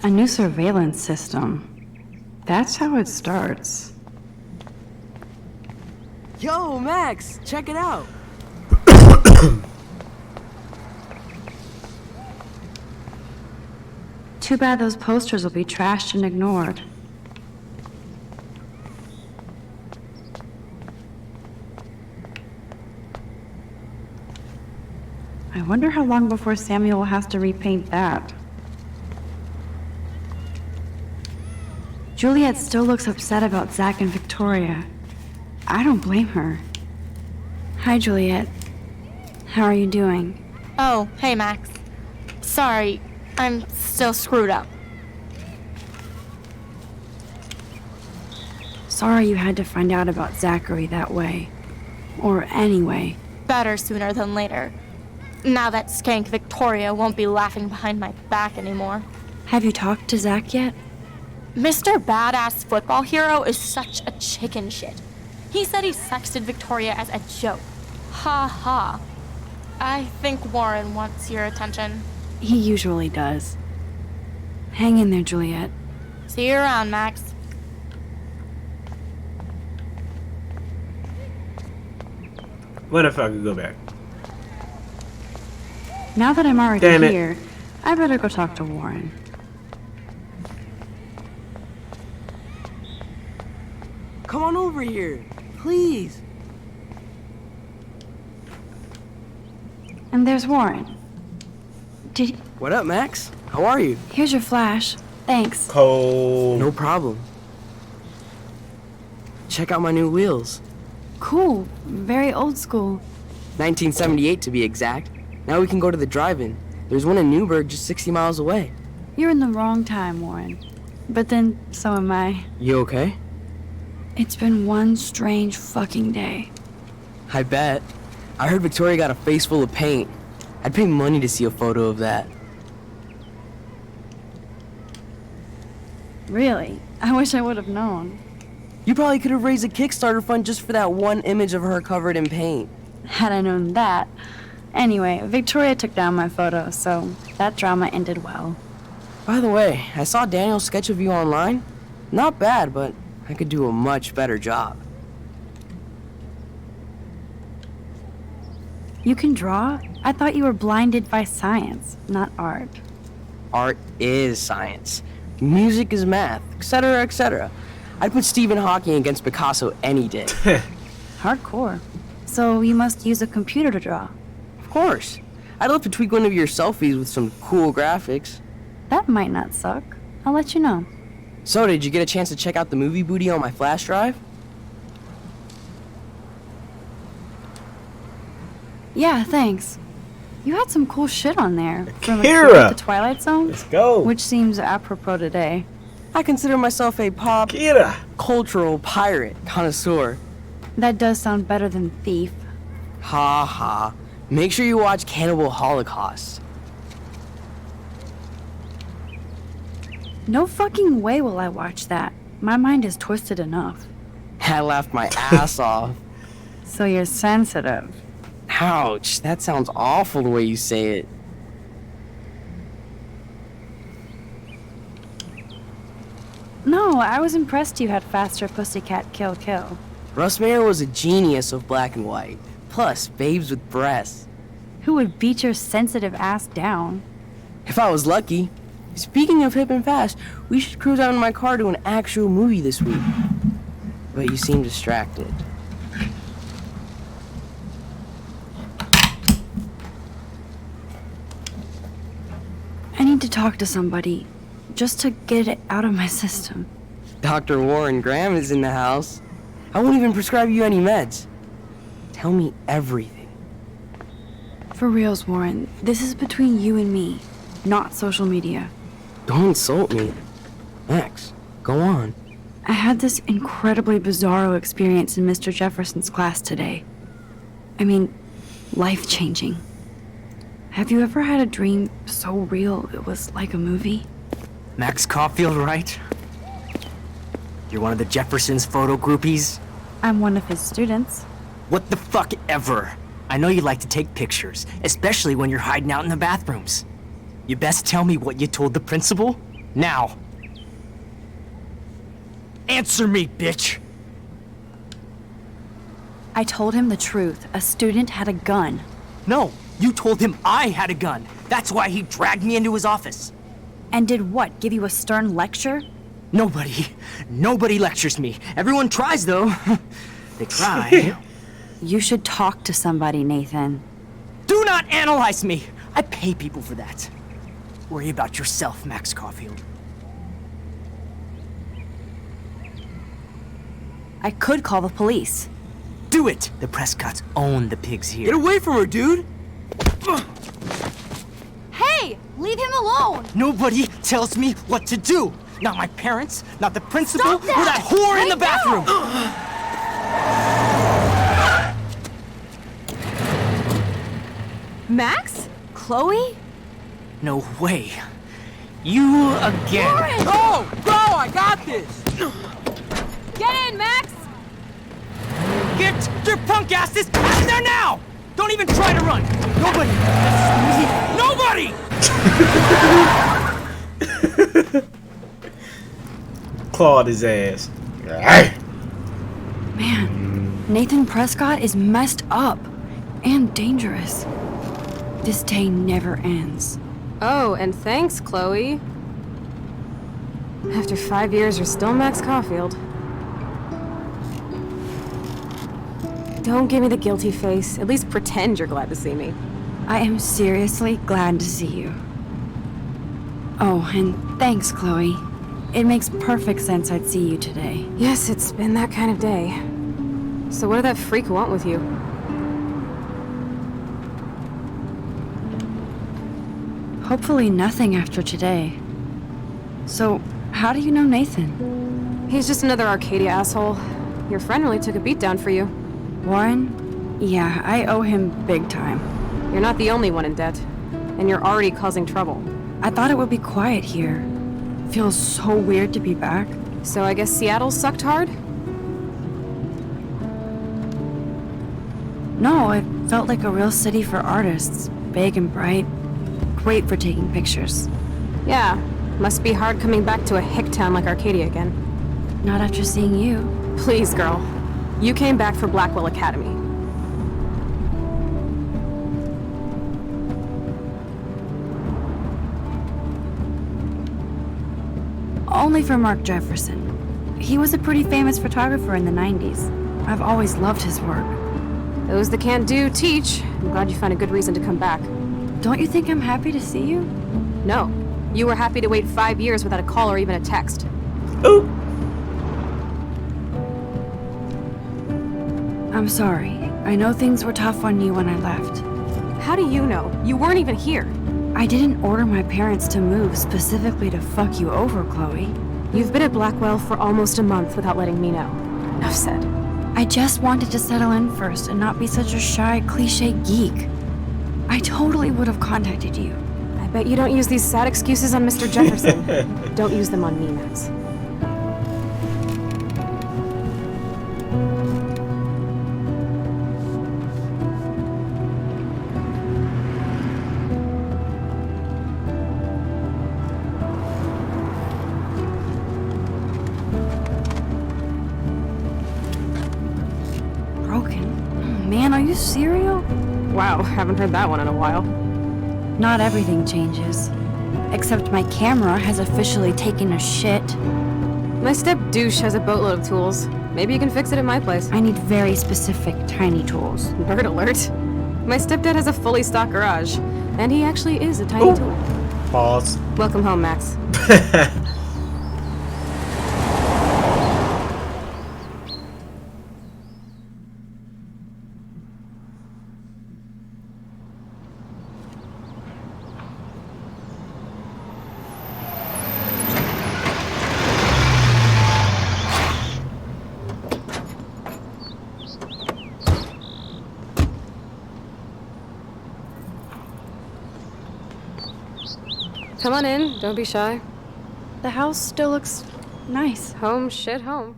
A new surveillance system. That's how it starts. Yo, Max, check it out. Too bad those posters will be trashed and ignored. I wonder how long before Samuel has to repaint that. Juliet still looks upset about Zach and Victoria. I don't blame her. Hi, Juliet. How are you doing? Oh, hey, Max. Sorry, I'm still screwed up. Sorry you had to find out about Zachary that way. Or anyway. Better sooner than later. Now that skank Victoria won't be laughing behind my back anymore. Have you talked to Zach yet? Mr. Badass Football Hero is such a chicken shit. He said he sexted Victoria as a joke. Ha ha. I think Warren wants your attention. He usually does. Hang in there, Juliet. See you around, Max. What if I could go back? Now that I'm already Damn it. here, I better go talk to Warren. Come on over here, please. And there's Warren. What up, Max? How are you? Here's your flash. Thanks. Cold. No problem. Check out my new wheels. Cool. Very old school. 1978 to be exact. Now we can go to the drive-in. There's one in Newburgh just 60 miles away. You're in the wrong time, Warren. But then, so am I. You okay? It's been one strange fucking day. I bet. I heard Victoria got a face full of paint. I'd pay money to see a photo of that. Really? I wish I would have known. You probably could have raised a Kickstarter fund just for that one image of her covered in paint. Had I known that. Anyway, Victoria took down my photo, so that drama ended well. By the way, I saw Daniel's sketch of you online. Not bad, but I could do a much better job. You can draw? I thought you were blinded by science, not art. Art is science. Music is math, etc., etc. I'd put Stephen Hawking against Picasso any day. Hardcore. So you must use a computer to draw. Of course. I'd love to tweak one of your selfies with some cool graphics. That might not suck. I'll let you know. So, did you get a chance to check out the movie booty on my flash drive? Yeah, thanks. You had some cool shit on there. From a Kira! trip to Twilight Zone? Let's go. Which seems apropos today. I consider myself a pop Kira! cultural pirate connoisseur. That does sound better than thief. Ha ha. Make sure you watch Cannibal Holocaust. No fucking way will I watch that. My mind is twisted enough. I laughed my ass off. So you're sensitive. Ouch, that sounds awful the way you say it. No, I was impressed you had faster pussycat kill kill. Russ Meyer was a genius of black and white. Plus, babes with breasts. Who would beat your sensitive ass down? If I was lucky. Speaking of hip and fast, we should cruise out in my car to an actual movie this week. But you seem distracted. I need to talk to somebody, just to get it out of my system. Dr. Warren Graham is in the house. I won't even prescribe you any meds. Tell me everything. For reals, Warren, this is between you and me, not social media. Don't insult me. Max, go on. I had this incredibly bizarro experience in Mr. Jefferson's class today. I mean, life-changing. Have you ever had a dream so real it was like a movie? Max Caulfield, right? You're one of the Jefferson's photo groupies? I'm one of his students. What the fuck ever? I know you like to take pictures, especially when you're hiding out in the bathrooms. You best tell me what you told the principal, now. Answer me, bitch! I told him the truth. A student had a gun. No, you told him I had a gun. That's why he dragged me into his office. And did what, give you a stern lecture? Nobody lectures me. Everyone tries, though. They try. You should talk to somebody, Nathan. Do not analyze me! I pay people for that. Worry about yourself, Max Caulfield. I could call the police. Do it! The Prescotts own the pigs here. Get away from her, dude! Hey! Leave him alone! Nobody tells me what to do! Not my parents, not the principal, Stop that! or that whore in the bathroom! Max? Chloe? No way. You again. Warren! Go! I got this! Get in, Max! Get your punk asses out of there now! Don't even try to run! Nobody! Clawed his ass. Man, Nathan Prescott is messed up and dangerous. This day never ends. Oh, and thanks, Chloe. After 5 years, you're still Max Caulfield. Don't give me the guilty face. At least pretend you're glad to see me. I am seriously glad to see you. Oh, and thanks, Chloe. It makes perfect sense I'd see you today. Yes, it's been that kind of day. So what did that freak want with you? Hopefully nothing after today. So, how do you know Nathan? He's just another Arcadia asshole. Your friend really took a beat down for you. Warren? Yeah, I owe him big time. You're not the only one in debt. And you're already causing trouble. I thought it would be quiet here. Feels so weird to be back. So I guess Seattle sucked hard? No, it felt like a real city for artists. Big and bright. Great for taking pictures. Yeah, must be hard coming back to a hick town like Arcadia again. Not after seeing you. Please, girl. You came back for Blackwell Academy. Only for Mark Jefferson. He was a pretty famous photographer in the 90s. I've always loved his work. Those that can't do, teach. I'm glad you found a good reason to come back. Don't you think I'm happy to see you? No. You were happy to wait 5 years without a call or even a text. Ooh. I'm sorry. I know things were tough on you when I left. How do you know? You weren't even here. I didn't order my parents to move specifically to fuck you over, Chloe. You've been at Blackwell for almost a month without letting me know. Enough said. I just wanted to settle in first and not be such a shy, cliche geek. I totally would have contacted you. I bet you don't use these sad excuses on Mr. Jefferson. Don't use them on me, Max. Broken? Man, are you serial? Wow, haven't heard that one in a while. Not everything changes. Except my camera has officially taken a shit. My step douche has a boatload of tools. Maybe you can fix it at my place. I need very specific, tiny tools. Bird alert. My stepdad has a fully stocked garage, and he actually is a tiny tool. Pause. Welcome home, Max. Come on in, don't be shy. The house still looks nice. Home shit home.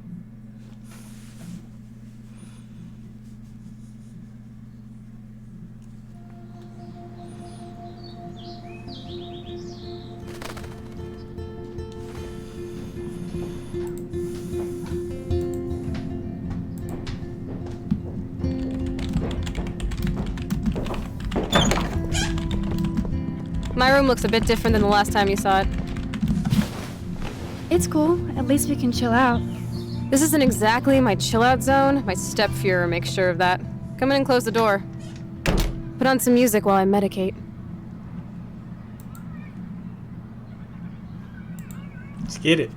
My room looks a bit different than the last time you saw it. It's cool. At least we can chill out. This isn't exactly my chill-out zone. My step-Fuhrer makes sure of that. Come in and close the door. Put on some music while I medicate. Let's get it.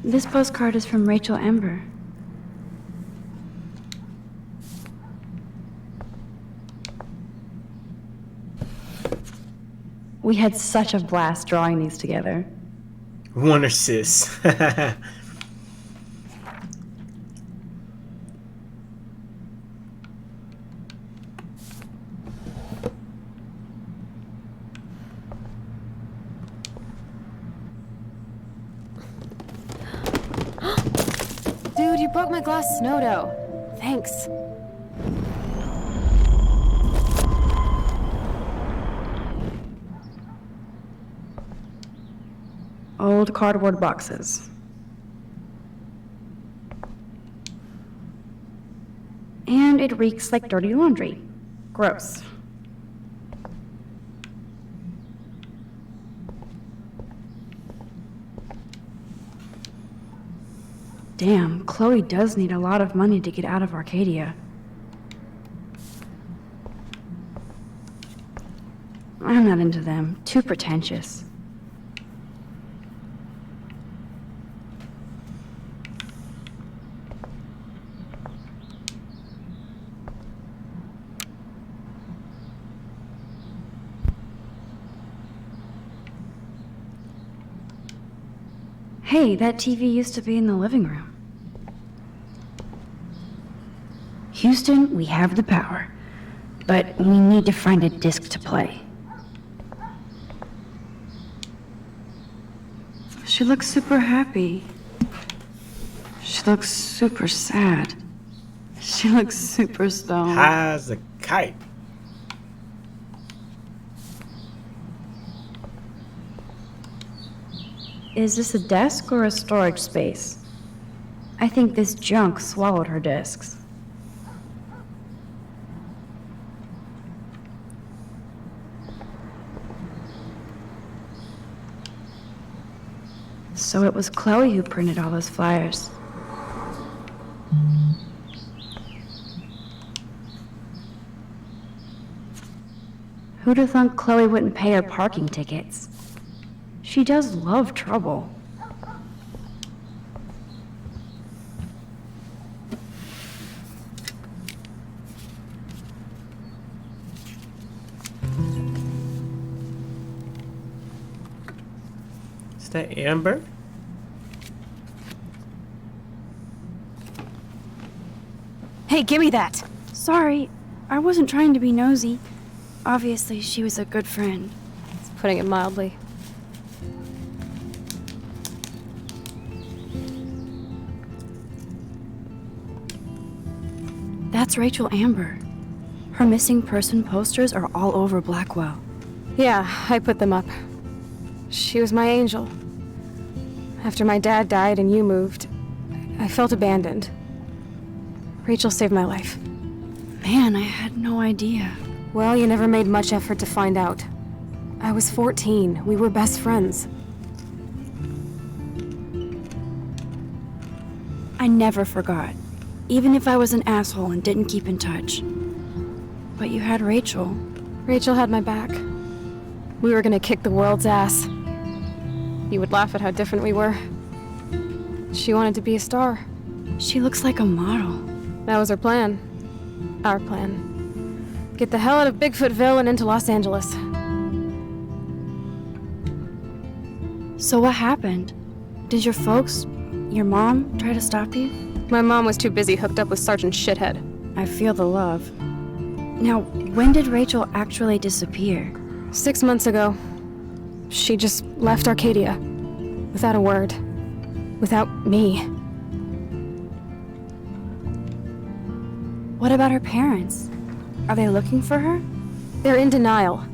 This postcard is from Rachel Ember. We had such a blast drawing these together. Wonder sis. Dude, you broke my glass snow dough. Thanks. Old cardboard boxes. And it reeks like dirty laundry. Gross. Damn, Chloe does need a lot of money to get out of Arcadia. I'm not into them. Too pretentious. Hey, that TV used to be in the living room. Houston, we have the power, but we need to find a disc to play. She looks super happy. She looks super sad. She looks super stoned. High as a kite. Is this a desk or a storage space? I think this junk swallowed her discs. So it was Chloe who printed all those flyers. Who'd have thunk Chloe wouldn't pay her parking tickets? She does love trouble. Is that Amber? Hey, give me that! Sorry, I wasn't trying to be nosy. Obviously, she was a good friend. It's putting it mildly. That's Rachel Amber. Her missing person posters are all over Blackwell. Yeah, I put them up. She was my angel. After my dad died and you moved, I felt abandoned. Rachel saved my life. Man, I had no idea. Well, you never made much effort to find out. I was 14. We were best friends. I never forgot. Even if I was an asshole and didn't keep in touch. But you had Rachel. Rachel had my back. We were gonna kick the world's ass. You would laugh at how different we were. She wanted to be a star. She looks like a model. That was her plan. Our plan. Get the hell out of Bigfootville and into Los Angeles. So what happened? Did your folks, your mom, try to stop you? My mom was too busy hooked up with Sergeant Shithead. I feel the love. Now, when did Rachel actually disappear? 6 months ago. She just left Arcadia. Without a word. Without me. What about her parents? Are they looking for her? They're in denial.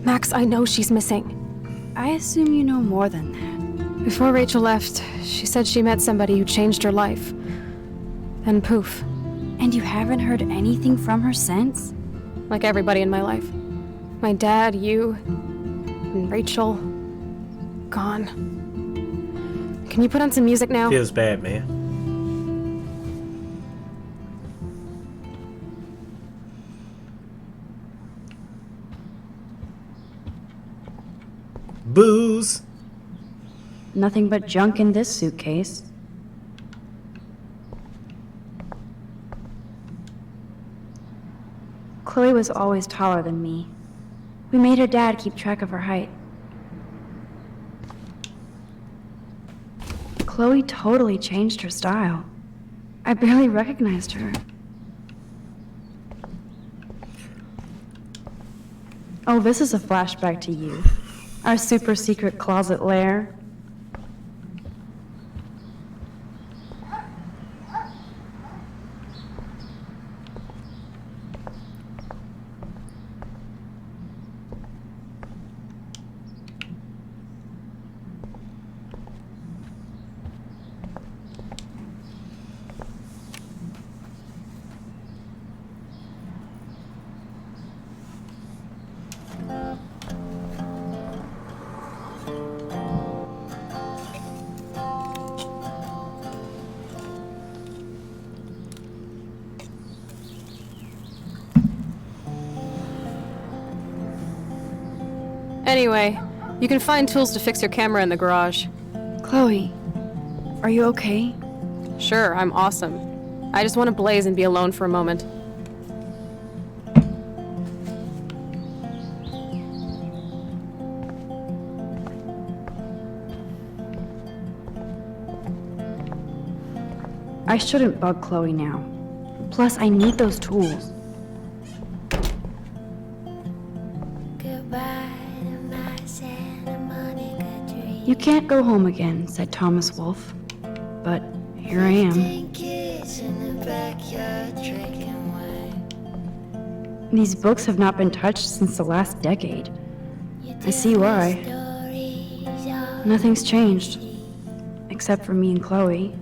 Max, I know she's missing. I assume you know more than that. Before Rachel left, she said she met somebody who changed her life. Then poof. And you haven't heard anything from her since? Like everybody in my life. My dad, you, and Rachel. Gone. Can you put on some music now? Feels bad, man. Booze. Nothing but junk in this suitcase. Chloe was always taller than me. We made her dad keep track of her height. Chloe totally changed her style. I barely recognized her. Oh, this is a flashback to you. Our super secret closet lair. Anyway, you can find tools to fix your camera in the garage. Chloe, are you okay? Sure, I'm awesome. I just want to blaze and be alone for a moment. I shouldn't bug Chloe now. Plus, I need those tools. You can't go home again, said Thomas Wolfe. But here I am. These books have not been touched since the last decade. I see why. Nothing's changed. Except for me and Chloe.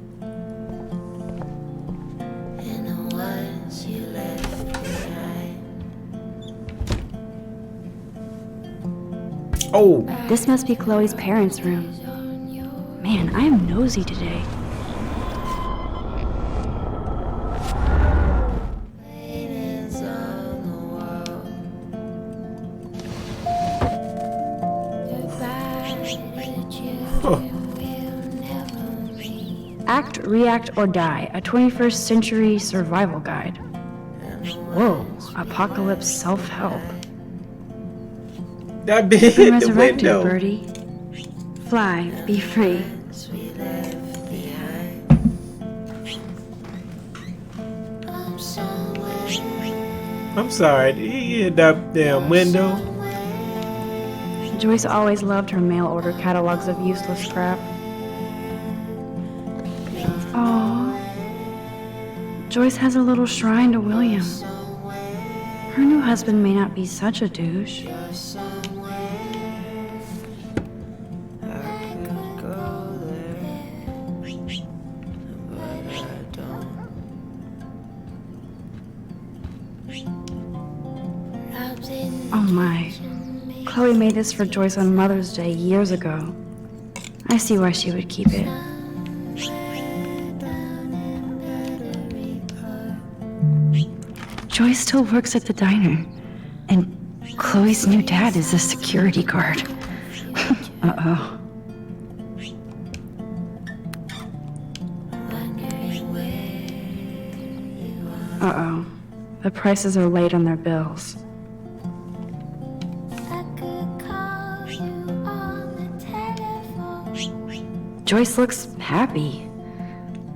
Oh! This must be Chloe's parents' room. Man, I am nosy today. React or Die, a 21st Century Survival Guide. Whoa, Apocalypse Self-Help. That been You've been hit the resurrected, window. Birdie. Fly, be free. I'm sorry, he hit that damn window. Joyce always loved her mail order catalogs of useless crap. Aww. Joyce has a little shrine to William. Her new husband may not be such a douche. Oh my. Chloe made this for Joyce on Mother's Day years ago. I see why she would keep it. Joyce still works at the diner, and Chloe's new dad is a security guard. Uh-oh. Uh-oh. The prices are late on their bills. Joyce looks happy.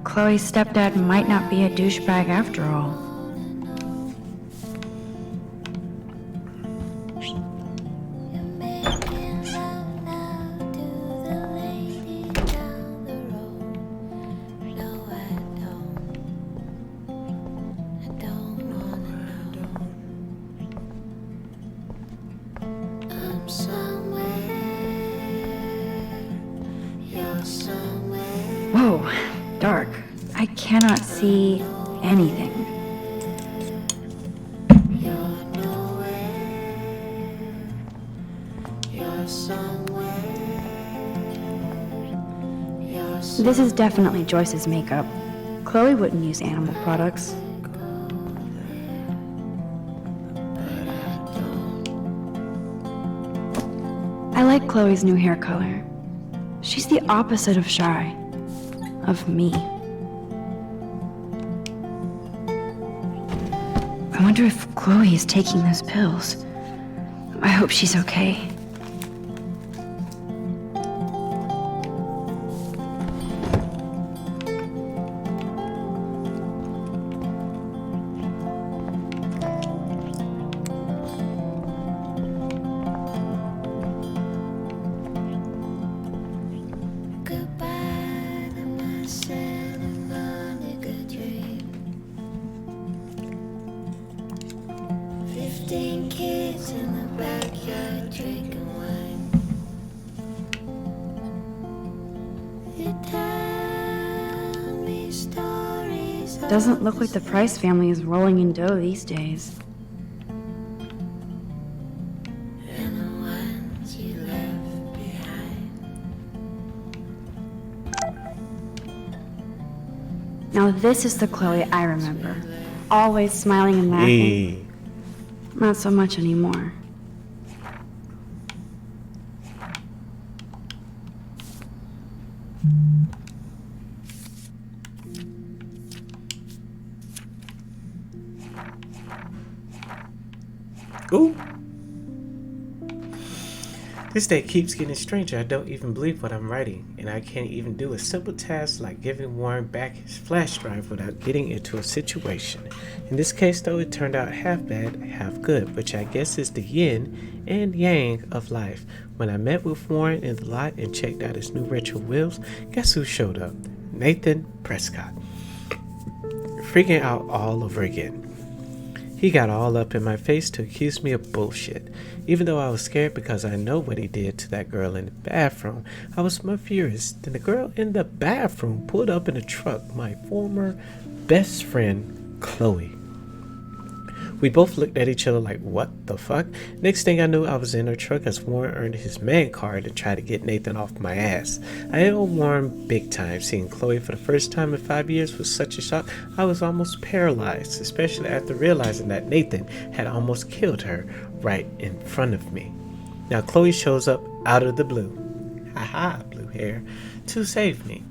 Chloe's stepdad might not be a douchebag after all. Whoa, dark. I cannot see anything. This is definitely Joyce's makeup. Chloe wouldn't use animal products. I like Chloe's new hair color. She's the opposite of shy. Of me. I wonder if Chloe is taking those pills. I hope she's okay. Kids in the backyard drinking wine. You tell me stories. Doesn't look like the Price family is rolling in dough these days. And the ones you left behind. Now this is the Chloe I remember. Always smiling and laughing. Hey. Not so much anymore. Ooh. This day keeps getting stranger. I don't even believe what I'm writing, and I can't even do a simple task like giving Warren back his flash drive without getting into a situation. In this case, though, it turned out half bad, half good, which I guess is the yin and yang of life. When I met with Warren in the lot and checked out his new retro wheels, guess who showed up? Nathan Prescott. Freaking out all over again. He got all up in my face to accuse me of bullshit. Even though I was scared because I know what he did to that girl in the bathroom, I was more furious. Then the girl in the bathroom pulled up in a truck, my former best friend, Chloe. We both looked at each other like, what the fuck? Next thing I knew, I was in her truck as Warren earned his man card to try to get Nathan off my ass. I owe Warren big time. Seeing Chloe for the first time in 5 years was such a shock, I was almost paralyzed, especially after realizing that Nathan had almost killed her right in front of me. Now Chloe shows up out of the blue, haha, blue hair, to save me.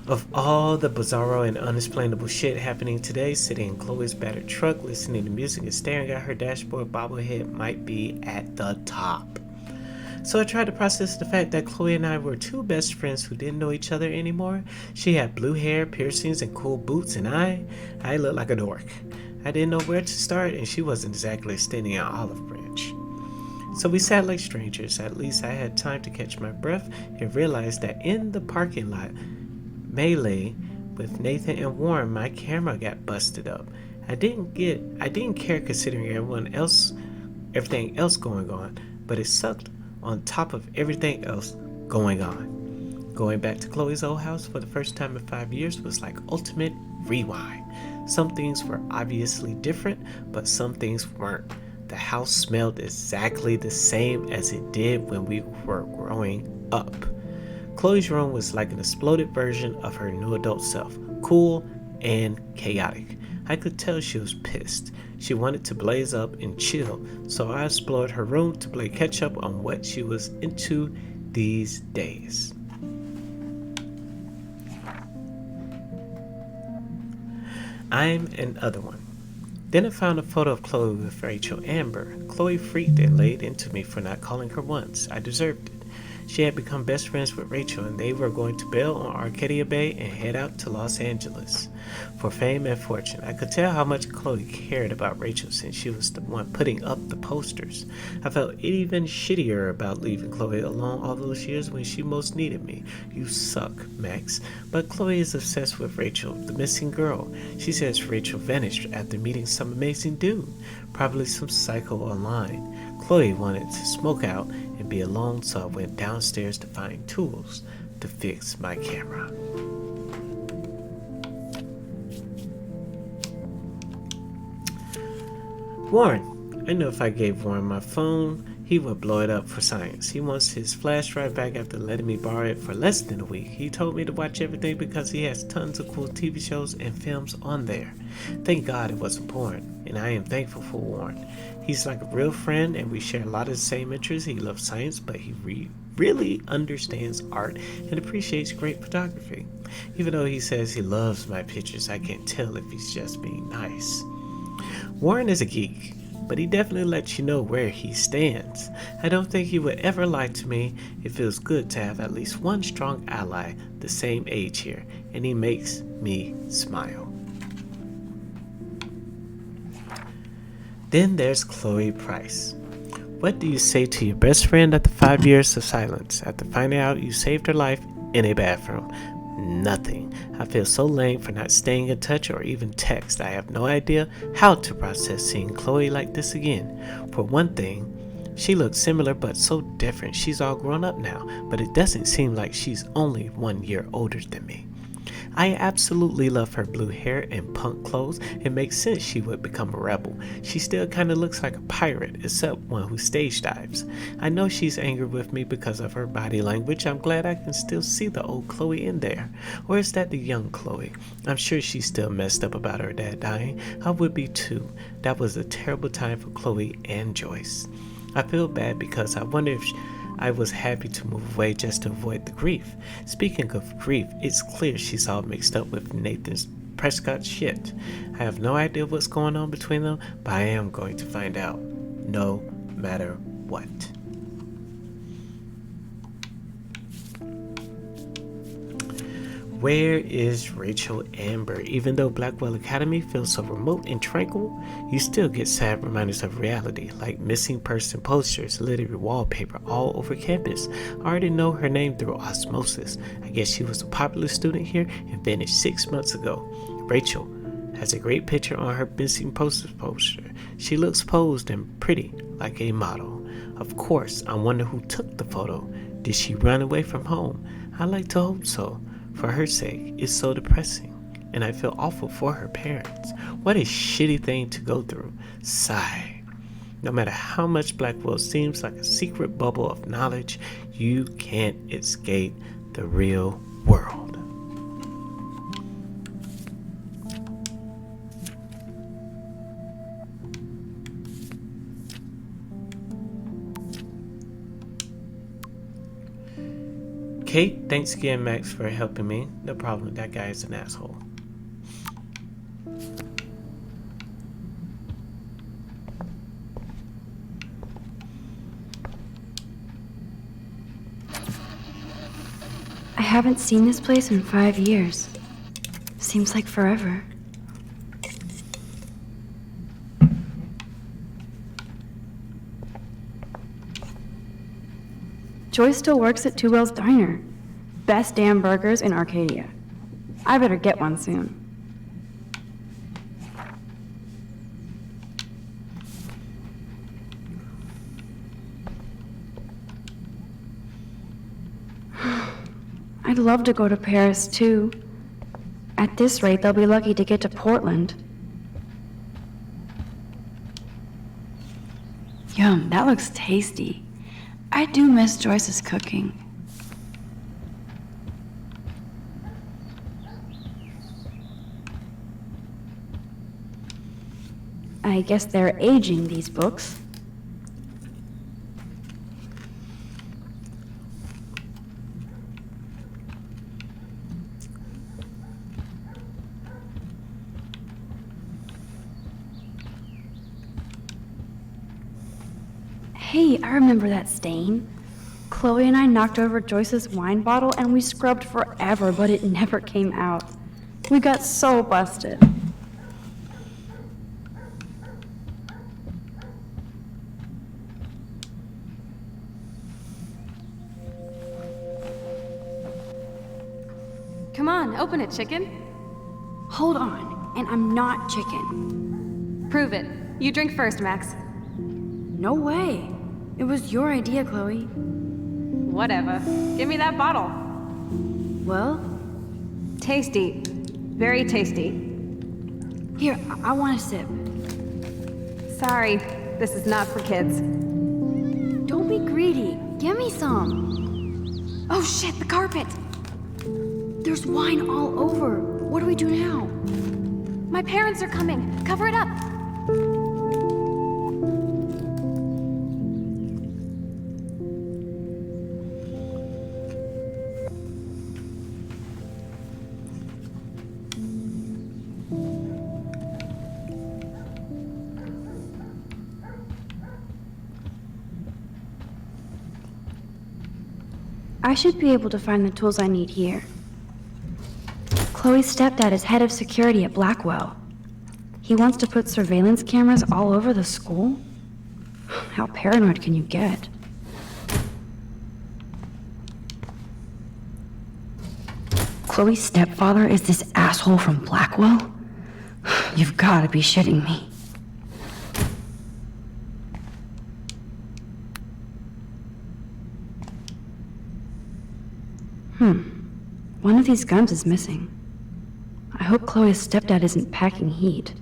Of all the bizarro and unexplainable shit happening today, sitting in Chloe's battered truck, listening to music and staring at her dashboard bobblehead might be at the top. So I tried to process the fact that Chloe and I were two best friends who didn't know each other anymore. She had blue hair, piercings, and cool boots, and I looked like a dork. I didn't know where to start, and she wasn't exactly extending an olive branch. So we sat like strangers. At least I had time to catch my breath and realize that in the parking lot melee with Nathan and Warren, my camera got busted up. I didn't care considering everything else going on, but it sucked on top of everything else going on. Going back to Chloe's old house for the first time in 5 years was like ultimate rewind. Some things were obviously different, but some things weren't. The house smelled exactly the same as it did when we were growing up. Chloe's room was like an exploded version of her new adult self, cool and chaotic. I could tell she was pissed. She wanted to blaze up and chill, so I explored her room to play catch up on what she was into these days. I'm another one. Then I found a photo of Chloe with Rachel Amber. Chloe freaked and laid into me for not calling her once. I deserved it. She had become best friends with Rachel, and they were going to bail on Arcadia Bay and head out to Los Angeles for fame and fortune. I could tell how much Chloe cared about Rachel since she was the one putting up the posters. I felt even shittier about leaving Chloe alone all those years when she most needed me. You suck, Max. But Chloe is obsessed with Rachel, the missing girl. She says Rachel vanished after meeting some amazing dude, probably some psycho online. Chloe wanted to smoke out and be alone, so I went downstairs to find tools to fix my camera. Warren. I knew if I gave Warren my phone, he would blow it up for science. He wants his flash drive back after letting me borrow it for less than a week. He told me to watch everything because he has tons of cool TV shows and films on there. Thank God it wasn't porn, and I am thankful for Warren. He's like a real friend, and we share a lot of the same interests. He loves science, but he really understands art and appreciates great photography. Even though he says he loves my pictures, I can't tell if he's just being nice. Warren is a geek, but he definitely lets you know where he stands. I don't think he would ever lie to me. It feels good to have at least one strong ally the same age here, and he makes me smile. Then there's Chloe Price. What do you say to your best friend after 5 years of silence, after finding out you saved her life in a bathroom? Nothing. I feel so lame for not staying in touch or even text. I have no idea how to process seeing Chloe like this again. For one thing, she looks similar but so different. She's all grown up now, but it doesn't seem like she's only 1 year older than me. I absolutely love her blue hair and punk clothes. It makes sense she would become a rebel. She still kind of looks like a pirate, except one who stage dives. I know she's angry with me because of her body language. I'm glad I can still see the old Chloe in there. Or is that the young Chloe? I'm sure she's still messed up about her dad dying. I would be too. That was a terrible time for Chloe and Joyce. I feel bad because I wonder if I was happy to move away just to avoid the grief. Speaking of grief, it's clear she's all mixed up with Nathan's Prescott shit. I have no idea what's going on between them, but I am going to find out, no matter what. Where is Rachel Amber? Even though Blackwell Academy feels so remote and tranquil, you still get sad reminders of reality, like missing person posters, literary wallpaper all over campus. I already know her name through osmosis. I guess she was a popular student here and vanished 6 months ago. Rachel has a great picture on her missing poster. She looks posed and pretty, like a model. Of course, I wonder who took the photo. Did she run away from home? I like to hope so. For her sake, it's so depressing, and I feel awful for her parents. What a shitty thing to go through. Sigh. No matter how much Blackwell seems like a secret bubble of knowledge, you can't escape the real world. Kate, thanks again, Max, for helping me. No problem. That guy is an asshole. I haven't seen this place in 5 years. Seems like forever. Joy still works at Two Whales Diner. Best damn burgers in Arcadia. I better get one soon. I'd love to go to Paris, too. At this rate, they'll be lucky to get to Portland. Yum, that looks tasty. I do miss Joyce's cooking. I guess they're aging these books. Hey, I remember that stain. Chloe and I knocked over Joyce's wine bottle and we scrubbed forever, but it never came out. We got so busted. Come on, open it, chicken. Hold on, and I'm not chicken. Prove it. You drink first, Max. No way. It was your idea, Chloe. Whatever. Give me that bottle. Well? Tasty. Very tasty. Here, I want a sip. Sorry, this is not for kids. Don't be greedy. Give me some. Oh shit, the carpet! There's wine all over. What do we do now? My parents are coming. Cover it up. I should be able to find the tools I need here. Chloe's stepdad is head of security at Blackwell. He wants to put surveillance cameras all over the school? How paranoid can you get? Chloe's stepfather is this asshole from Blackwell? You've got to be shitting me. One of these guns is missing. I hope Chloe's stepdad isn't packing heat.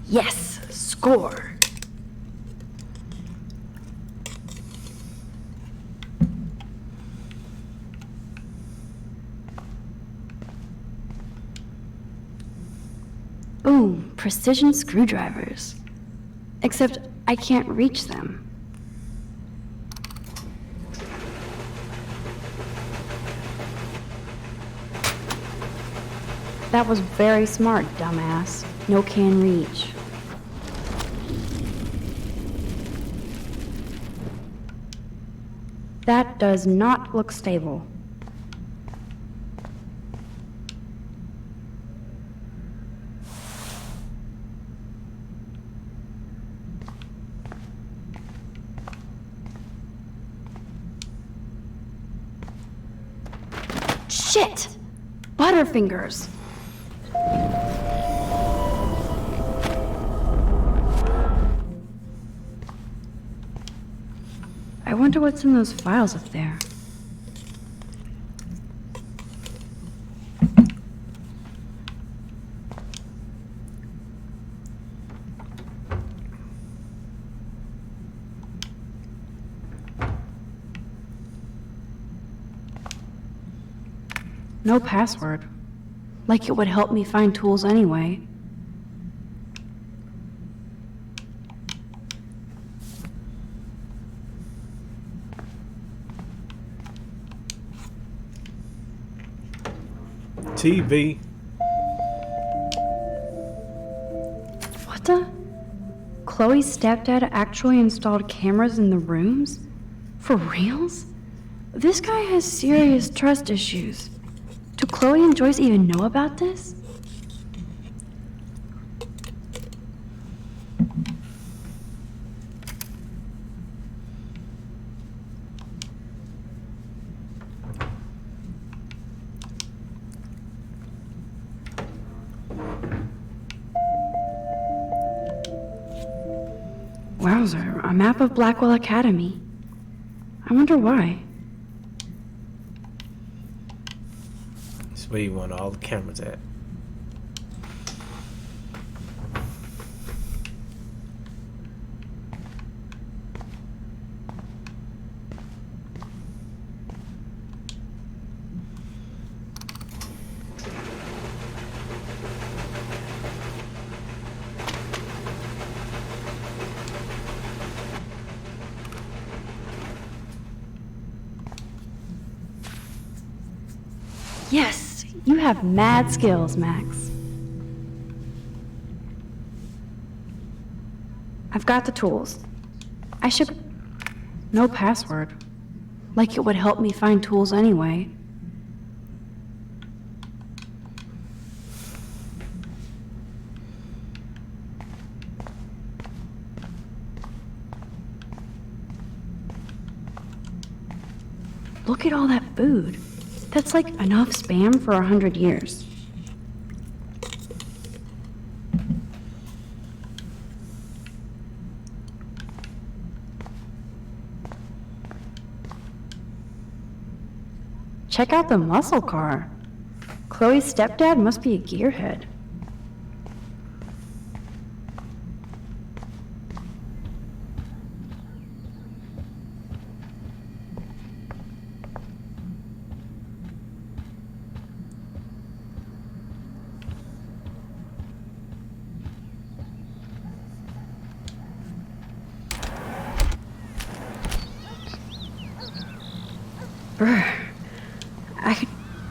Yes, score. Ooh, precision screwdrivers. Except I can't reach them. That was very smart, dumbass. No can reach. That does not look stable. Shit! Butterfingers! I wonder what's in those files up there. No password. Like it would help me find tools anyway. TV. What the? Chloe's stepdad actually installed cameras in the rooms? For reals? This guy has serious trust issues. Do Chloe and Joyce even know about this? Wowzer, a map of Blackwell Academy. I wonder why. That's where you want all the cameras at. Yes, you have mad skills, Max. I've got the tools. I should... No password. Like it would help me find tools anyway. Look at all that food. That's like enough spam for 100 years. Check out the muscle car. Chloe's stepdad must be a gearhead.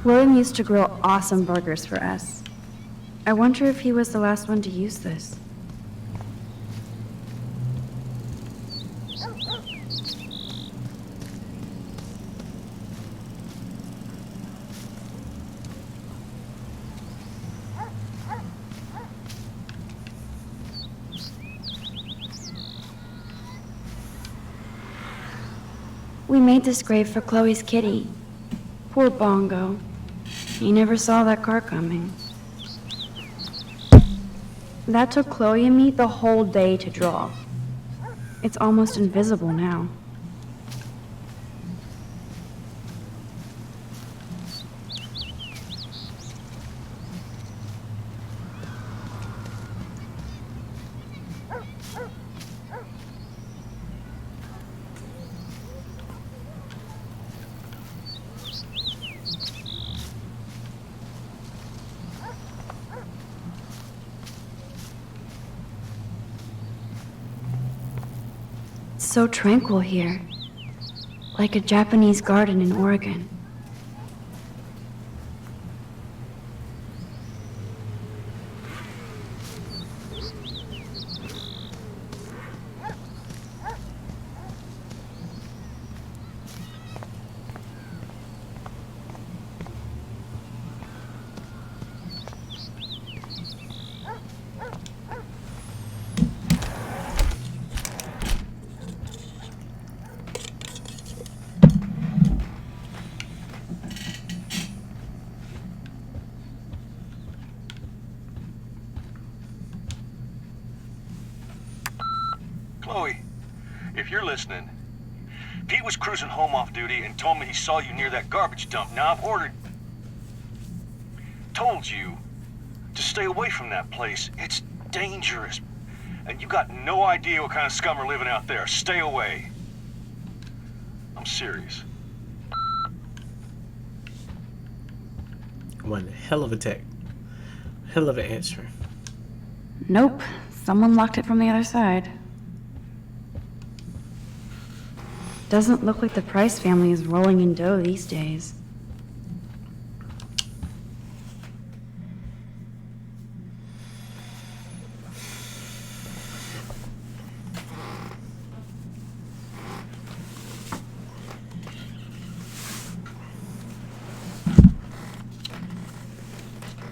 William used to grill awesome burgers for us. I wonder if he was the last one to use this. We made this grave for Chloe's kitty. Poor Bongo. He never saw that car coming. That took Chloe and me the whole day to draw. It's almost invisible now. So tranquil here, like a Japanese garden in Oregon. Chloe, if you're listening, Pete was cruising home off duty and told me he saw you near that garbage dump. Now I've told you to stay away from that place. It's dangerous. And you got no idea what kind of scum are living out there. Stay away. I'm serious. One hell of a tech. Hell of an answer. Nope. Someone locked it from the other side. Doesn't look like the Price family is rolling in dough these days.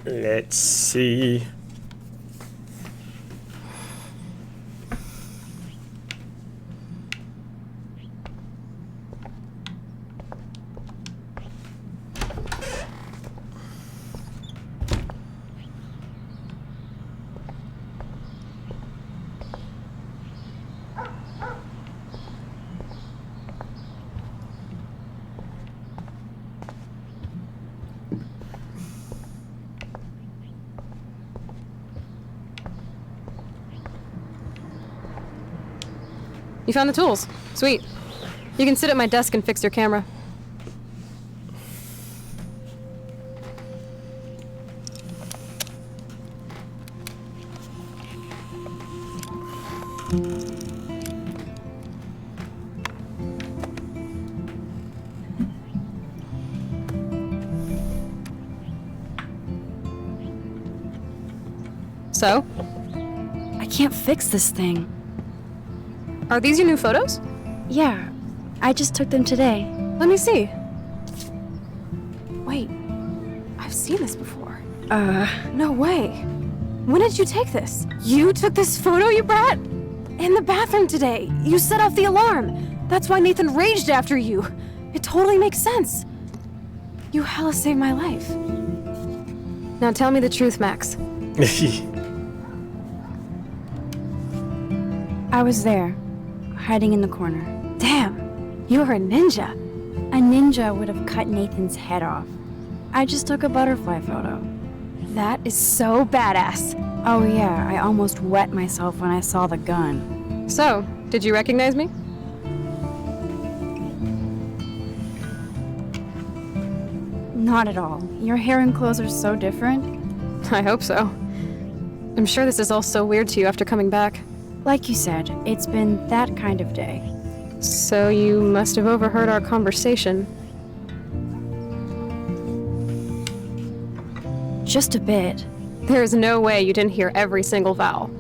Let's see. You found the tools. Sweet. You can sit at my desk and fix your camera. So? I can't fix this thing. Are these your new photos? Yeah, I just took them today. Let me see. Wait, I've seen this before. No way. When did you take this? You took this photo, you brat? In the bathroom today. You set off the alarm. That's why Nathan raged after you. It totally makes sense. You hella saved my life. Now tell me the truth, Max. I was there, hiding in the corner. Damn, you're a ninja. A ninja would have cut Nathan's head off. I just took a butterfly photo. That is so badass. Oh yeah, I almost wet myself when I saw the gun. So, did you recognize me? Not at all. Your hair and clothes are so different. I hope so. I'm sure this is all so weird to you after coming back. Like you said, it's been that kind of day. So you must have overheard our conversation. Just a bit. There is no way you didn't hear every single vowel.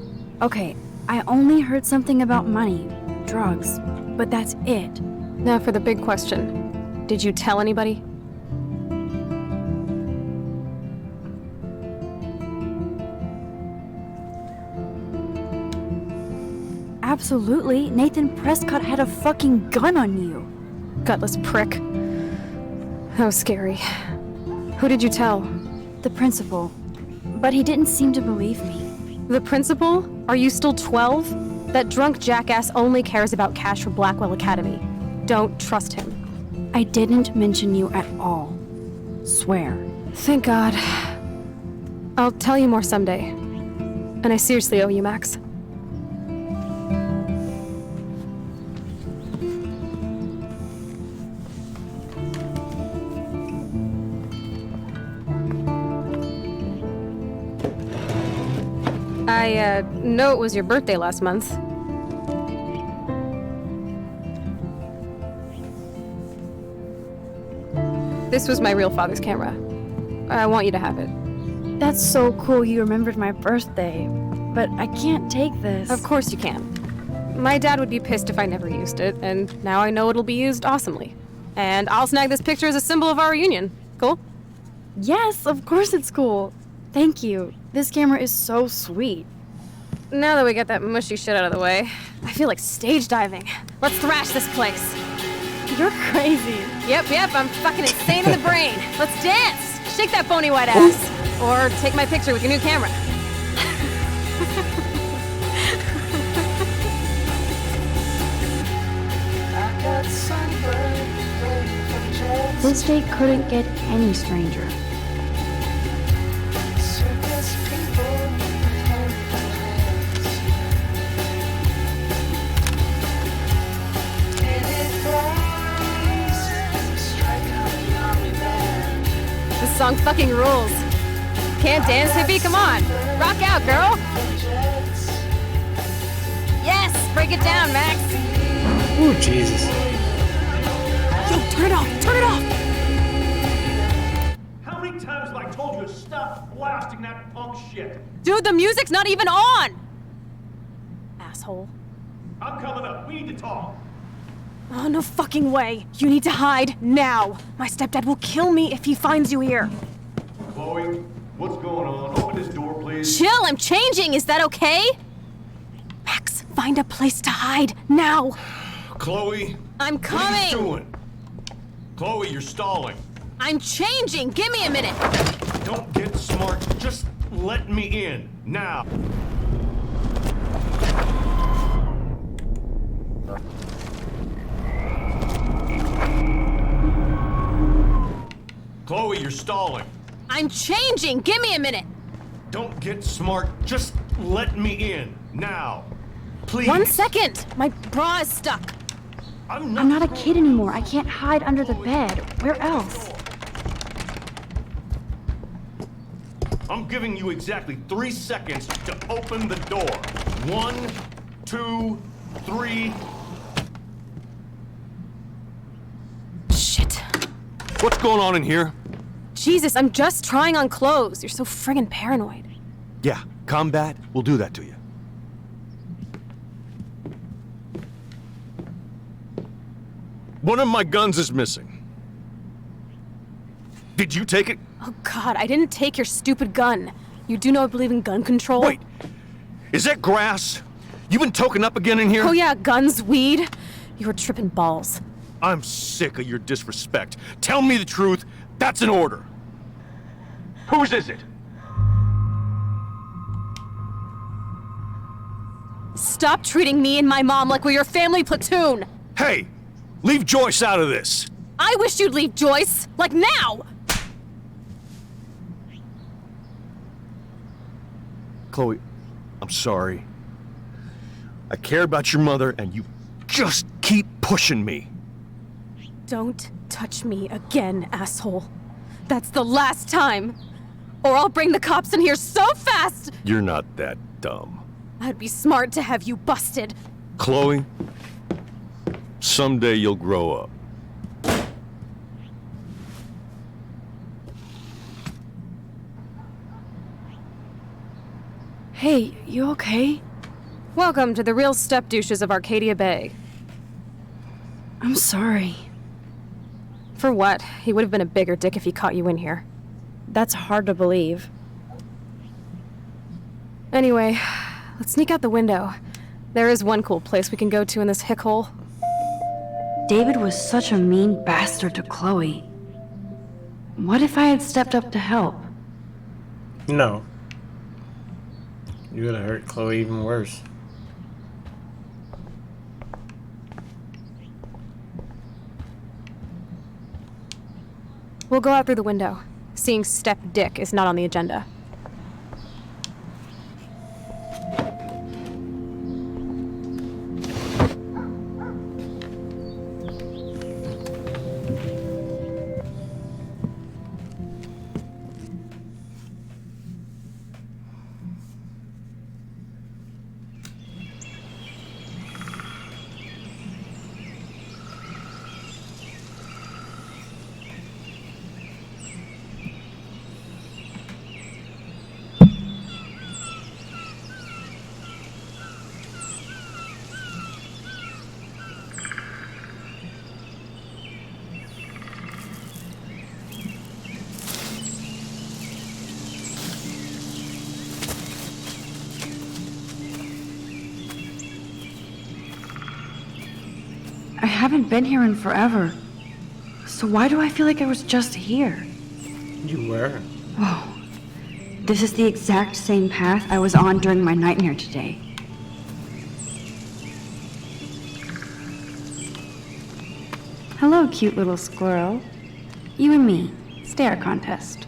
Okay, I only heard something about money, drugs, but that's it. Now for the big question. Did you tell anybody? Absolutely. Nathan Prescott had a fucking gun on you. Gutless prick. That was scary. Who did you tell? The principal. But he didn't seem to believe me. The principal? Are you still 12? That drunk jackass only cares about cash for Blackwell Academy. Don't trust him. I didn't mention you at all. Swear. Thank God. I'll tell you more someday. And I seriously owe you, Max. I know it was your birthday last month. This was my real father's camera. I want you to have it. That's so cool you remembered my birthday. But I can't take this. Of course you can. My dad would be pissed if I never used it, and now I know it'll be used awesomely. And I'll snag this picture as a symbol of our reunion. Cool? Yes, of course it's cool. Thank you. This camera is so sweet. Now that we got that mushy shit out of the way, I feel like stage diving. Let's thrash this place. You're crazy. Yep, I'm fucking insane in the brain. Let's dance. Shake that bony white ass. Or take my picture with your new camera. This date couldn't get any stranger. The song fucking rules. Can't dance, hippie? Come on. Rock out, girl. Yes, break it down, Max. Ooh, Jesus. Yo, turn it off. Turn it off. How many times have I told you to stop blasting that punk shit? Dude, the music's not even on. Asshole. I'm coming up. We need to talk. Oh, no fucking way. You need to hide now. My stepdad will kill me if he finds you here. Chloe, what's going on? Open this door, please. Chill, I'm changing. Is that okay? Max, find a place to hide now. Chloe. I'm What are coming. you doing? Chloe, you're stalling. I'm changing. Give me a minute. Don't get smart. Just let me in. Now. Chloe, you're stalling. I'm changing. Give me a minute. Don't get smart. Just let me in. Now. Please. 1 second. My bra is stuck. I'm not a kid anymore. I can't hide under the bed. Where else? I'm giving you exactly 3 seconds to open the door. 1, 2, 3. Shit. What's going on in here? Jesus, I'm just trying on clothes. You're so friggin' paranoid. Yeah, combat will do that to you. One of my guns is missing. Did you take it? Oh God, I didn't take your stupid gun. You do know I believe in gun control? Wait, is that grass? You been token up again in here? Oh yeah, guns, weed. You were tripping balls. I'm sick of your disrespect. Tell me the truth. That's an order. Whose is it? Stop treating me and my mom like we're your family platoon. Hey, leave Joyce out of this. I wish you'd leave Joyce, like now. Chloe, I'm sorry. I care about your mother, and you just keep pushing me. Don't touch me again, asshole. That's the last time. Or I'll bring the cops in here so fast! You're not that dumb. I'd be smart to have you busted. Chloe, someday you'll grow up. Hey, you okay? Welcome to the real step douches of Arcadia Bay. I'm sorry. For what? He would have been a bigger dick if he caught you in here. That's hard to believe. Anyway, let's sneak out the window. There is one cool place we can go to in this hick hole. David was such a mean bastard to Chloe. What if I had stepped up to help? No. You would have hurt Chloe even worse. We'll go out through the window. Seeing step dick is not on the agenda. I haven't been here in forever. So why do I feel like I was just here? You were. Whoa. This is the exact same path I was on during my nightmare today. Hello, cute little squirrel. You and me. Stare contest.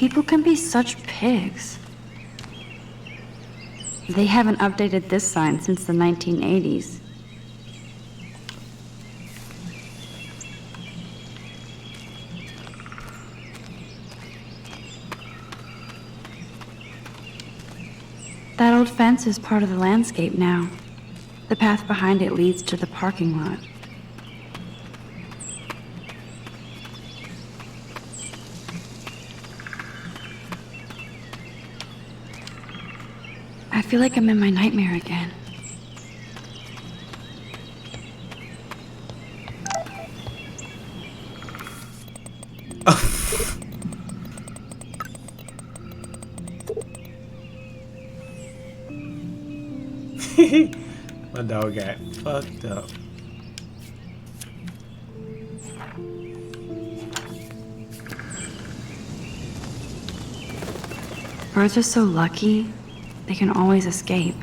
People can be such pigs. They haven't updated this sign since the 1980s. That old fence is part of the landscape now. The path behind it leads to the parking lot. I feel like I'm in my nightmare again. My dog got fucked up. Birds are so lucky, they can always escape.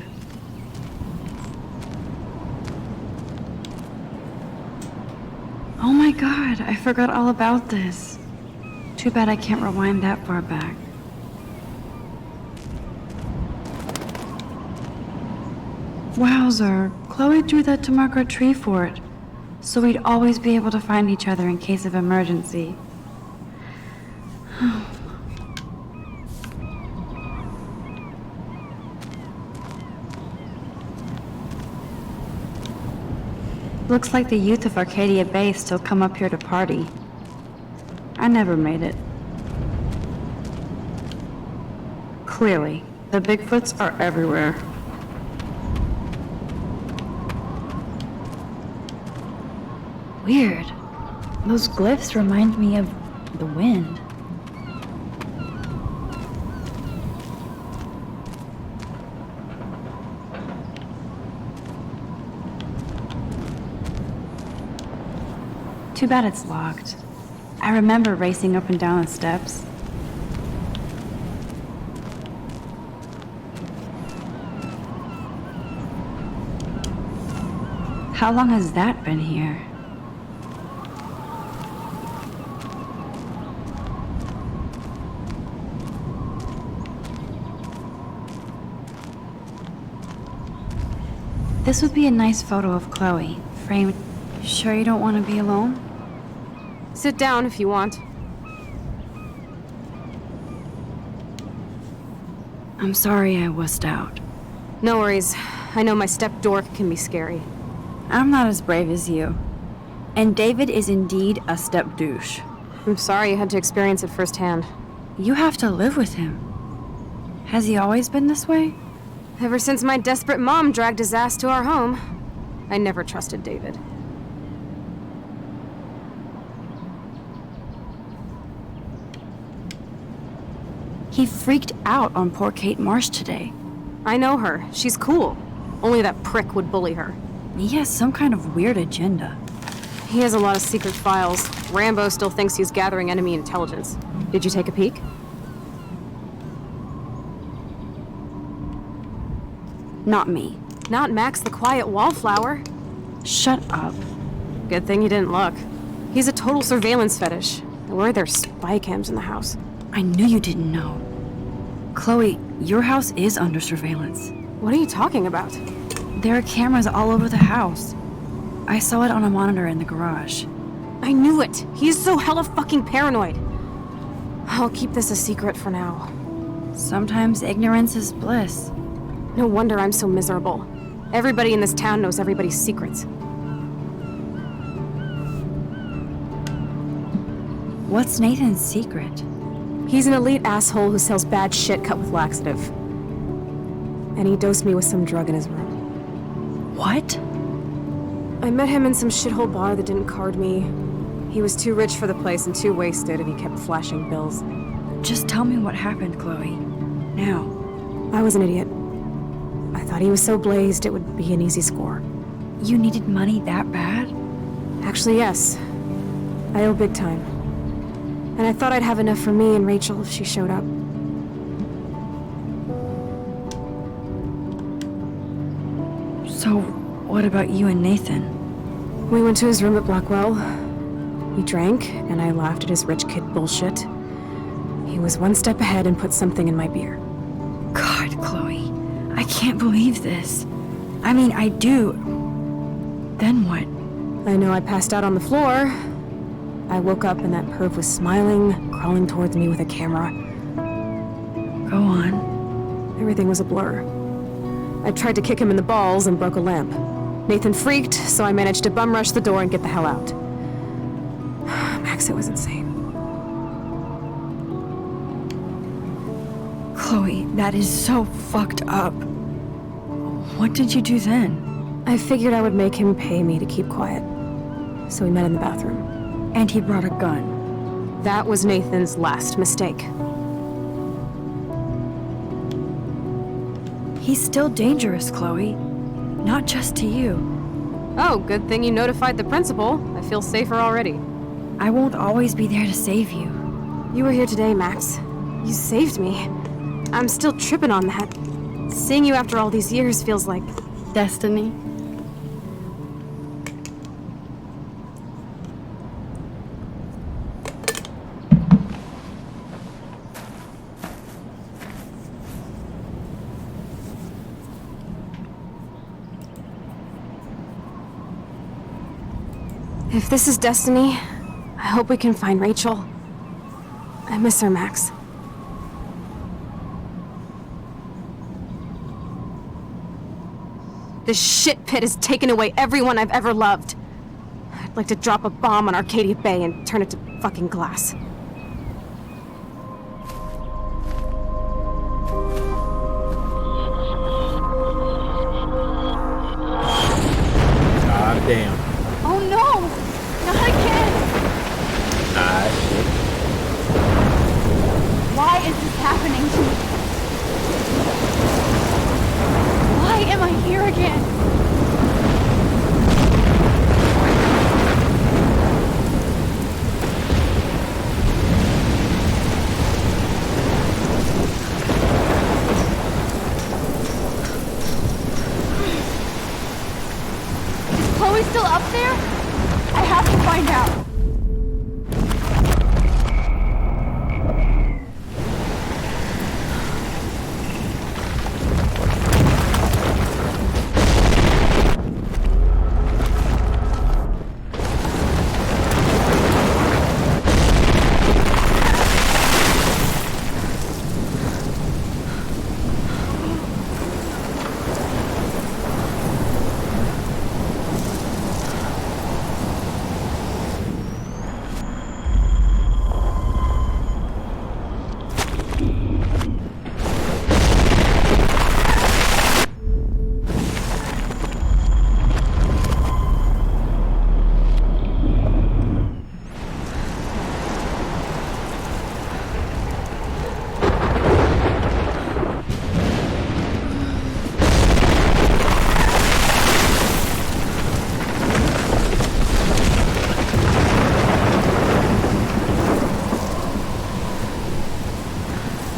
Oh my god, I forgot all about this. Too bad I can't rewind that far back. Wowzer, Chloe drew that to mark our tree fort, so we'd always be able to find each other in case of emergency. Looks like the youth of Arcadia Bay still come up here to party. I never made it. Clearly, the Bigfoots are everywhere. Weird. Those glyphs remind me of the wind. Too bad it's locked. I remember racing up and down the steps. How long has that been here? This would be a nice photo of Chloe, framed. Sure you don't want to be alone? Sit down if you want. I'm sorry I wussed out. No worries. I know my step dork can be scary. I'm not as brave as you. And David is indeed a step douche. I'm sorry you had to experience it firsthand. You have to live with him. Has he always been this way? Ever since my desperate mom dragged his ass to our home, I never trusted David. He freaked out on poor Kate Marsh today. I know her. She's cool. Only that prick would bully her. He has some kind of weird agenda. He has a lot of secret files. Rambo still thinks he's gathering enemy intelligence. Did you take a peek? Not me. Not Max the Quiet Wallflower. Shut up. Good thing you didn't look. He's a total surveillance fetish. Where are there spy cams in the house? I knew you didn't know. Chloe, your house is under surveillance. What are you talking about? There are cameras all over the house. I saw it on a monitor in the garage. I knew it! He is so hella fucking paranoid! I'll keep this a secret for now. Sometimes ignorance is bliss. No wonder I'm so miserable. Everybody in this town knows everybody's secrets. What's Nathan's secret? He's an elite asshole who sells bad shit cut with laxative. And he dosed me with some drug in his room. What? I met him in some shithole bar that didn't card me. He was too rich for the place and too wasted, and he kept flashing bills. Just tell me what happened, Chloe. Now. I was an idiot. I thought he was so blazed it would be an easy score. You needed money that bad? Actually, yes. I owe big time. And I thought I'd have enough for me and Rachel if she showed up. So, what about you and Nathan? We went to his room at Blackwell. We drank, and I laughed at his rich kid bullshit. He He was one step ahead and put something in my beer. God, Chloe. I can't believe this. I mean, I do. Then what? I know I passed out on the floor. I woke up and that perv was smiling, crawling towards me with a camera. Go on. Everything was a blur. I tried to kick him in the balls and broke a lamp. Nathan freaked, so I managed to bum rush the door and get the hell out. Max, it was insane. Chloe, that is so fucked up. What did you do then? I figured I would make him pay me to keep quiet. So we met in the bathroom. And he brought a gun. That was Nathan's last mistake. He's still dangerous, Chloe. Not just to you. Oh, good thing you notified the principal. I feel safer already. I won't always be there to save you. You were here today, Max. You saved me. I'm still tripping on that. Seeing you after all these years feels like destiny. If this is destiny, I hope we can find Rachel. I miss her, Max. This shit pit has taken away everyone I've ever loved. I'd like to drop a bomb on Arcadia Bay and turn it to fucking glass. God damn. Oh no! Not again! Ah, shit. Why is this happening to me? Why am I here again? Is Chloe still up there? I have to find out.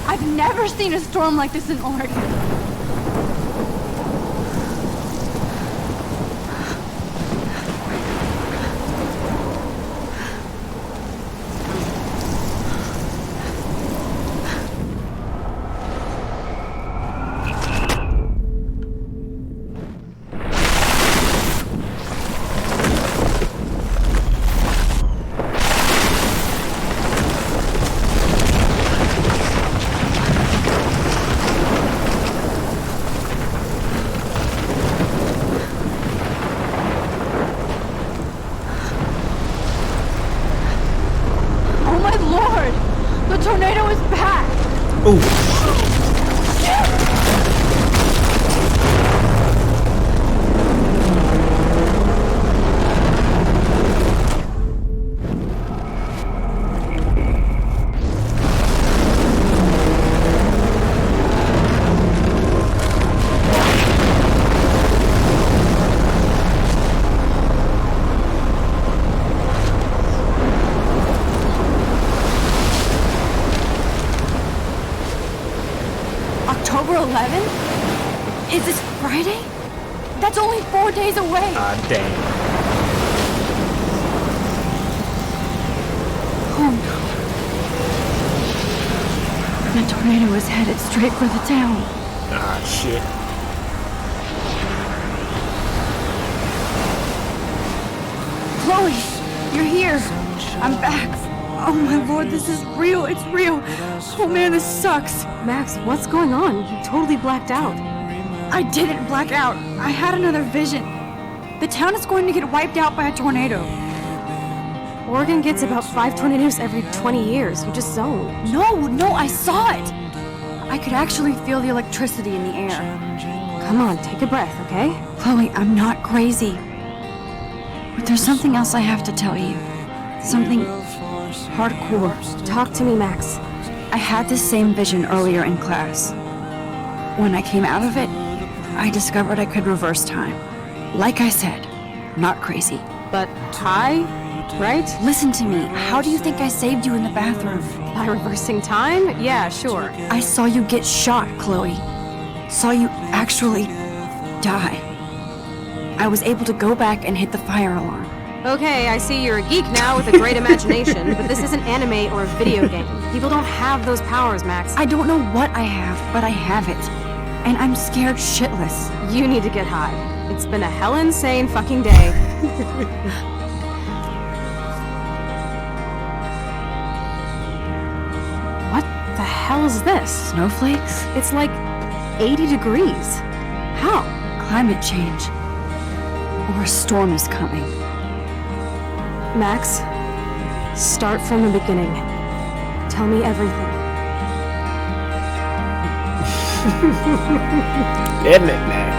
I've never seen a storm like this in Oregon. tornado is back! Oh. October 11th? Is this Friday? That's only 4 days away! Ah, dang. Oh That tornado is headed straight for the town. Ah, shit. Chloe, you're here. I'm back. Oh my lord, this is real. It's real. Oh man, this sucks. Max, what's going on? You totally blacked out. I didn't black out. I had another vision. The town is going to get wiped out by a tornado. Oregon gets about 5 tornadoes every 20 years. You just zoned. No, I saw it. I could actually feel the electricity in the air. Come on, take a breath, okay? Chloe, I'm not crazy. But there's something else I have to tell you. Something hardcore. Talk to me, Max. I had this same vision earlier in class. When I came out of it, I discovered I could reverse time. Like I said, not crazy. But high, right? Listen to me. How do you think I saved you in the bathroom? By reversing time? Yeah, sure. I saw you get shot, Chloe. Saw you actually die. I was able to go back and hit the fire alarm. Okay, I see you're a geek now with a great imagination, but this isn't anime or a video game. People don't have those powers, Max. I don't know what I have, but I have it. And I'm scared shitless. You need to get high. It's been a hell insane fucking day. What the hell is this? Snowflakes? It's like 80 degrees. How? Climate change. Or a storm is coming. Max, start from the beginning. Tell me everything. Isn't it, Max?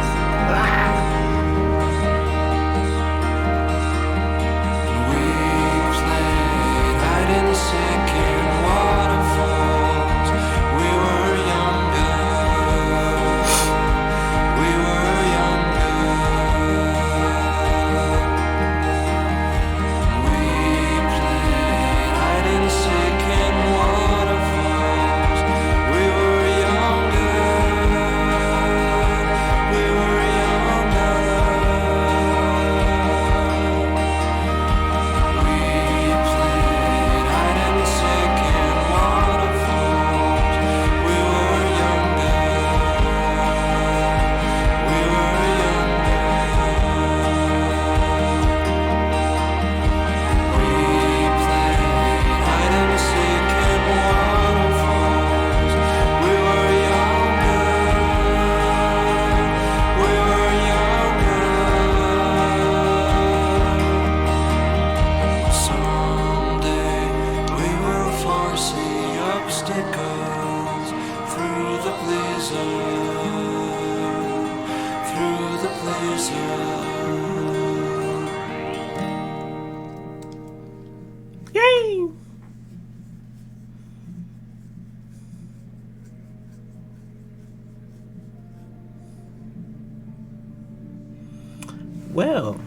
Yay! Well,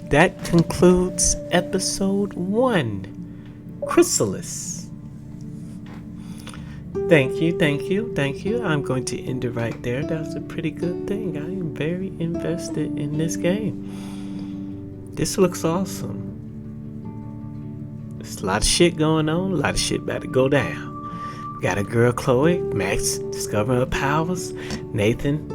that concludes episode 1, Chrysalis. Thank you. I'm going to end it right there. That was a pretty good thing. I am very invested in this game. This looks awesome. There's a lot of shit going on, a lot of shit about to go down. Got a girl, Chloe, Max discovering her powers, Nathan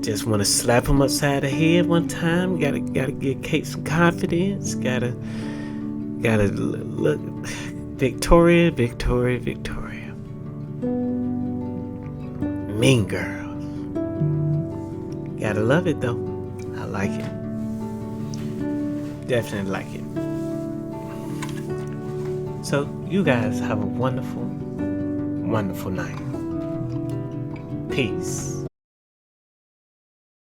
just want to slap him upside the head one time. Gotta give Kate some confidence. Gotta look. Victoria. Mean Girls. Gotta love it though. I like it. Definitely like it. So you guys have a wonderful, wonderful night. Peace.